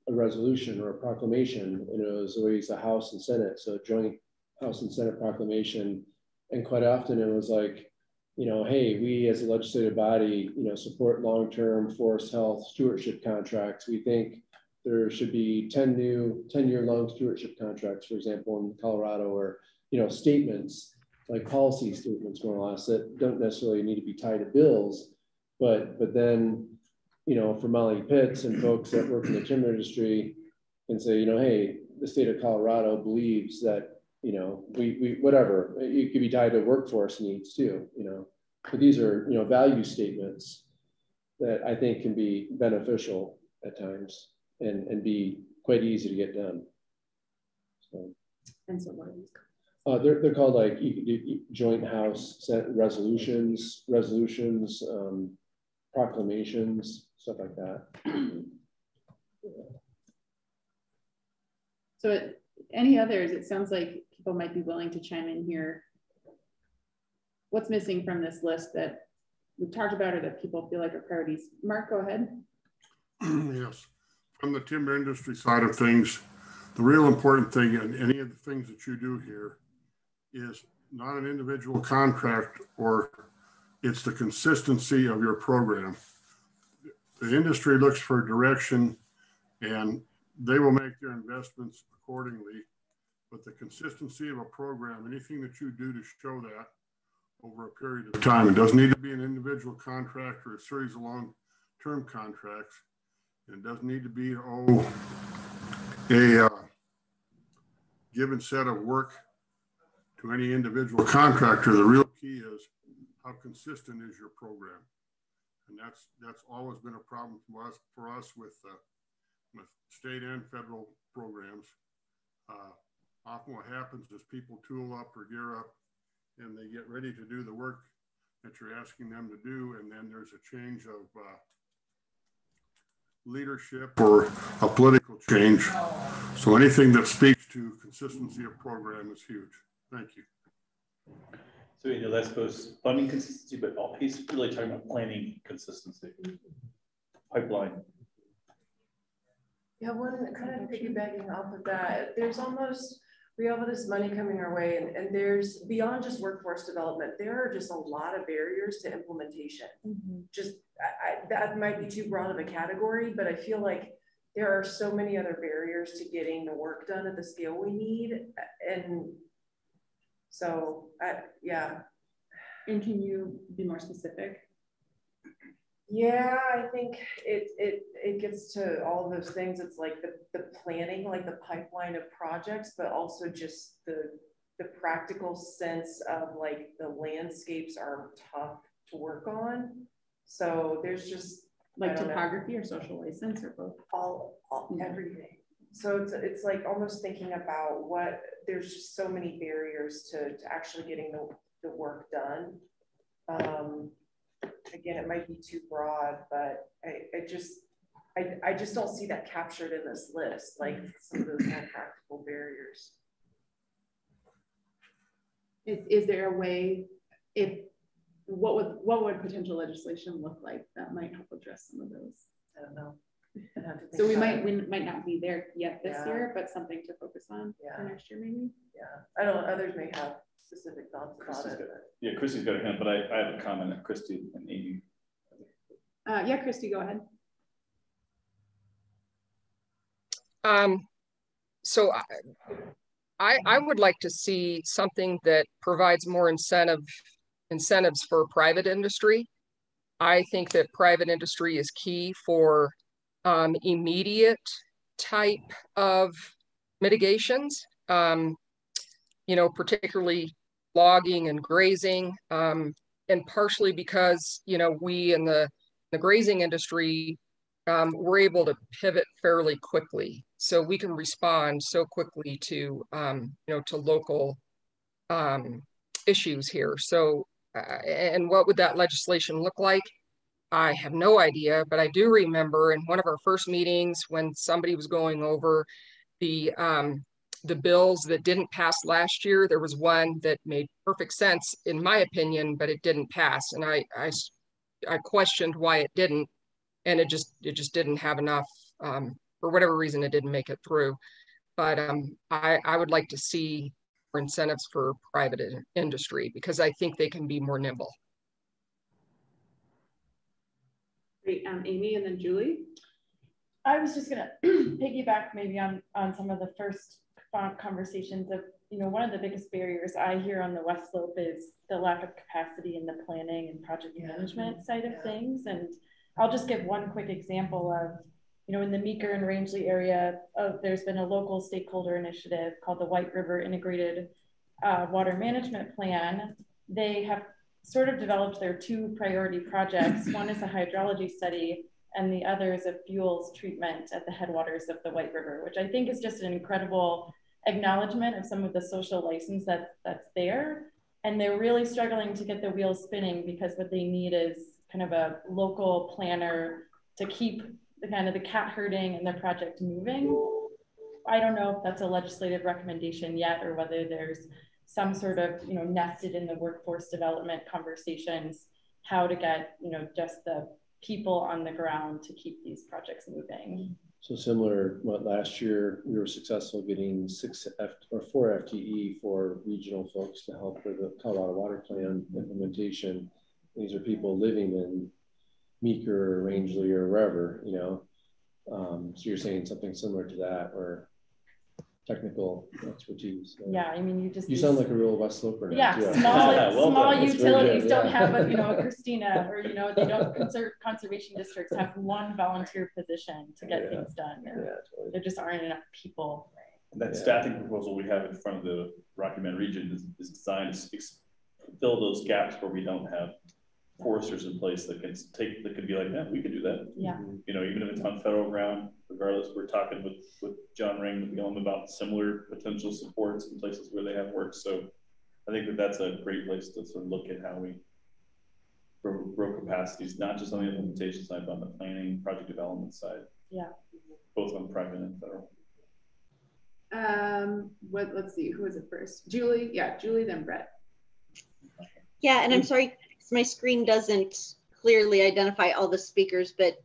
resolution or a proclamation, and it was always a House and Senate, so a joint House and Senate proclamation. And quite often it was like, you know, hey, we as a legislative body, you know, support long-term forest health stewardship contracts. We think there should be 10-year long stewardship contracts, for example, in Colorado, or, you know, statements like policy statements more or less that don't necessarily need to be tied to bills, but then, you know, for Molly Pitts and folks that work in the timber industry can say, you know, hey, the state of Colorado believes that, you know, we whatever, it could be tied to workforce needs too, you know, but these are, you know, value statements that I think can be beneficial at times and be quite easy to get done. So. And so what are these called? They're called like joint House Senate resolutions, proclamations, stuff like that. So any others, it sounds like people might be willing to chime in here. What's missing from this list that we've talked about or that people feel like are priorities? Mark, go ahead. Yes, from the timber industry side of things, the real important thing in any of the things that you do here is not an individual contract, or it's the consistency of your program. The industry looks for direction and they will make their investments accordingly, but the consistency of a program, anything that you do to show that over a period of time, it doesn't need to be an individual contract or a series of long-term contracts. It doesn't need to be a given set of work to any individual contractor. The real key is how consistent is your program, and that's always been a problem for us with state and federal programs. Often what happens is people tool up or gear up and they get ready to do the work that you're asking them to do, and then there's a change of leadership or a political change. So anything that speaks to consistency of program is huge. Thank you. So that's both funding consistency, but he's really talking about planning consistency, pipeline. Yeah, one kind of piggybacking off of that, we have all this money coming our way, and there's beyond just workforce development, there are just a lot of barriers to implementation. Just that might be too broad of a category, but I feel like there are so many other barriers to getting the work done at the scale we need. And so, yeah. And can you be more specific? Yeah, I think it gets to all of those things. It's like the planning, like the pipeline of projects, but also just the practical sense of like the landscapes are tough to work on. So there's just like topography or social license or both? All everything. So it's like almost thinking about there's just so many barriers to actually getting the work done. Again, it might be too broad, but I just don't see that captured in this list, like some of those more practical barriers. Is there a way, what would potential legislation look like that might help address some of those? I don't know. So we might not be there yet this year, but something to focus on for next year, maybe. Yeah, I don't know. Others may have specific thoughts about it. Yeah, Christy's got a hand, but I have a comment. Christy and Amy. Yeah, Christy, go ahead. So I would like to see something that provides more incentives for private industry. I think that private industry is key for immediate type of mitigations, you know, particularly logging and grazing, and partially because, you know, we in the grazing industry, we're able to pivot fairly quickly. So we can respond so quickly to, you know, to local issues here. So, and what would that legislation look like? I have no idea, but I do remember in one of our first meetings when somebody was going over the bills that didn't pass last year, there was one that made perfect sense in my opinion, but it didn't pass. And I questioned why it didn't. and it just didn't have enough, for whatever reason, it didn't make it through. But I would like to see more incentives for private industry, because I think they can be more nimble. Great, Amy, and then Julie. I was just gonna piggyback maybe on some of the first conversations of, you know, one of the biggest barriers I hear on the West Slope is the lack of capacity in the planning and project management side of things. And I'll just give one quick example of, you know, in the Meeker and Rangeley area, there's been a local stakeholder initiative called the White River Integrated Water Management Plan. They have sort of developed their 2 priority projects. One is a hydrology study, and the other is a fuels treatment at the headwaters of the White River, which I think is just an incredible acknowledgement of some of the social license that's there. And they're really struggling to get the wheels spinning, because what they need is kind of a local planner to keep the kind of the cat herding and the project moving. I don't know if that's a legislative recommendation yet, or whether there's some sort of, you know, nested in the workforce development conversations, how to get, you know, just the people on the ground to keep these projects moving. So similar, what last year we were successful getting 4 FTE for regional folks to help with the Colorado Water Plan implementation. These are people living in Meeker or Rangeley or wherever, you know. So you're saying something similar to that, or technical expertise. So. Yeah, I mean, you sound like a real West Sloper now. Yeah, too. small utilities don't have a, you know, a Christina, or, you know, they don't, conservation districts have 1 volunteer position to get things done. Totally. There just aren't enough people. And that staffing proposal we have in front of the Rocky Mountain region is designed to fill those gaps where we don't have foresters in place that could be like, yeah, we could do that. Yeah. You know, even if it's on federal ground, regardless, we're talking with John Ring with Gillum about similar potential supports in places where they have work. So I think that's a great place to sort of look at how we grow capacities, not just on the implementation side, but on the planning, project development side. Yeah. Both on private and federal. Let's see, who was it first? Julie, yeah, Julie, then Brett. Yeah, and I'm sorry, my screen doesn't clearly identify all the speakers, but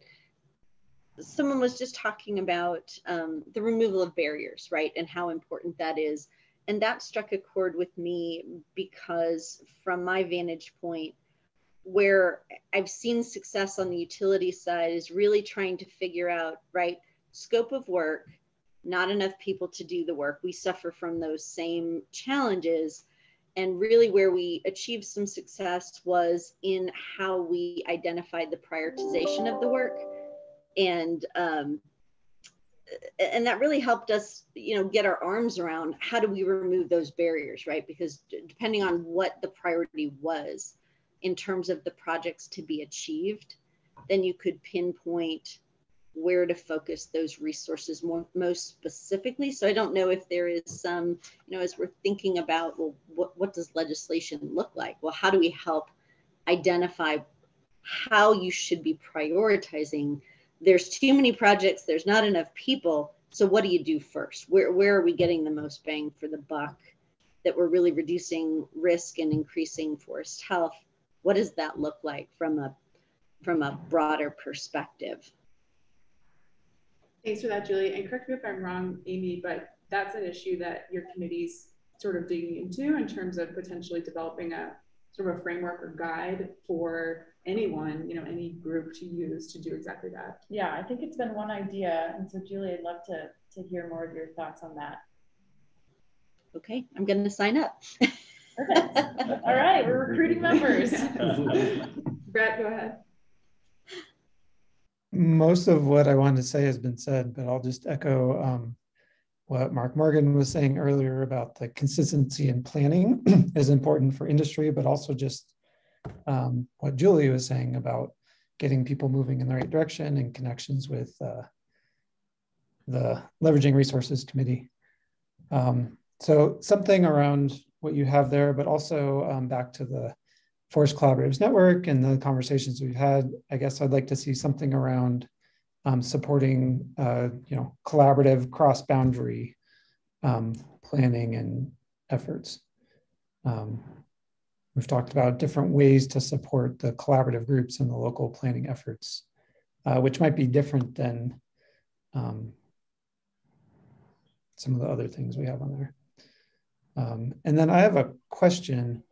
someone was just talking about the removal of barriers, right? And how important that is. And that struck a chord with me, because from my vantage point, where I've seen success on the utility side is really trying to figure out, right, scope of work, not enough people to do the work. We suffer from those same challenges. And really where we achieved some success was in how we identified the prioritization of the work. And that really helped us, you know, get our arms around how do we remove those barriers, right? Because depending on what the priority was in terms of the projects to be achieved, then you could pinpoint where to focus those resources most specifically. So I don't know if there is some, you know, as we're thinking about, well, what does legislation look like? Well, how do we help identify how you should be prioritizing? There's too many projects, there's not enough people. So what do you do first? Where are we getting the most bang for the buck, that we're really reducing risk and increasing forest health? What does that look like from a broader perspective? Thanks for that, Julie. And correct me if I'm wrong, Amy, but that's an issue that your committee's sort of digging into in terms of potentially developing a sort of a framework or guide for anyone, you know, any group to use to do exactly that. Yeah, I think it's been one idea. And so Julie, I'd love to hear more of your thoughts on that. Okay, I'm going to sign up. Perfect. All right, we're recruiting members. Brett, go ahead. Most of what I wanted to say has been said, but I'll just echo what Mark Morgan was saying earlier about the consistency in planning is important for industry, but also just what Julie was saying about getting people moving in the right direction and connections with the Leveraging Resources Committee. So something around what you have there, but also back to the Forest Collaboratives Network and the conversations we've had. I guess I'd like to see something around supporting, you know, collaborative cross-boundary planning and efforts. We've talked about different ways to support the collaborative groups and the local planning efforts. which might be different than some of the other things we have on there. And then I have a question.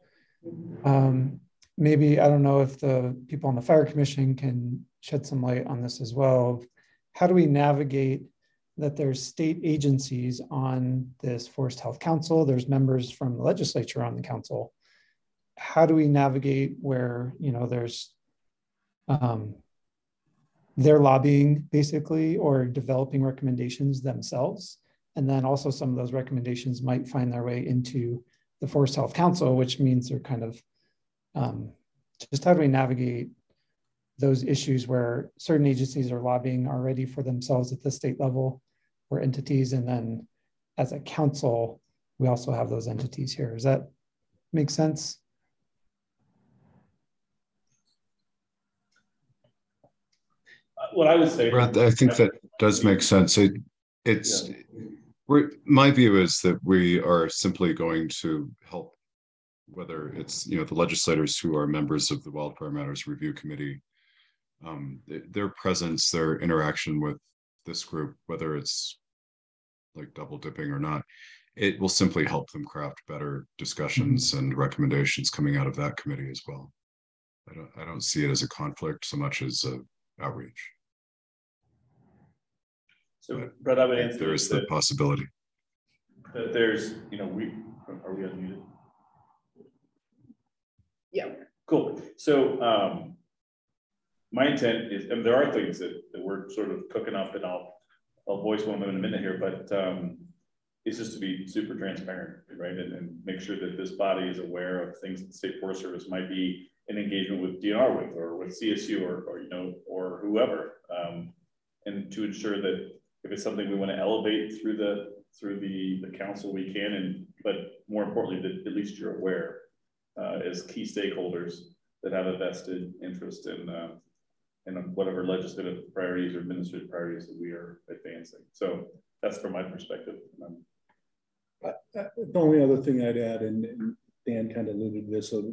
Maybe, I don't know if the people on the Fire Commission can shed some light on this as well. How do we navigate that there's state agencies on this Forest Health Council? There's members from the legislature on the council. How do we navigate where, you know, there's they're lobbying basically or developing recommendations themselves? And then also some of those recommendations might find their way into the Forest Health Council, which means they're kind of, just how do we navigate those issues where certain agencies are lobbying already for themselves at the state level or entities, and then as a council, we also have those entities here. Does that make sense? What I would say, I think that does make sense. My view is that we are simply going to help, whether it's, you know, the legislators who are members of the Wildfire Matters Review Committee, their presence, their interaction with this group, whether it's like double dipping or not, it will simply help them craft better discussions and recommendations coming out of that committee as well. I don't see it as a conflict so much as a outreach. So, Brett, I would answer there is the possibility that there's, you know, are we unmuted? Yeah. Cool. So my intent is, and there are things that we're sort of cooking up, and I'll voice one of them in a minute here, but it's just to be super transparent, right? And make sure that this body is aware of things that the State Forest Service might be in engagement with DNR with, or with CSU, or you know, or whoever, and to ensure that if it's something we want to elevate through the council, we can, and but more importantly, that at least you're aware as key stakeholders that have a vested interest in whatever legislative priorities or administrative priorities that we are advancing. So that's from my perspective. The only other thing I'd add, and Dan kind of alluded to this, so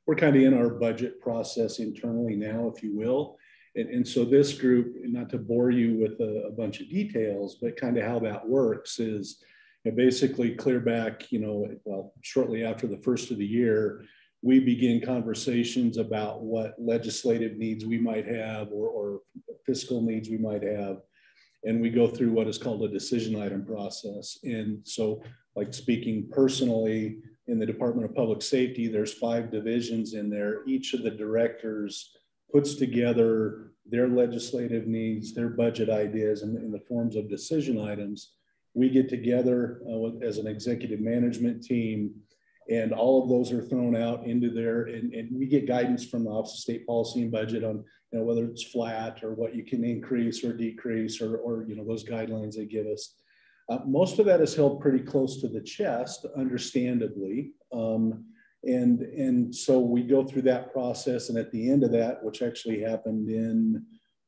we're kind of in our budget process internally now, if you will. And so this group, not to bore you with a bunch of details, but kind of how that works is, you know, basically clear back, you know, well, shortly after the first of the year, we begin conversations about what legislative needs we might have or fiscal needs we might have. And we go through what is called a decision item process. And so, like, speaking personally, in the Department of Public Safety, there's 5 divisions in there. Each of the directors puts together their legislative needs, their budget ideas in the forms of decision items. We get together as an executive management team, and all of those are thrown out into there, and we get guidance from the Office of State Policy and Budget on, you know, whether it's flat or what you can increase or decrease, or you know, those guidelines they give us. Most of that is held pretty close to the chest, understandably. And so we go through that process, and at the end of that, which actually happened in,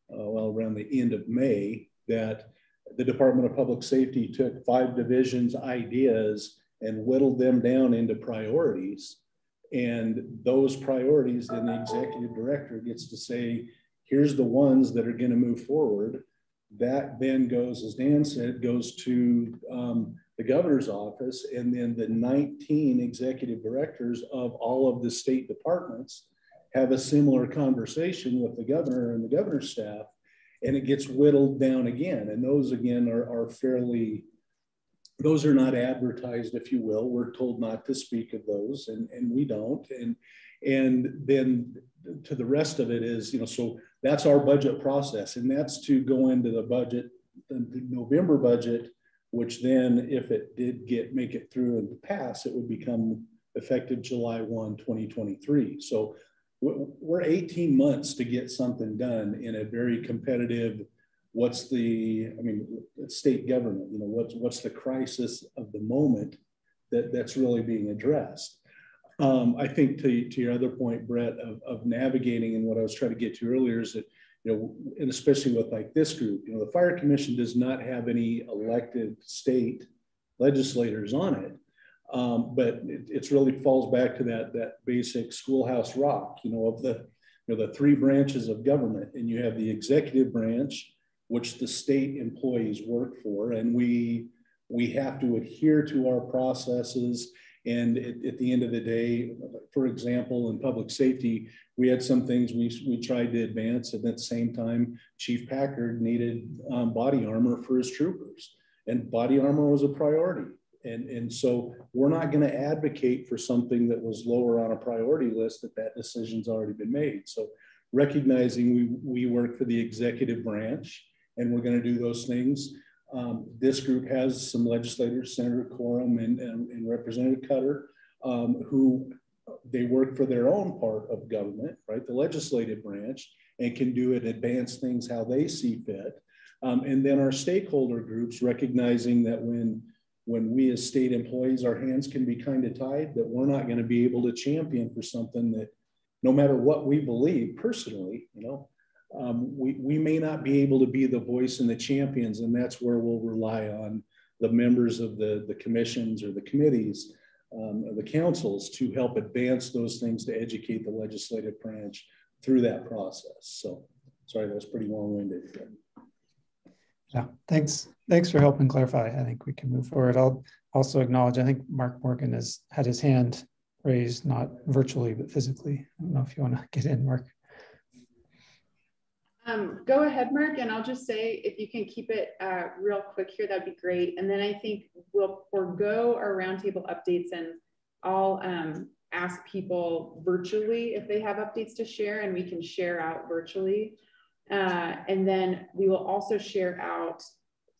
well, around the end of May, that the Department of Public Safety took 5 divisions' ideas and whittled them down into priorities. And those priorities, then the executive director gets to say, here's the ones that are going to move forward. That then goes, as Dan said, goes to the governor's office, and then the 19 executive directors of all of the state departments have a similar conversation with the governor and the governor's staff, and it gets whittled down again. And those again are fairly, those are not advertised, if you will. We're told not to speak of those, and we don't. And then to the rest of it is, you know, so that's our budget process, and that's to go into the budget, the November budget, which then, if it did make it through and pass, it would become effective July 1, 2023. So we're 18 months to get something done in a very competitive, state government, you know, what's the crisis of the moment that's really being addressed. I think to your other point, Brett, of navigating, and what I was trying to get to earlier is that, you know, and especially with like this group, you know, the Fire Commission does not have any elected state legislators on it. But it's really falls back to that basic schoolhouse rock, you know, of the the three branches of government, and you have the executive branch, which the state employees work for, and we have to adhere to our processes. And at the end of the day, for example, in public safety, we had some things we tried to advance, and at the same time, Chief Packard needed body armor for his troopers, and body armor was a priority. And so we're not going to advocate for something that was lower on a priority list that decision's already been made. So recognizing we work for the executive branch and we're going to do those things. This group has some legislators, Senator Corum and Representative Cutter, who they work for their own part of government, right? The legislative branch, and can do it, advance things how they see fit. And then our stakeholder groups, recognizing that when we as state employees, our hands can be kind of tied, that we're not going to be able to champion for something that no matter what we believe personally, we may not be able to be the voice and the champions, and that's where we'll rely on the members of the commissions or the committees, or the councils to help advance those things to educate the legislative branch through that process. So sorry, that was pretty long-winded. Yeah, thanks for helping clarify. I think we can move forward. I'll also acknowledge, I think Mark Morgan has had his hand raised, not virtually, but physically. I don't know if you want to get in, Mark. Go ahead, Mark, and I'll just say, if you can keep it real quick here, that'd be great. And then I think we'll forego our roundtable updates, and I'll ask people virtually if they have updates to share, and we can share out virtually. And then we will also share out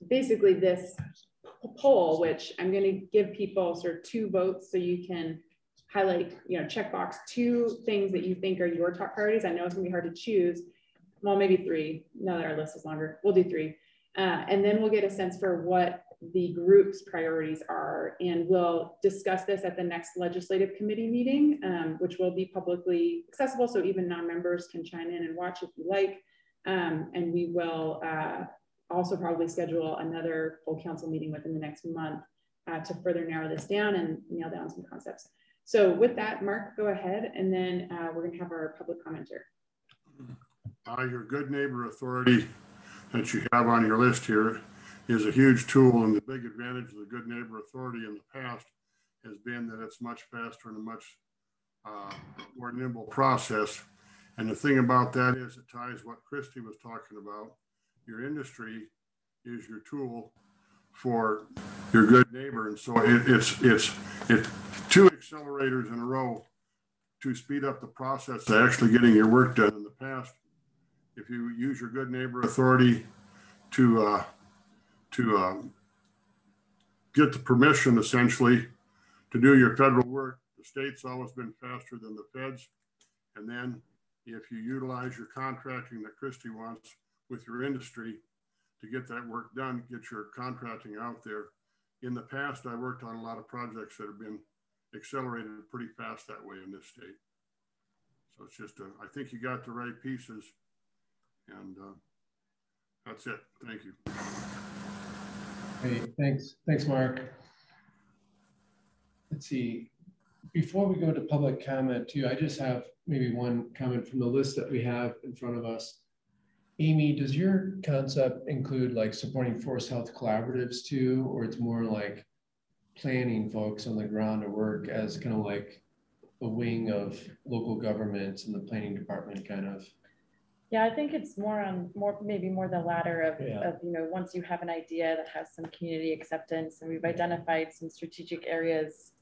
basically this poll, which I'm going to give people sort of 2 votes, so you can highlight, check box 2 things that you think are your top priorities. I know it's going to be hard to choose. Well, maybe 3. Now that our list is longer, we'll do 3. And then we'll get a sense for what the group's priorities are. And we'll discuss this at the next legislative committee meeting, which will be publicly accessible. So even non-members can chime in and watch if you like. And we will also probably schedule another full council meeting within the next month to further narrow this down and nail down some concepts. So with that, Mark, go ahead. And then we're going to have our public commenter. Your Good Neighbor Authority that you have on your list here is a huge tool, and the big advantage of the Good Neighbor Authority in the past has been that it's much faster and a much more nimble process. And the thing about that is it ties what Christy was talking about. Your industry is your tool for your good neighbor. And so it's 2 accelerators in a row to speed up the process of actually getting your work done. In the past, if you use your Good Neighbor Authority to get the permission essentially to do your federal work, the state's always been faster than the feds. And then if you utilize your contracting that Christy wants with your industry to get that work done, get your contracting out there. In the past, I worked on a lot of projects that have been accelerated pretty fast that way in this state. So it's just, I think you got the right pieces, and that's it. Thank you. Hey, thanks, Mark. Let's see. Before we go to public comment too, I just have maybe one comment from the list that we have in front of us. Amy, does your concept include like supporting forest health collaboratives too, or it's more like planning folks on the ground to work as kind of like a wing of local governments and the planning department kind of? Yeah, I think it's maybe more the latter of once you have an idea that has some community acceptance, and we've identified some strategic areas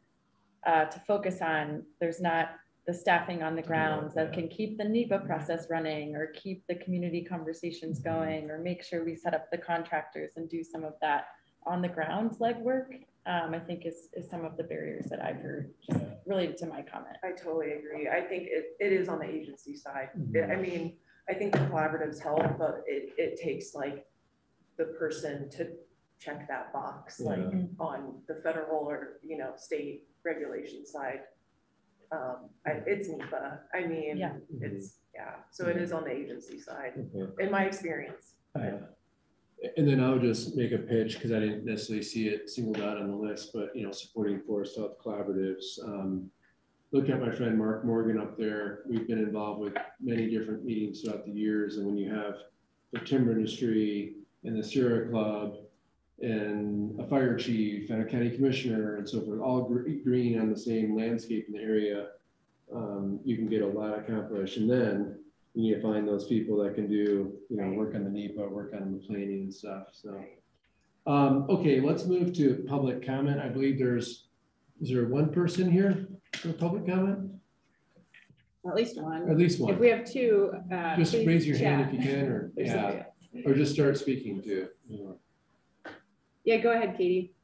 to focus on, there's not the staffing on the grounds that can keep the NEPA process running or keep the community conversations going or make sure we set up the contractors and do some of that on the grounds legwork. I think is some of the barriers that I've heard just related to my comment. I totally agree. I think it is on the agency side. I mean, I think the collaboratives help, but it takes like the person to check that box, like on the federal or state regulation side. It's NEPA. I mean, it's so it is on the agency side, in my experience. And then I would just make a pitch, because I didn't necessarily see it singled out on the list, but supporting forest health collaboratives. look at my friend Mark Morgan up there. We've been involved with many different meetings throughout the years. And when you have the timber industry and the Sierra Club and a fire chief and a county commissioner and so forth, all green on the same landscape in the area, you can get a lot accomplished. And then you need to find those people that can do, work on the NEPA, work on the planning and stuff. So, okay, let's move to public comment. I believe is there one person here for public comment? At least one. At least one. If we have two, just raise your hand if you can, or yeah, or just start speaking too. Yeah, go ahead, Katie.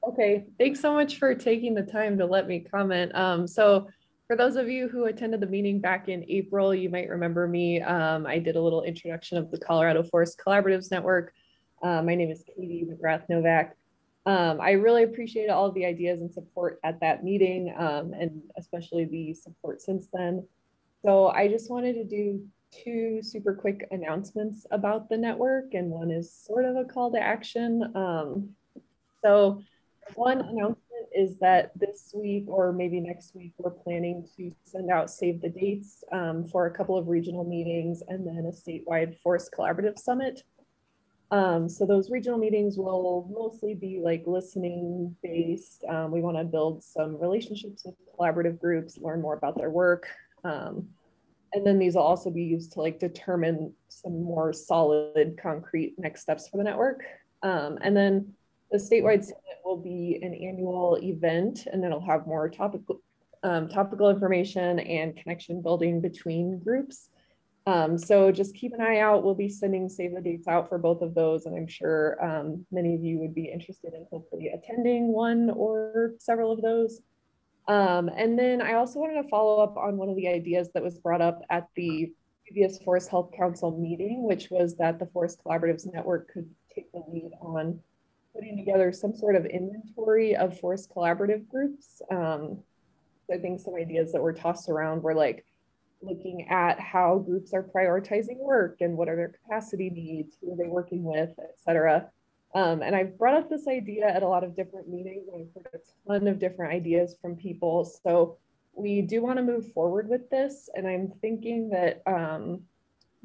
Okay, thanks so much for taking the time to let me comment. So for those of you who attended the meeting back in April, you might remember me. I did a little introduction of the Colorado Forest Collaboratives Network. My name is Katie McGrath Novak. I really appreciate all of the ideas and support at that meeting, and especially the support since then. So I just wanted to do two super quick announcements about the network, and one is sort of a call to action. So one announcement is that this week or maybe next week, we're planning to send out save the dates for a couple of regional meetings and then a statewide Forest Collaborative Summit. So those regional meetings will mostly be like listening based. We want to build some relationships with collaborative groups, learn more about their work. And then these will also be used to like determine some more solid, concrete next steps for the network. And then the statewide summit will be an annual event, and it'll have more topical information and connection building between groups. So just keep an eye out. We'll be sending save the dates out for both of those, and I'm sure many of you would be interested in hopefully attending one or several of those. And then I also wanted to follow up on one of the ideas that was brought up at the previous Forest Health Council meeting, which was that the Forest Collaboratives Network could take the lead on putting together some sort of inventory of forest collaborative groups. I think some ideas that were tossed around were like looking at how groups are prioritizing work and what are their capacity needs, who are they working with, et cetera. And I've brought up this idea at a lot of different meetings, and I've heard a ton of different ideas from people. So we do want to move forward with this. And I'm thinking that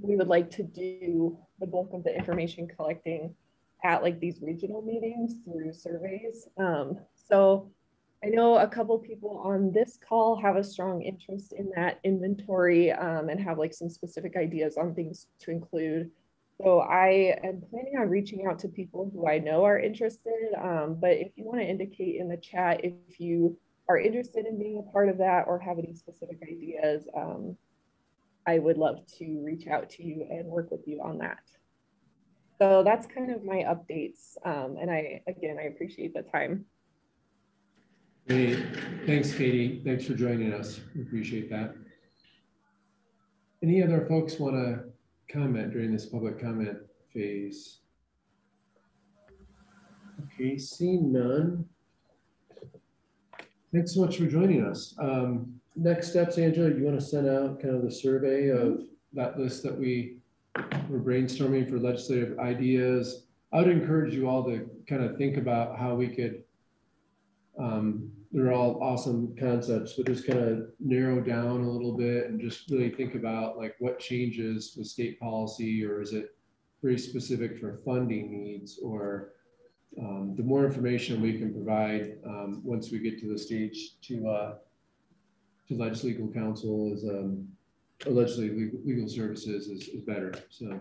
we would like to do the bulk of the information collecting at like these regional meetings through surveys. So I know a couple people on this call have a strong interest in that inventory and have like some specific ideas on things to include. So I am planning on reaching out to people who I know are interested, but if you want to indicate in the chat if you are interested in being a part of that or have any specific ideas, I would love to reach out to you and work with you on that. So that's kind of my updates. And again, I appreciate the time. Hey, thanks, Katie. Thanks for joining us. We appreciate that. Any other folks want to comment during this public comment phase? Okay, seeing none. Thanks so much for joining us. Next steps, Angela, you want to send out kind of the survey of that list that we're brainstorming for legislative ideas. I would encourage you all to kind of think about how we could, they're all awesome concepts, but just kind of narrow down a little bit and just really think about like what changes with state policy, or is it very specific for funding needs, or the more information we can provide once we get to the stage to legislative legal counsel is or legislative legal services is better. So,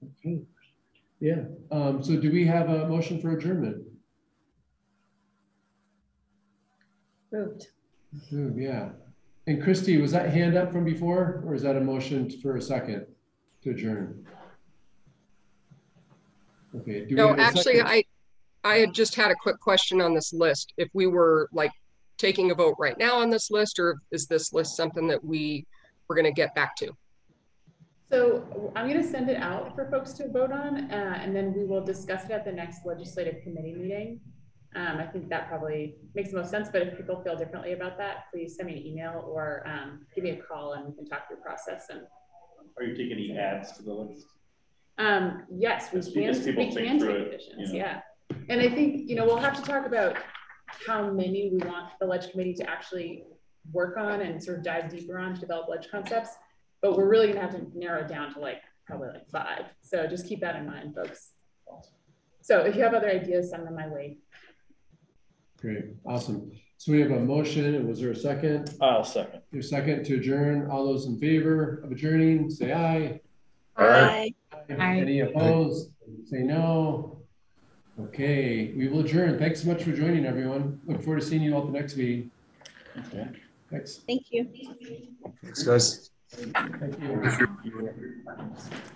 okay, yeah. So do we have a motion for adjournment? Moved. Yeah. And Christy, was that hand up from before, or is that a motion for a second to adjourn? Okay. No, actually, I had just had a quick question on this list. If we were like taking a vote right now on this list, or is this list something that we're going to get back to? So I'm going to send it out for folks to vote on, and then we will discuss it at the next legislative committee meeting. I think that probably makes the most sense, but if people feel differently about that, please send me an email or give me a call and we can talk through the process. And are you taking any ads to the list? Yes, we can take additions, yeah. And I think, we'll have to talk about how many we want the ledge committee to actually work on and sort of dive deeper on to develop ledge concepts. But we're really gonna have to narrow it down to like probably like 5. So just keep that in mind, folks. So if you have other ideas, send them my way. Great, awesome. So we have a motion, and was there a second? I'll second. There's a second to adjourn. All those in favor of adjourning, say aye. Aye. Aye. Any opposed? Say no. Okay, we will adjourn. Thanks so much for joining, everyone. Look forward to seeing you all at the next meeting. Okay. Thanks. Thank you. Thanks, guys. Thank you.